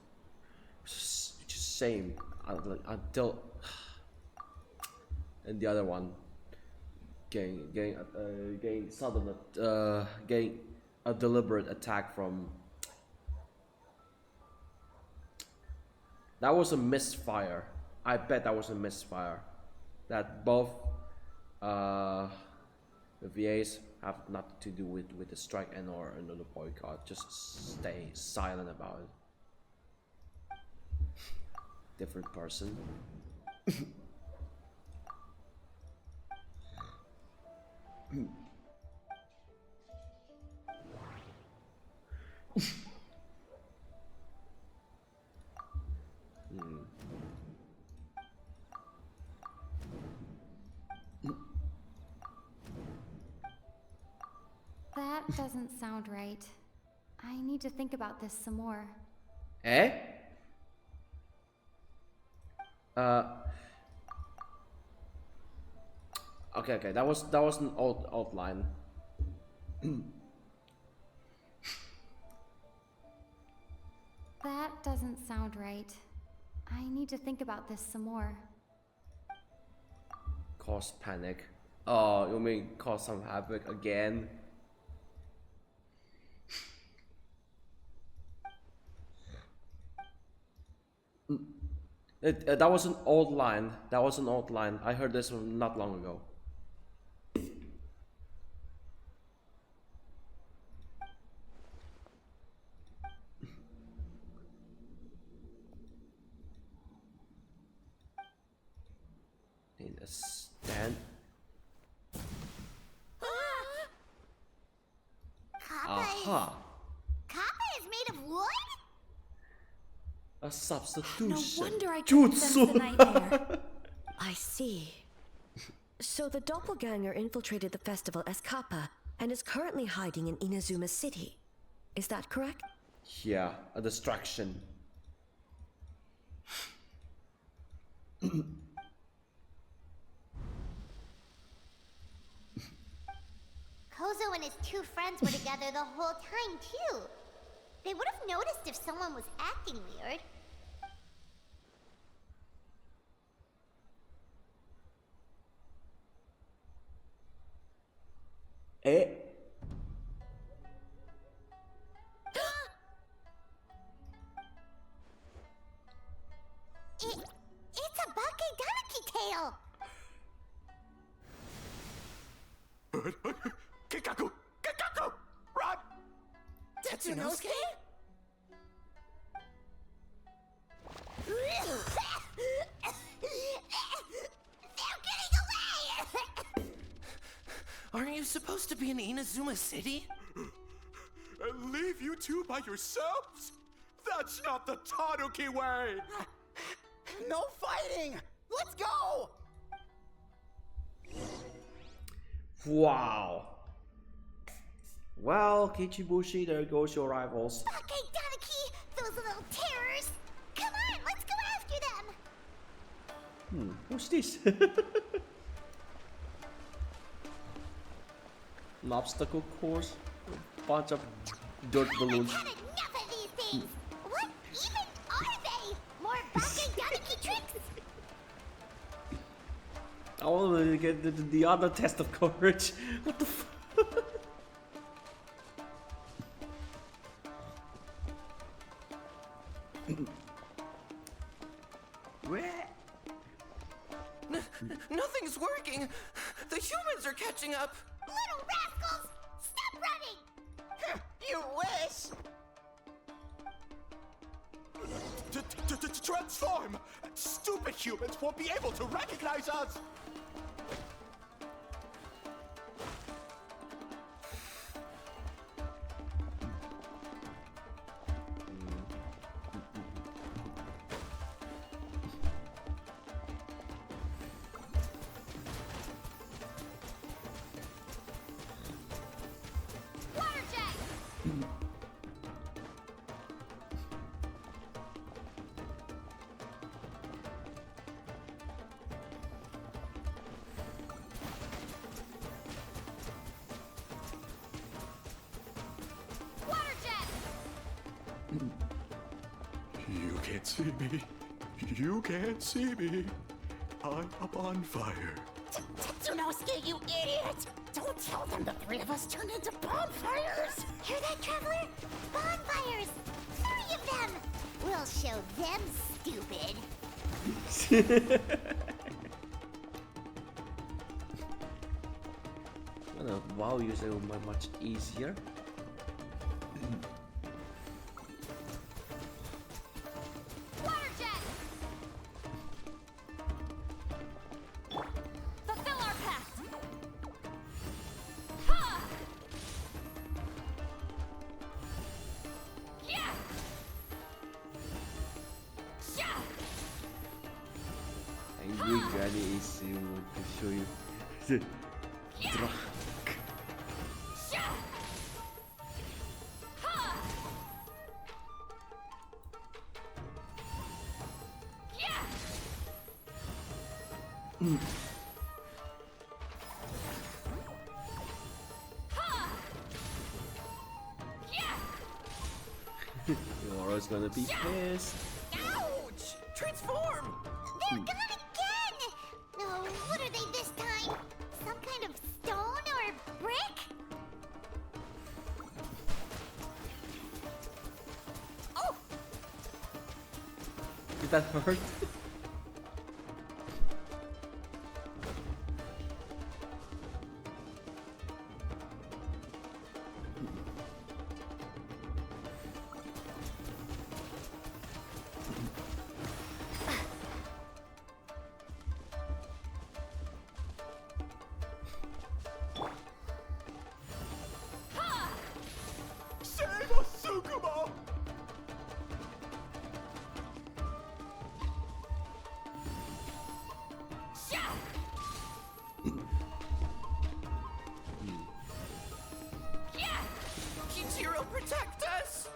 which is same until and the other one getting a deliberate attack from. That was a misfire. I bet that was a misfire. That both the VAs have nothing to do with the strike and or another boycott. Just stay silent about it. Different person. That doesn't sound right. I need to think about this some more. Eh? Okay. That was an old line. That doesn't sound right. I need to think about this some more. Cause panic. Oh, you mean cause some havoc again? That was an old line. That was an old line. I heard this one not long ago. In a stand. Aha! Kappa is made of wood? A substitution. No wonder I couldn't sense the nightmare. I see. So the doppelganger infiltrated the festival as Kappa and is currently hiding in Inazuma City. Is that correct? Yeah, a distraction. Kozo and his two friends were together the whole time, too. They would have noticed if someone was acting weird. Eh? It's a Bakedanaki tail! Kikaku! Kikaku! Run! Tetsunosuke? They're getting away! Aren't you supposed to be in Inazuma City? And leave you two by yourselves? That's not the Tanuki way! No fighting! Let's go! Wow. Well, Kichibushi, there goes your rivals. Bakedanaki! Those little terrors! Come on, let's go after them! What's this? An obstacle course? A bunch of dirt balloons. I've had enough of these things! What even are they? More Bakedanaki tricks? I want to get the other test of courage. What the f? Nothing's working. The humans are catching up. Little rascals! Stop running! You wish! Transform! Stupid humans won't be able to recognize us! Water jet! Water jet! You can't see me. You can't see me. I'm up on fire. Tetsunosuke, you idiot! Don't tell them the three of us turned into bonfires! Hear that, Traveler? Bonfires! 3 of them! We'll show them stupid. Well, WoW user will be much easier. Water jet! Fulfill our pact! Ha! Yeah! Yeah! Angry Granny is to show you the drunk. Yeah! Ha! Yeah! Ha! Yeah! Yora's gonna be pissed. Ouch! Transform! They're gone again! No, what are they this time? Some kind of stone or brick? Oh! Did that hurt? Save us, Sukuma! Yeah! Kichiro, protect us!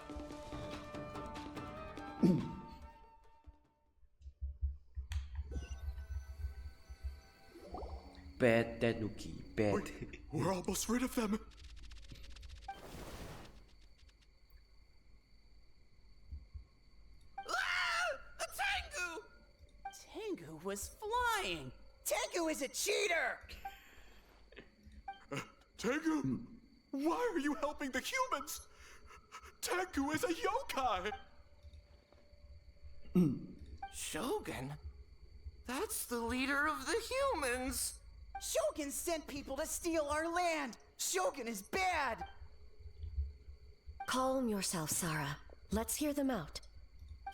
Bad Tanuki, bad. We're almost rid of them. Ah! A Tengu! Tengu was flying! Tengu is a cheater! Tengu! Why are you helping the humans? Tengu is a yokai! Shogun? That's the leader of the humans! Shogun sent people to steal our land! Shogun is bad! Calm yourself, Sarah. Let's hear them out.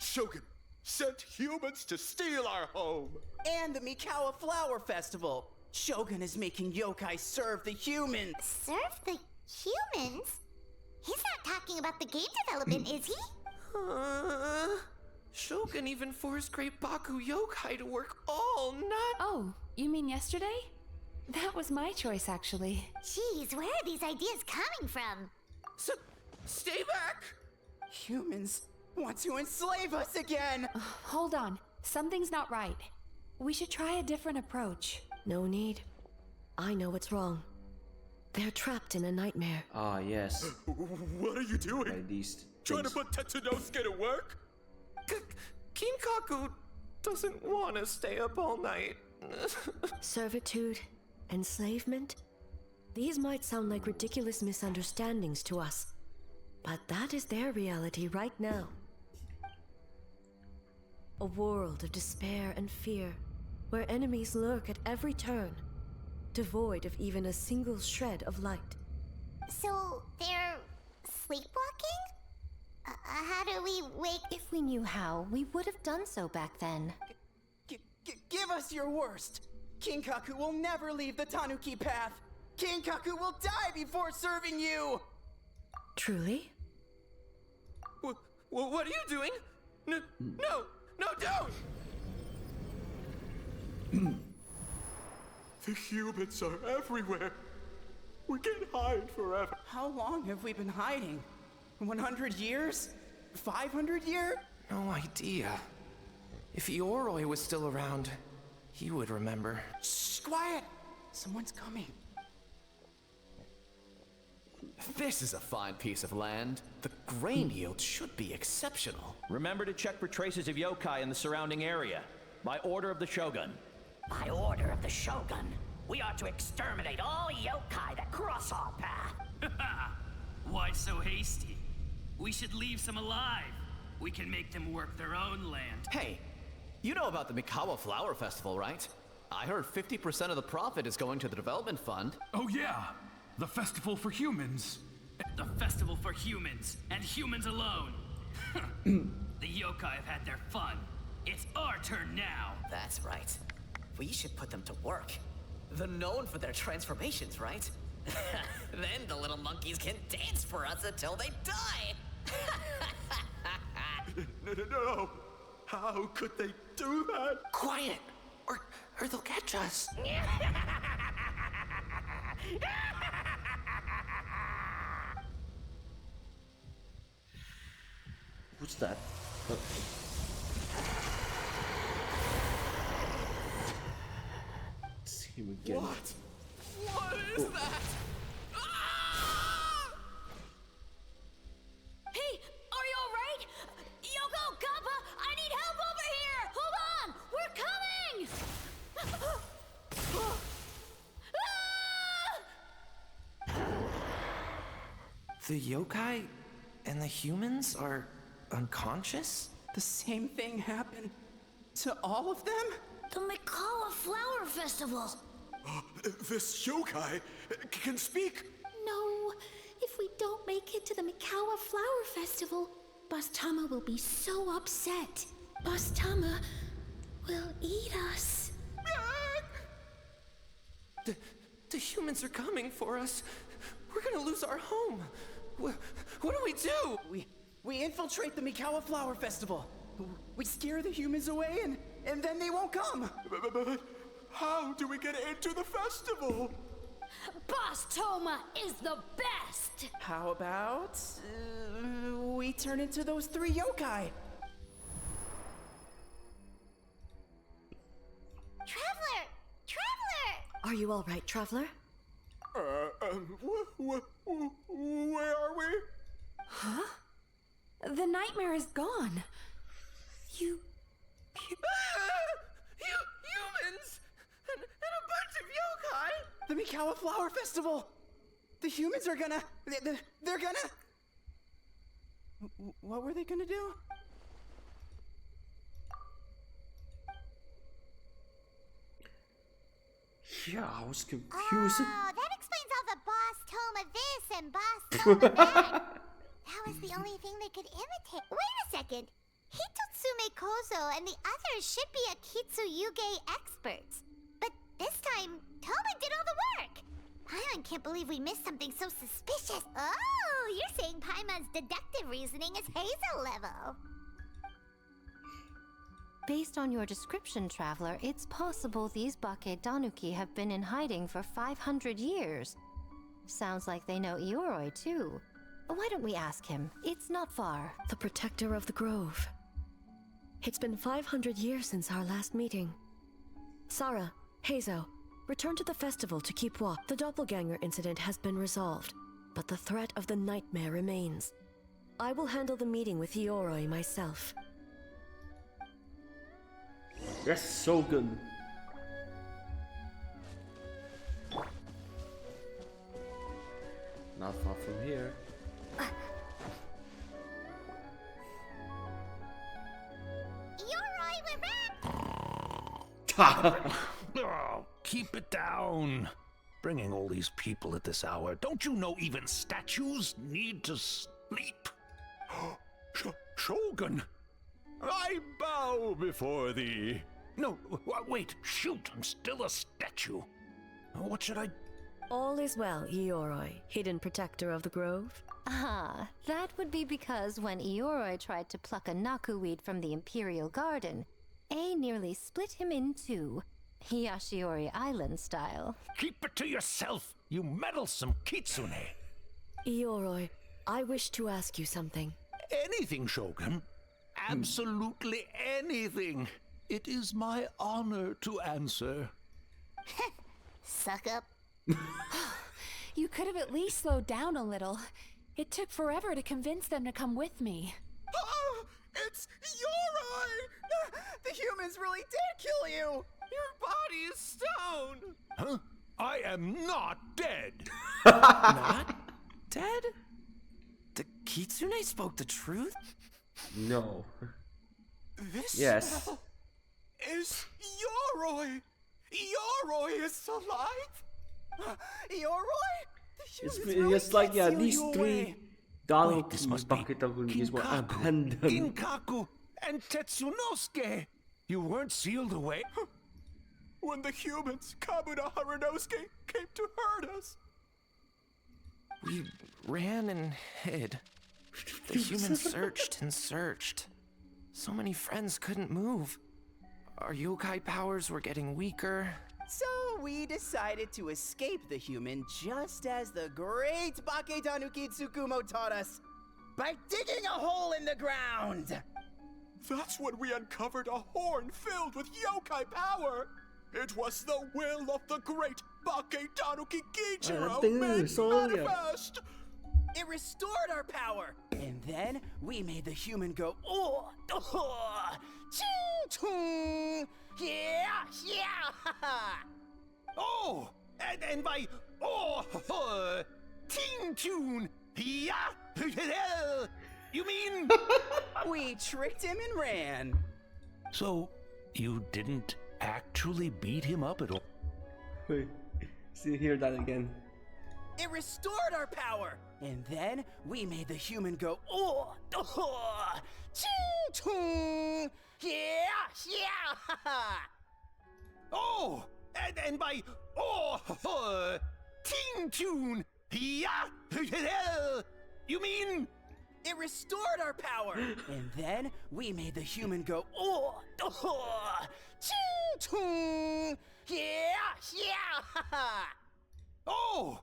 Shogun sent humans to steal our home! And the Mikawa Flower Festival! Shogun is making yokai serve the humans! Serve the humans? He's not talking about the game development, is he? Shogun even forced Great Baku Yokai to work all night. Oh, you mean yesterday? That was my choice, actually. Jeez, where are these ideas coming from? Stay back! Humans want to enslave us again! Hold on. Something's not right. We should try a different approach. No need. I know what's wrong. They're trapped in a nightmare. Ah, yes. What are you doing? By these Trying to things. put Tetsunosuke to work? Kinkaku doesn't want to stay up all night. Servitude, enslavement? These might sound like ridiculous misunderstandings to us, but that is their reality right now. A world of despair and fear, where enemies lurk at every turn, devoid of even a single shred of light. So, they're sleepwalking? How do we wake... If we knew how, we would have done so back then. Give us your worst! Kinkaku will never leave the Tanuki path! Kinkaku will die before serving you! Truly? What are you doing? No, don't! The humans are everywhere. We can't hide forever. How long have we been hiding? 100 years? 500 years? No idea. If Ioroi was still around, he would remember. Shh, quiet! Someone's coming. This is a fine piece of land. The grain yield should be exceptional. Remember to check for traces of yokai in the surrounding area. By order of the Shogun. By order of the Shogun, we are to exterminate all yokai that cross our path. Why so hasty? We should leave some alive. We can make them work their own land. Hey, you know about the Mikawa Flower Festival, right? I heard 50% of the profit is going to the development fund. Oh yeah, the festival for humans. The festival for humans, and humans alone. The yokai have had their fun. It's our turn now. That's right. We should put them to work. They're known for their transformations, right? Then the little monkeys can dance for us until they die. No. How could they do that? Quiet, or they'll catch us. What's that? It's him again. What? What is that? Hey, are you alright? Yoko, Kappa, I need help over here! Hold on! We're coming! The yokai and the humans are unconscious? The same thing happened to all of them? The Mikawa Flower Festival! This yokai can speak. No, if we don't make it to the Mikawa Flower Festival, Bastama will be so upset. Bastama will eat us. The humans are coming for us. We're gonna lose our home. What do we do? We infiltrate the Mikawa Flower Festival. We scare the humans away and then they won't come. But how do we get into the festival? Bastoma is the best! How about we turn into those 3 yokai? Traveler! Are you all right, Traveler? Where are we? Huh? The nightmare is gone. You... Humans! And a bunch of yokai! The Mikawa Flower Festival! The humans are gonna... They're gonna... What were they gonna do? Yeah, I was confused. Oh, that explains all the boss tome of this and boss tome of that. That was the only thing they could imitate. Wait a second. Hitotsume Kozo and the others should be Akitsu experts. But this time, Toma did all the work. Paimon can't believe we missed something so suspicious. Oh, you're saying Paimon's deductive reasoning is Hazel level. Based on your description, Traveler, it's possible these Bake Danuki have been in hiding for 500 years. Sounds like they know Ioroi, too. Why don't we ask him? It's not far. The protector of the grove. It's been 500 years since our last meeting. Sarah, Heizo, return to the festival to keep watch. The doppelganger incident has been resolved, but the threat of the nightmare remains. I will handle the meeting with Ioroi myself. That's so good. Not far from here. Ioroi, we're back! Oh, keep it down. Bringing all these people at this hour. Don't you know even statues need to sleep? Shogun! I bow before thee. No, wait, shoot, I'm still a statue. What should I... All is well, Ioroi, hidden protector of the grove. Ah, that would be because when Ioroi tried to pluck a nakuweed from the Imperial Garden, A nearly split him in two, Yashiori Island style. Keep it to yourself, you meddlesome kitsune. Ioroi, I wish to ask you something. Anything, Shogun. Absolutely anything. It is my honor to answer. Suck up. You could have at least slowed down a little. It took forever to convince them to come with me. Oh, it's Ioroi! The humans really did kill you! Your body is stone! Huh? I am not dead! Not dead? The Kitsune spoke the truth? No. This yes. smell is Ioroi! Ioroi is alive! Ioroi? It's like, yeah, these three Danuki Bakedagunis were abandoned. Ginkaku and Tetsunosuke! You weren't sealed away? When the humans, Kabuna Harunosuke, came to hurt us. We ran and hid. The humans searched and searched. So many friends couldn't move. Our yokai powers were getting weaker. So we decided to escape the human just as the great Bake Tanuki Tsukumo taught us. By digging a hole in the ground! That's when we uncovered a horn filled with yokai power! It was the will of the great Bake Tanuki Kichiro made manifest! It restored our power! And then we made the human go, oh, oh, ching, yeah, yeah, oh, and by, oh, ting tune, yeah, you mean? We tricked him and ran. So, you didn't actually beat him up at all? Wait, see, hear that again. It restored our power! And then we made the human go, oh, oh, ching, yeah, yeah, oh, and by, oh, ting tune, yeah, you mean? It restored our power! And then we made the human go, oh, oh, ching, yeah, yeah, oh,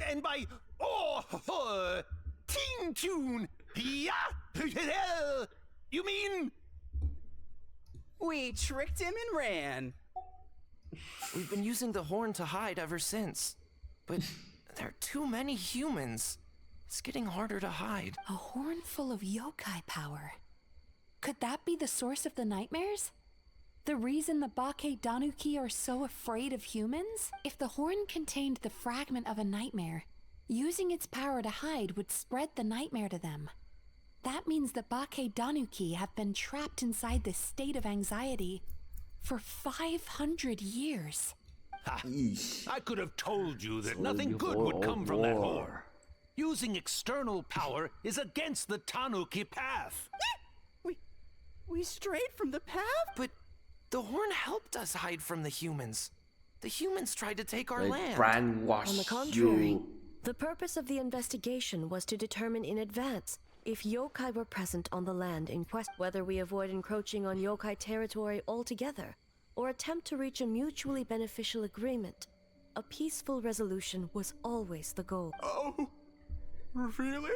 and by, oh, ting tune, yeah, you mean? We tricked him and ran. We've been using the horn to hide ever since. But there are too many humans. It's getting harder to hide. A horn full of yokai power. Could that be the source of the nightmares? The reason the Bake Danuki are so afraid of humans? If the horn contained the fragment of a nightmare, Using its power to hide would spread the nightmare to them. That means the Bakedanuki have been trapped inside this state of anxiety for 500 years. Ha! I could have told you that nothing good would come from that horn. Using external power is against the Tanuki path. We strayed from the path? But the horn helped us hide from the humans. The humans tried to take our land. Brainwash On the contrary, you. the purpose of the investigation was to determine in advance if yokai were present on the land in question, whether we avoid encroaching on yokai territory altogether, or attempt to reach a mutually beneficial agreement. A peaceful resolution was always the goal. Oh, really?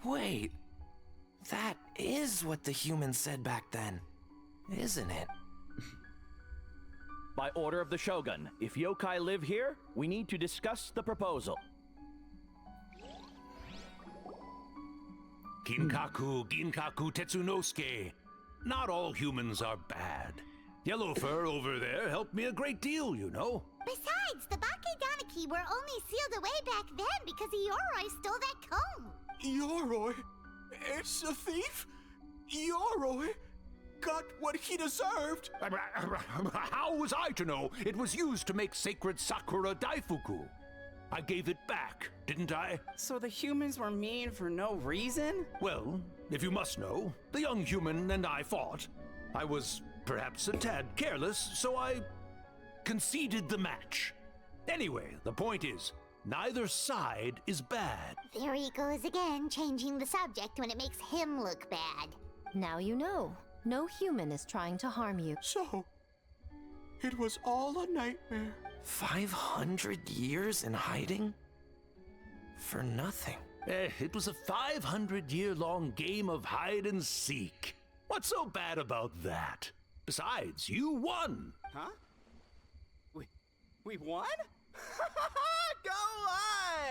Wait, that is what the humans said back then, isn't it? By order of the Shogun, if yokai live here, we need to discuss the proposal. Ginkaku Tetsunosuke. Not all humans are bad. Yellow Fur over there helped me a great deal, you know. Besides, the Bakedanaki were only sealed away back then because Yoroi stole that comb. Yoroi? It's a thief? Yoroi got what he deserved. How was I to know it was used to make sacred Sakura Daifuku? I gave it back, didn't I? So the humans were mean for no reason? Well, if you must know, the young human and I fought. I was perhaps a tad careless, so I conceded the match. Anyway, the point is, neither side is bad. There he goes again, changing the subject when it makes him look bad. Now you know. No human is trying to harm you. So, it was all a nightmare. 500 years in hiding? For nothing. It was a 500-year-long game of hide and seek. What's so bad about that? Besides, you won. Huh? We won? Go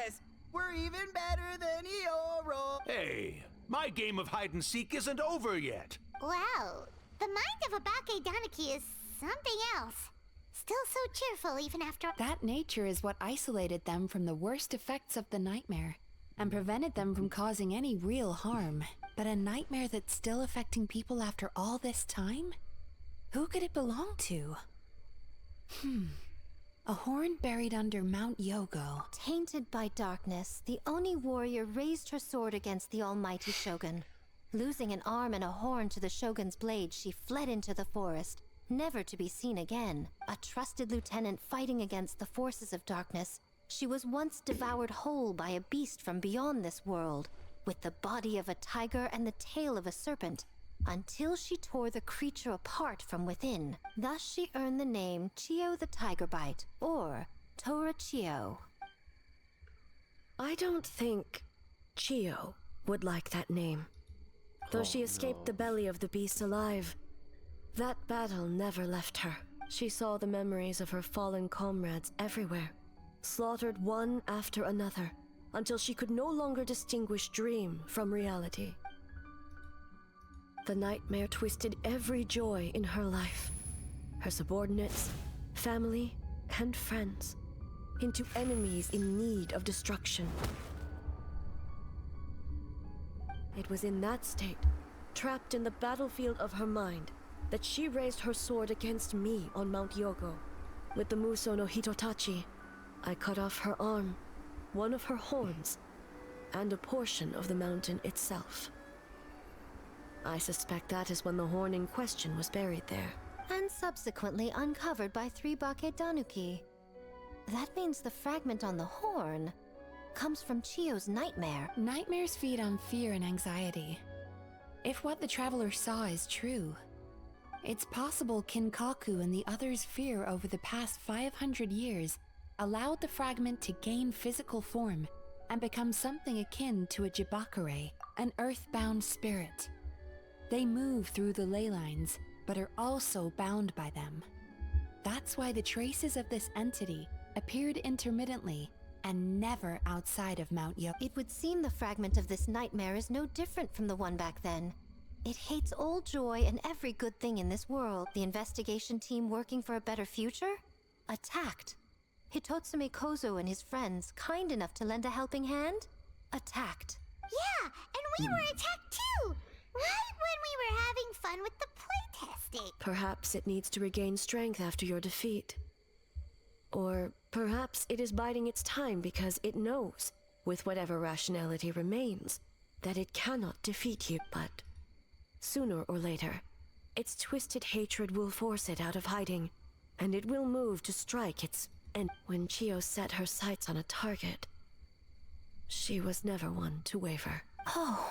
us! We're even better than Eoro! Hey, my game of hide and seek isn't over yet. Wow, the mind of a Bakedanaki is something else. Still so cheerful even after— That nature is what isolated them from the worst effects of the nightmare and prevented them from causing any real harm. But a nightmare that's still affecting people after all this time? Who could it belong to? A horn buried under Mount Yogo. Tainted by darkness, the Oni warrior raised her sword against the almighty Shogun. Losing an arm and a horn to the Shogun's blade, she fled into the forest, never to be seen again. A trusted lieutenant fighting against the forces of darkness, she was once devoured whole by a beast from beyond this world, with the body of a tiger and the tail of a serpent, until she tore the creature apart from within. Thus she earned the name Chio the Tigerbite, or Tora Chio. I don't think Chio would like that name. Though she escaped the belly of the beast alive, that battle never left her. She saw the memories of her fallen comrades everywhere, slaughtered one after another, until she could no longer distinguish dream from reality. The nightmare twisted every joy in her life, her subordinates, family, and friends, into enemies in need of destruction. It was in that state, trapped in the battlefield of her mind, that she raised her sword against me on Mount Yogo. With the Muso no Hitotachi, I cut off her arm, one of her horns, and a portion of the mountain itself. I suspect that is when the horn in question was buried there. And subsequently uncovered by 3 Bakedanuki. That means the fragment on the horn comes from Chio's nightmare. Nightmares feed on fear and anxiety. If what the traveler saw is true, it's possible Kinkaku and the others' fear over the past 500 years allowed the fragment to gain physical form and become something akin to a Jibakure, an earthbound spirit. They move through the ley lines, but are also bound by them. That's why the traces of this entity appeared intermittently and never outside of Mount Yogo. It would seem the fragment of this nightmare is no different from the one back then. It hates all joy and every good thing in this world. The investigation team working for a better future? Attacked. Hitotsume Kozo and his friends, kind enough to lend a helping hand, attacked. Yeah, and we were attacked too! Right when we were having fun with the playtesting. Perhaps it needs to regain strength after your defeat. Or perhaps it is biding its time because it knows, with whatever rationality remains, that it cannot defeat you. But sooner or later, its twisted hatred will force it out of hiding, and it will move to strike its end. When Chiyo set her sights on a target, she was never one to waver. Oh.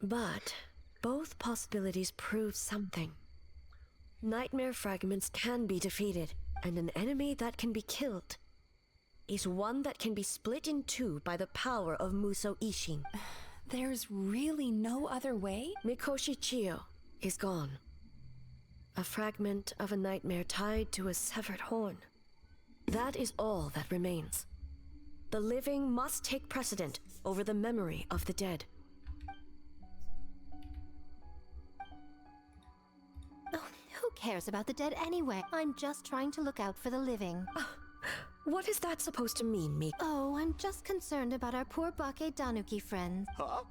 But both possibilities prove something. Nightmare fragments can be defeated, and an enemy that can be killed is one that can be split in two by the power of Muso Ishin. There's really no other way? Mikoshi Chiyo is gone. A fragment of a nightmare tied to a severed horn. That is all that remains. The living must take precedent over the memory of the dead. Oh, who cares about the dead anyway? I'm just trying to look out for the living. What is that supposed to mean, Miko? Oh, I'm just concerned about our poor Bake Danuki friends. Huh?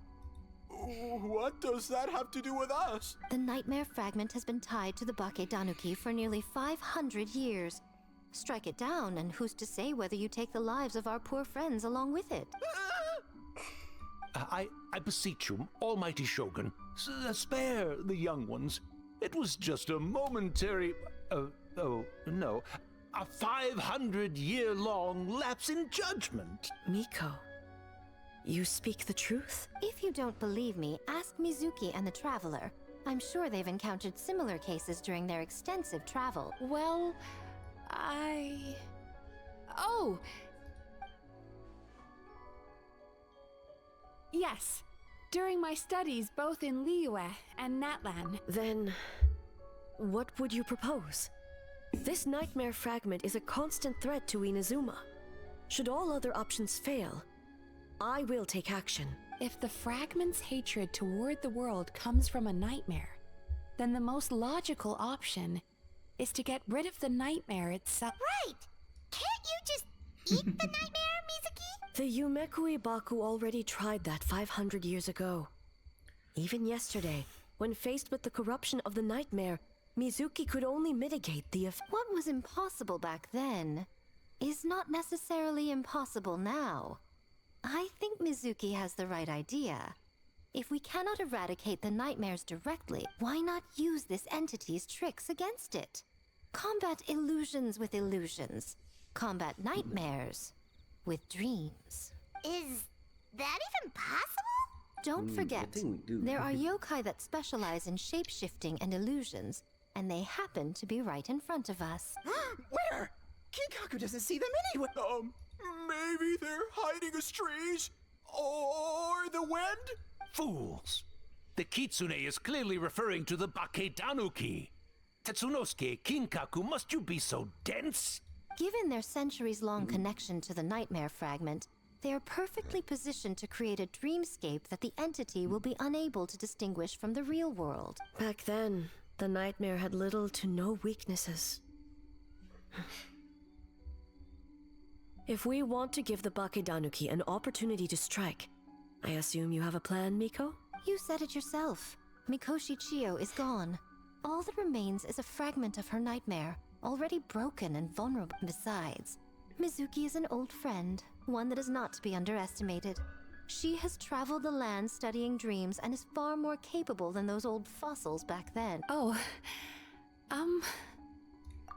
What does that have to do with us? The nightmare fragment has been tied to the Bake Danuki for nearly 500 years. Strike it down, and who's to say whether you take the lives of our poor friends along with it? I beseech you, almighty Shogun, spare the young ones. It was just a momentary... no. A 500-year-long lapse in judgment. Miko, you speak the truth? If you don't believe me, ask Mizuki and the Traveler. I'm sure they've encountered similar cases during their extensive travel. Well, Oh! Yes. During my studies both in Liyue and Natlan. Then, what would you propose? This nightmare fragment is a constant threat to Inazuma. Should all other options fail, I will take action. If the fragment's hatred toward the world comes from a nightmare, then the most logical option is to get rid of the nightmare itself. Right! Can't you just eat the nightmare, Mizuki? The Yumeku Ibaku already tried that 500 years ago. Even yesterday, when faced with the corruption of the nightmare, Mizuki could only mitigate the effect. What was impossible back then is not necessarily impossible now. I think Mizuki has the right idea. If we cannot eradicate the nightmares directly, why not use this entity's tricks against it? Combat illusions with illusions. Combat nightmares with dreams. Is that even possible? Don't forget, I think we do. there are yokai that specialize in shape-shifting and illusions, and they happen to be right in front of us. Where? Kinkaku doesn't see them anywhere. Maybe they're hiding as trees? Or the wind? Fools! The Kitsune is clearly referring to the Bake Danuki. Tetsunosuke, Kinkaku, must you be so dense? Given their centuries-long connection to the nightmare fragment, they are perfectly positioned to create a dreamscape that the entity will be unable to distinguish from the real world. Back then, the nightmare had little to no weaknesses. If we want to give the Bake Danuki an opportunity to strike, I assume you have a plan, Miko? You said it yourself. Mikoshi Chiyo is gone. All that remains is a fragment of her nightmare, already broken and vulnerable. Besides, Mizuki is an old friend, one that is not to be underestimated. She has traveled the land studying dreams and is far more capable than those old fossils back then. Oh,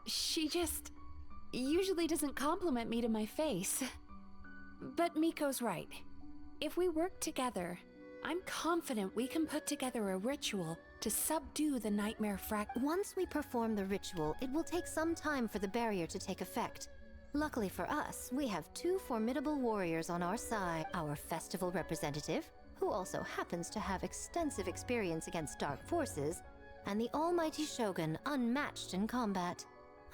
she just usually doesn't compliment me to my face. But Miko's right. If we work together, I'm confident we can put together a ritual to subdue the nightmare Once we perform the ritual, it will take some time for the barrier to take effect. Luckily for us, we have two formidable warriors on our side. Our festival representative, who also happens to have extensive experience against dark forces, and the almighty Shogun, unmatched in combat.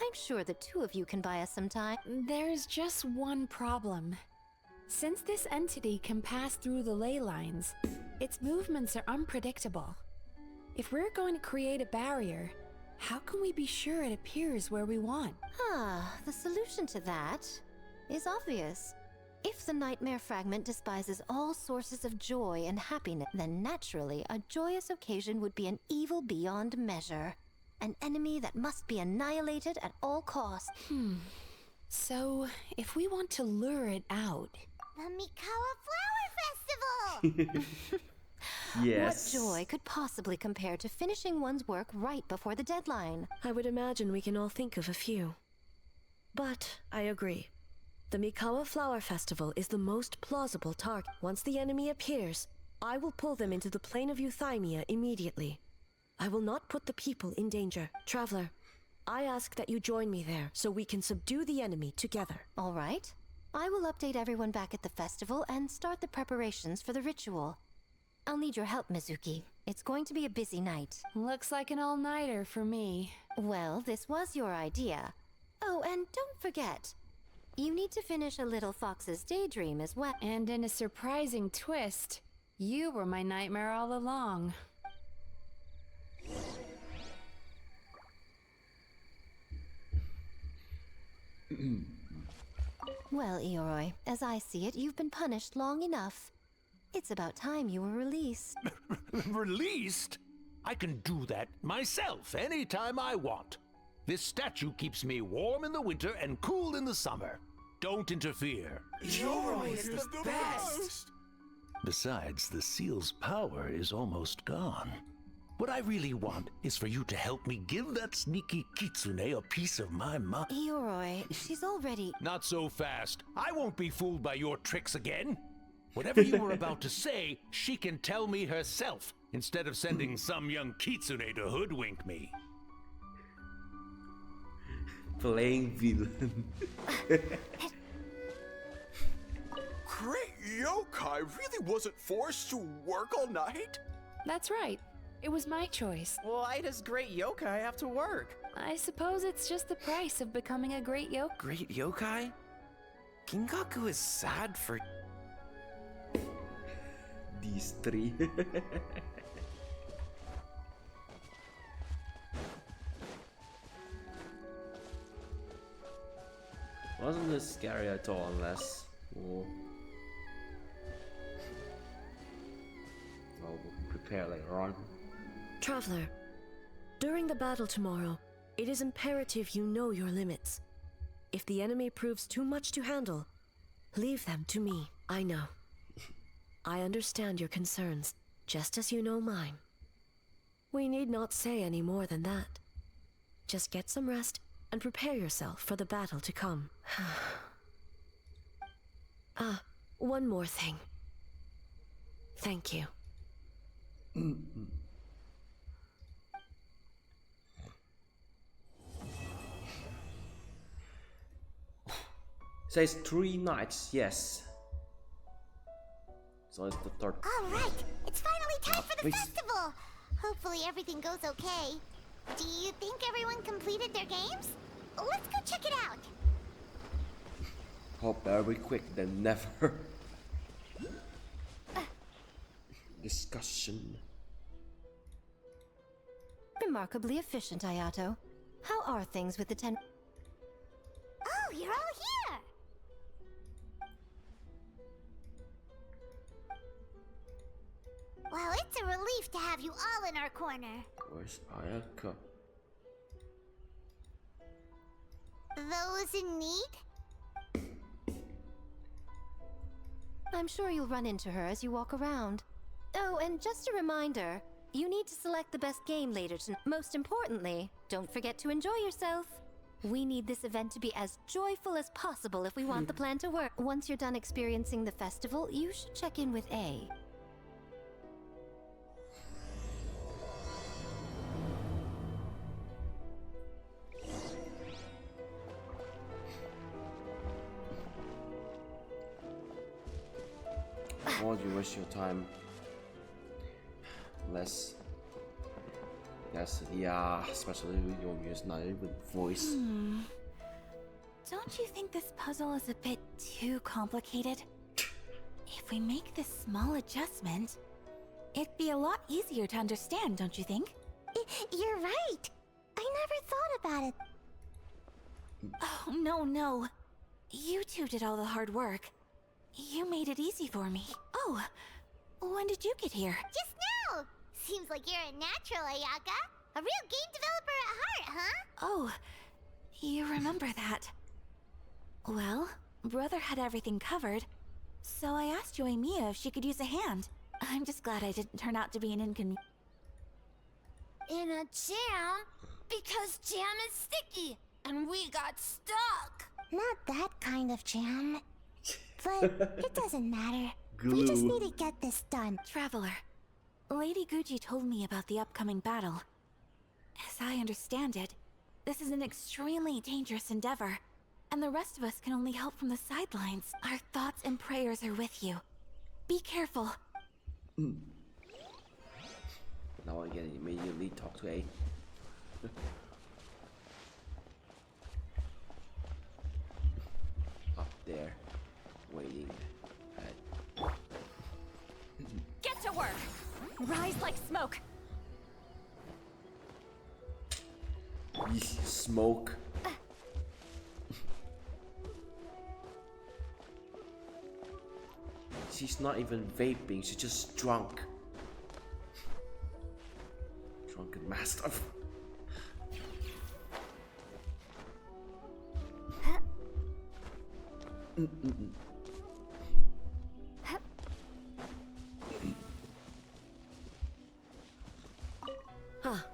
I'm sure the two of you can buy us some time. There's just one problem. Since this entity can pass through the ley lines, its movements are unpredictable. If we're going to create a barrier, How can we be sure it appears where we want? The solution to that is obvious. If the nightmare fragment despises all sources of joy and happiness, then naturally a joyous occasion would be an evil beyond measure. An enemy that must be annihilated at all costs. So, if we want to lure it out... The Mikawa Flower Festival! Yes. What joy could possibly compare to finishing one's work right before the deadline? I would imagine we can all think of a few. But I agree. The Mikawa Flower Festival is the most plausible target. Once the enemy appears, I will pull them into the plane of Euthymia immediately. I will not put the people in danger. Traveler, I ask that you join me there so we can subdue the enemy together. All right. I will update everyone back at the festival and start the preparations for the ritual. I'll need your help, Mizuki. It's going to be a busy night. Looks like an all-nighter for me. Well, this was your idea. Oh, and don't forget, you need to finish a little fox's daydream as well. And in a surprising twist, you were my nightmare all along. Well, Ioroi, as I see it, you've been punished long enough. It's about time you were released. Released? I can do that myself anytime I want. This statue keeps me warm in the winter and cool in the summer. Don't interfere. Ioroi is the best! Besides, the seal's power is almost gone. What I really want is for you to help me give that sneaky kitsune a piece of my mind. Ioroi, she's already... Not so fast. I won't be fooled by your tricks again. Whatever you were about to say, she can tell me herself, instead of sending some young kitsune to hoodwink me. Playing villain. Great yokai really wasn't forced to work all night? That's right. It was my choice. Why does great yokai have to work? I suppose it's just the price of becoming a great yokai. Great yokai? Kingaku is sad for... These three. Wasn't this scary at all, unless... Oh. Well, we'll prepare later on. Traveler, during the battle tomorrow, it is imperative you know your limits. If the enemy proves too much to handle, leave them to me. I know. I understand your concerns, just as you know mine. We need not say any more than that. Just get some rest and prepare yourself for the battle to come. One more thing. Thank you. Says 3 nights, yes. So it's the third. All right, it's finally time for the festival. Hopefully everything goes okay. Do you think everyone completed their games? Let's go check it out. Hope very quick than never. Discussion. Remarkably efficient, Ayato. How are things with the 10... Oh, you're all here! Well, it's a relief to have you all in our corner. Where's Ayaka? Those in need? I'm sure you'll run into her as you walk around. Oh, and just a reminder, you need to select the best game later tonight. Most importantly, don't forget to enjoy yourself. We need this event to be as joyful as possible if we want the plan to work. Once you're done experiencing the festival, you should check in with A. Won't you waste your time? Less. Yes, yeah, especially with your music, with voice. Don't you think this puzzle is a bit too complicated? If we make this small adjustment, it'd be a lot easier to understand, don't you think? You're right. I never thought about it. Oh, no. You two did all the hard work. You made it easy for me. Oh, when did you get here? Just now! Seems like you're a natural, Ayaka. A real game developer at heart, huh? Oh, you remember that. Well, Brother had everything covered, so I asked Yoimiya if she could use a hand. I'm just glad I didn't turn out to be an inconvenience. In a jam? Because jam is sticky, and we got stuck. Not that kind of jam. But it doesn't matter. Glue. We just need to get this done. Traveler, Lady Guji told me about the upcoming battle. As I understand it, this is an extremely dangerous endeavor, and the rest of us can only help from the sidelines. Our thoughts and prayers are with you. Be careful. Now I can immediately talk to A. Up there, waiting. Get to work! Rise like smoke! Smoke. She's not even vaping, she's just drunk. Drunken master. Ah,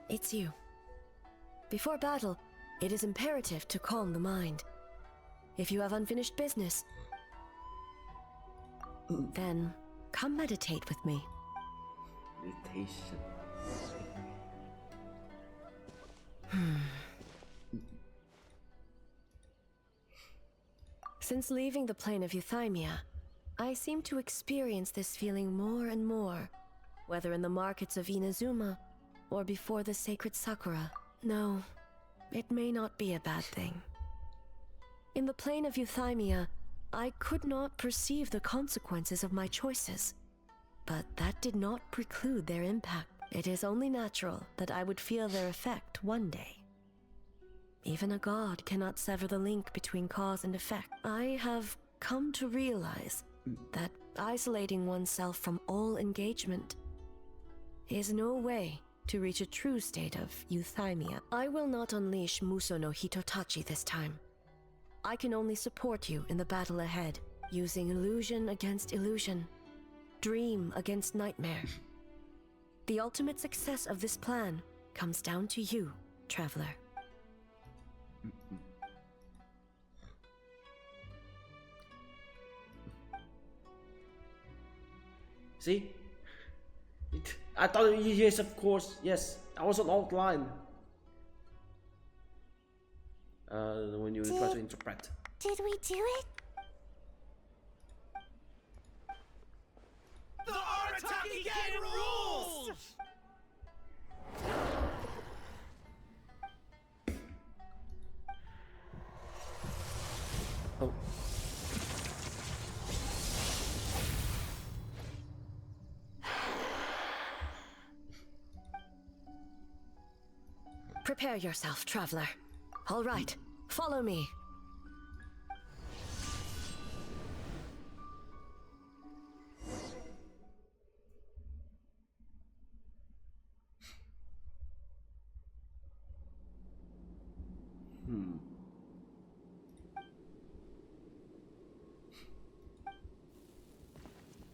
it's you. Before battle, it is imperative to calm the mind. If you have unfinished business, then come meditate with me. Meditation. Since leaving the plane of Euthymia, I seem to experience this feeling more and more, whether in the markets of Inazuma or before the sacred Sakura. No, it may not be a bad thing. In the plane of Euthymia, I could not perceive the consequences of my choices, but that did not preclude their impact. It is only natural that I would feel their effect one day. Even a god cannot sever the link between cause and effect. I have come to realize that isolating oneself from all engagement is no way to reach a true state of euthymia. I will not unleash Muso no Hitotachi this time. I can only support you in the battle ahead, using illusion against illusion, dream against nightmare. The ultimate success of this plan comes down to you, traveler. See? I thought, yes, of course, yes. I was an outline. When you try to interpret. Did we do it? The Arataki Gang rules! Oh. Prepare yourself, traveler. All right, follow me.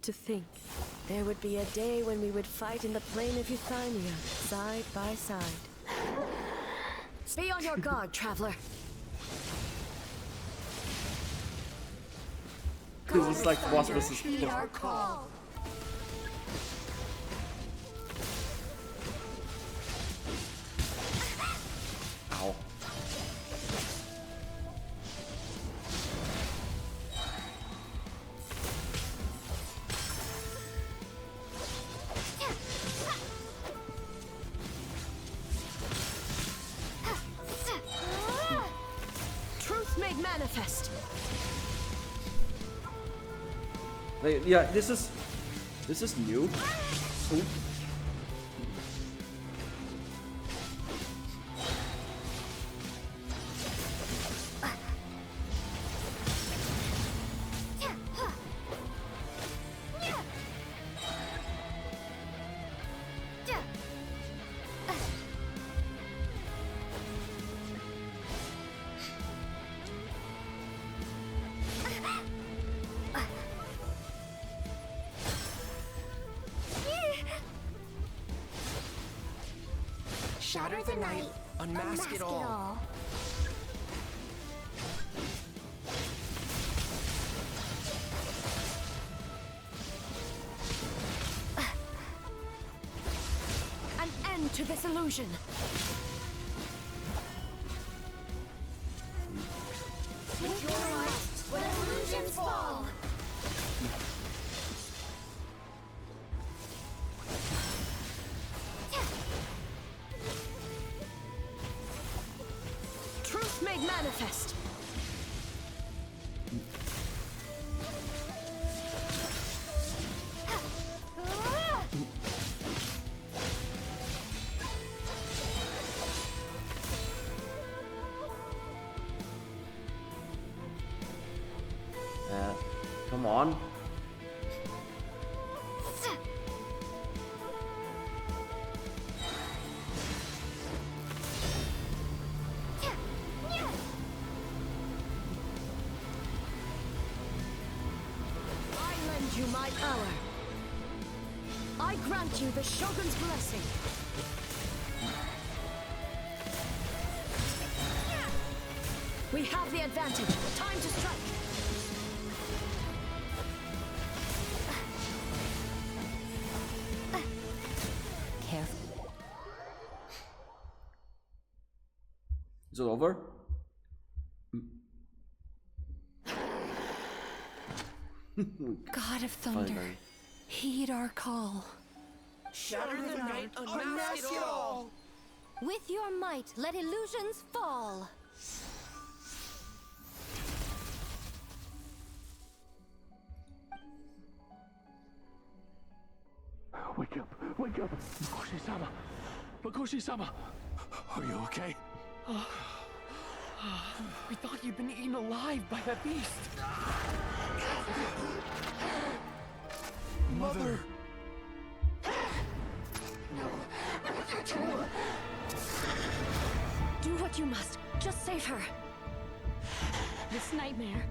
To think, there would be a day when we would fight in the plain of Euthymia, side by side. Be on your guard, traveler. This is like boss versus Our call. Ow. Truth made manifest. Yeah, this is new. Ooh. Shatter the night, unmask it all. An end to this illusion. With your might, when illusions fall. Truth made manifest. Come on. You my power. I grant you the Shogun's blessing. We have the advantage. Time to strike. Careful. Is it over? God of Thunder, heed our call. Shatter the night, unmask it all. With your might, let illusions fall. Wake up! Wake up! Makoshi-sama! Makoshi-sama! Are you okay? We thought you'd been eaten alive by that beast. Mother! Do what you must. Just save her. This nightmare,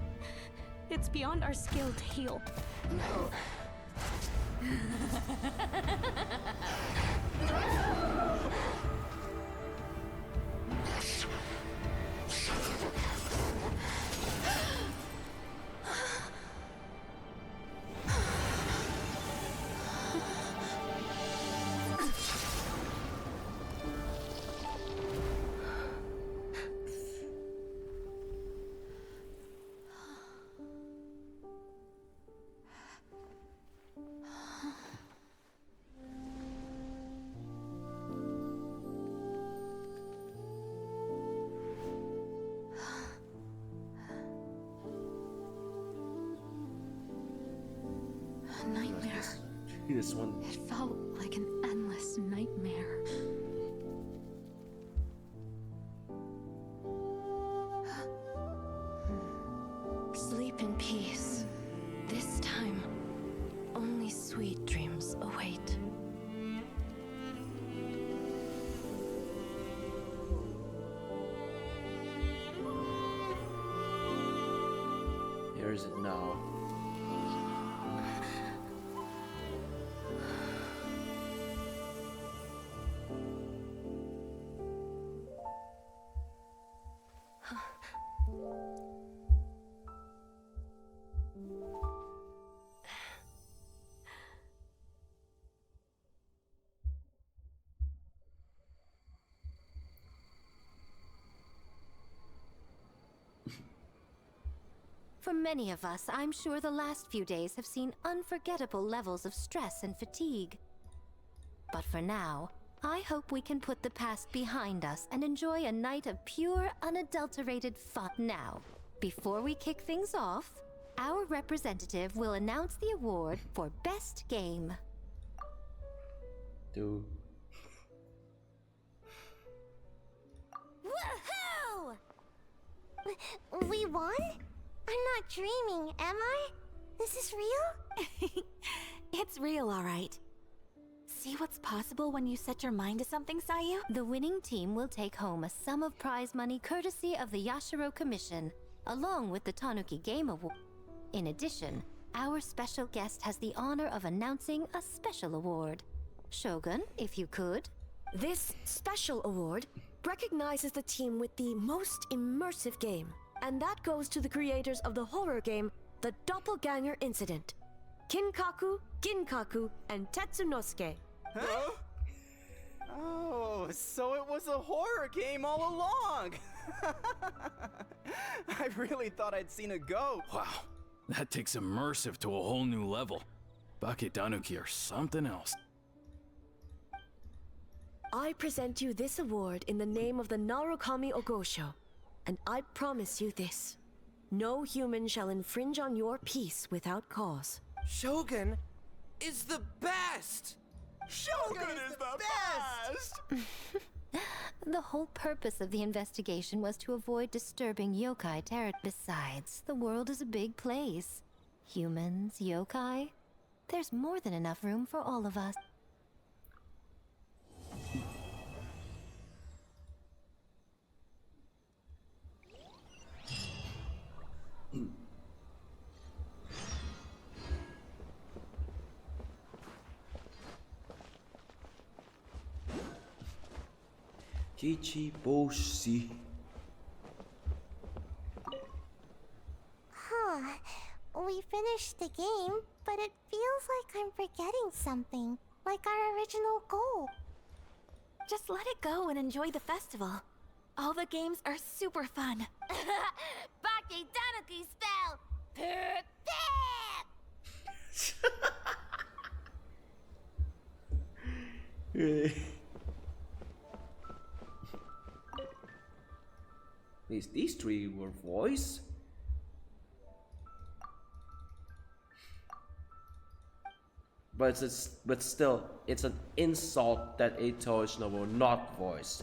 it's beyond our skill to heal. Nightmare. This one. It felt like an endless nightmare. Sleep in peace. This time, only sweet dreams await. Here is it now. For many of us, I'm sure the last few days have seen unforgettable levels of stress and fatigue. But for now, I hope we can put the past behind us and enjoy a night of pure, unadulterated fun. Now, before we kick things off, our representative will announce the award for Best Game. Dude. Woohoo! We won? I'm not dreaming, am I? This is real? It's real, all right. See what's possible when you set your mind to something, Sayu? The winning team will take home a sum of prize money courtesy of the Yashiro Commission, along with the Tanuki Game Award. In addition, our special guest has the honor of announcing a special award. Shogun, if you could, This special award recognizes the team with the most immersive game, and that goes to the creators of the horror game The Doppelganger Incident. Kinkaku, Ginkaku, and Tetsunosuke. Huh? Oh, so it was a horror game all along! I really thought I'd seen a ghost. Wow, that takes immersive to a whole new level. Baketanuki are something else. I present you this award in the name of the Narukami Ogosho, and I promise you this. No human shall infringe on your peace without cause. Shogun is the best! Shogun is the best! The whole purpose of the investigation was to avoid disturbing yokai territory. Besides, the world is a big place. Humans, yokai, there's more than enough room for all of us. Kichiboshi. Huh. We finished the game, but it feels like I'm forgetting something. Like our original goal. Just let it go and enjoy the festival. All the games are super fun. Baketanuki style! Really? These three were voice? But still, it's an insult that a Toshino will not voice.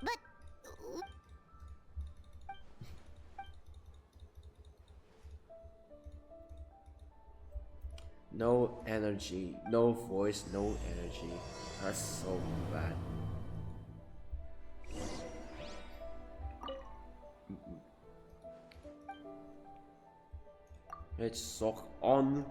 But... No energy, no voice, no energy. That's so bad. It's so on.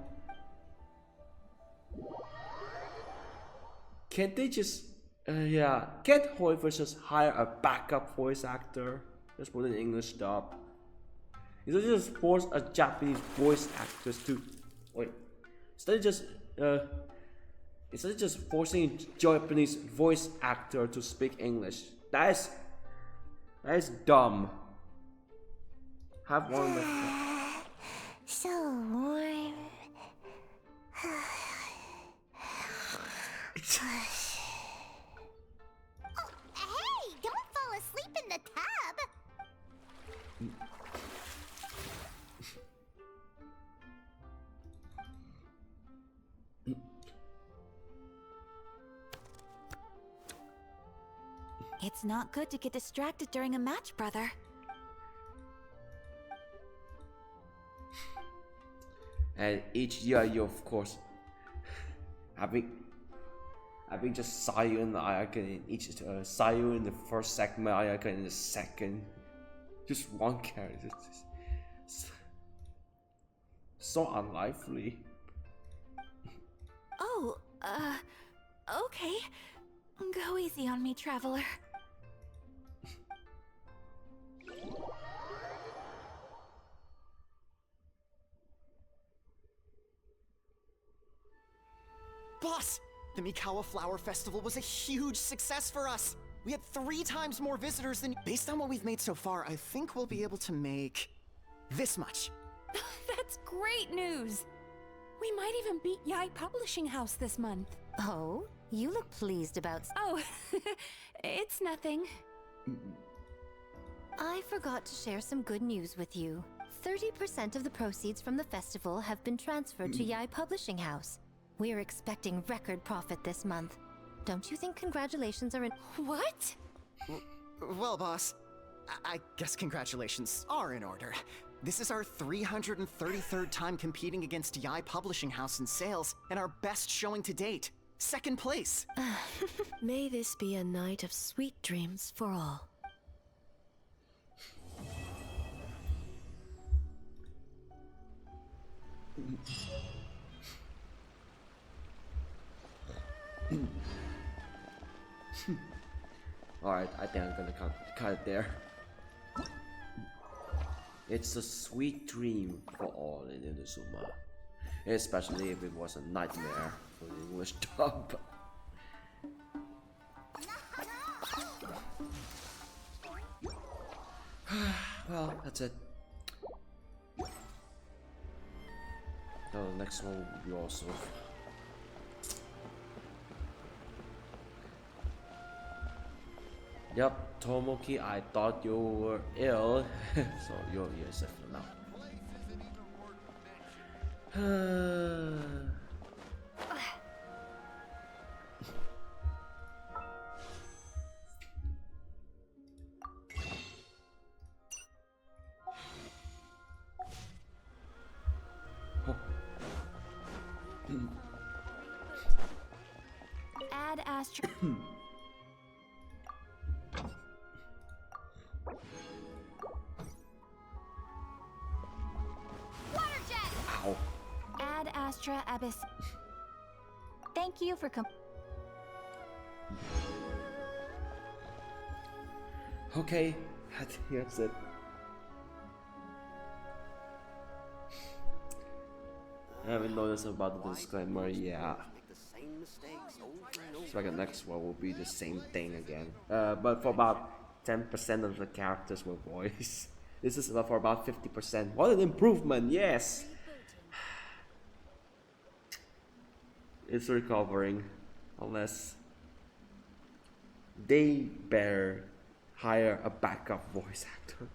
Can't they just, yeah, can't Hoiver just hire a backup voice actor? Just put an English dub. You just force a Japanese voice actress to, wait, instead of just forcing a Japanese voice actor to speak English. That is dumb. Have one with So warm. Oh, hey! Don't fall asleep in the tub! It's not good to get distracted during a match, brother. And each year you of course having just Sayu and Ayaka in each Sayu in the first segment, Ayaka in the second. Just one character. It's so unlively. Oh, okay. Go easy on me, traveler. Boss! The Mikawa Flower Festival was a huge success for us! We had 3 times more visitors than... Based on what we've made so far, I think we'll be able to make... this much. That's great news! We might even beat Yai Publishing House this month. Oh, you look pleased about... Oh, it's nothing. I forgot to share some good news with you. 30% of the proceeds from the festival have been transferred to Yai Publishing House. We're expecting record profit this month. Don't you think congratulations are in... What? Well, boss, I guess congratulations are in order. This is our 333rd time competing against Yai Publishing House in sales, and our best showing to date. 2nd place. May this be a night of sweet dreams for all. Alright, I think I'm gonna cut it there. It's a sweet dream for all in Inazuma, especially if it was a nightmare for the English dub. Well, that's it. The next one will be also. Yep, Tomoki, I thought you were ill, so you're safe for now. Add Astro. Ow. Add Astra Abyss. Thank you for Okay, that's it. I haven't noticed about the disclaimer, yeah. So the next one will be the same thing again. But for about 10% of the characters were voiced. This is for about 50%. What an improvement, yes! It's recovering. Unless they better hire a backup voice actor.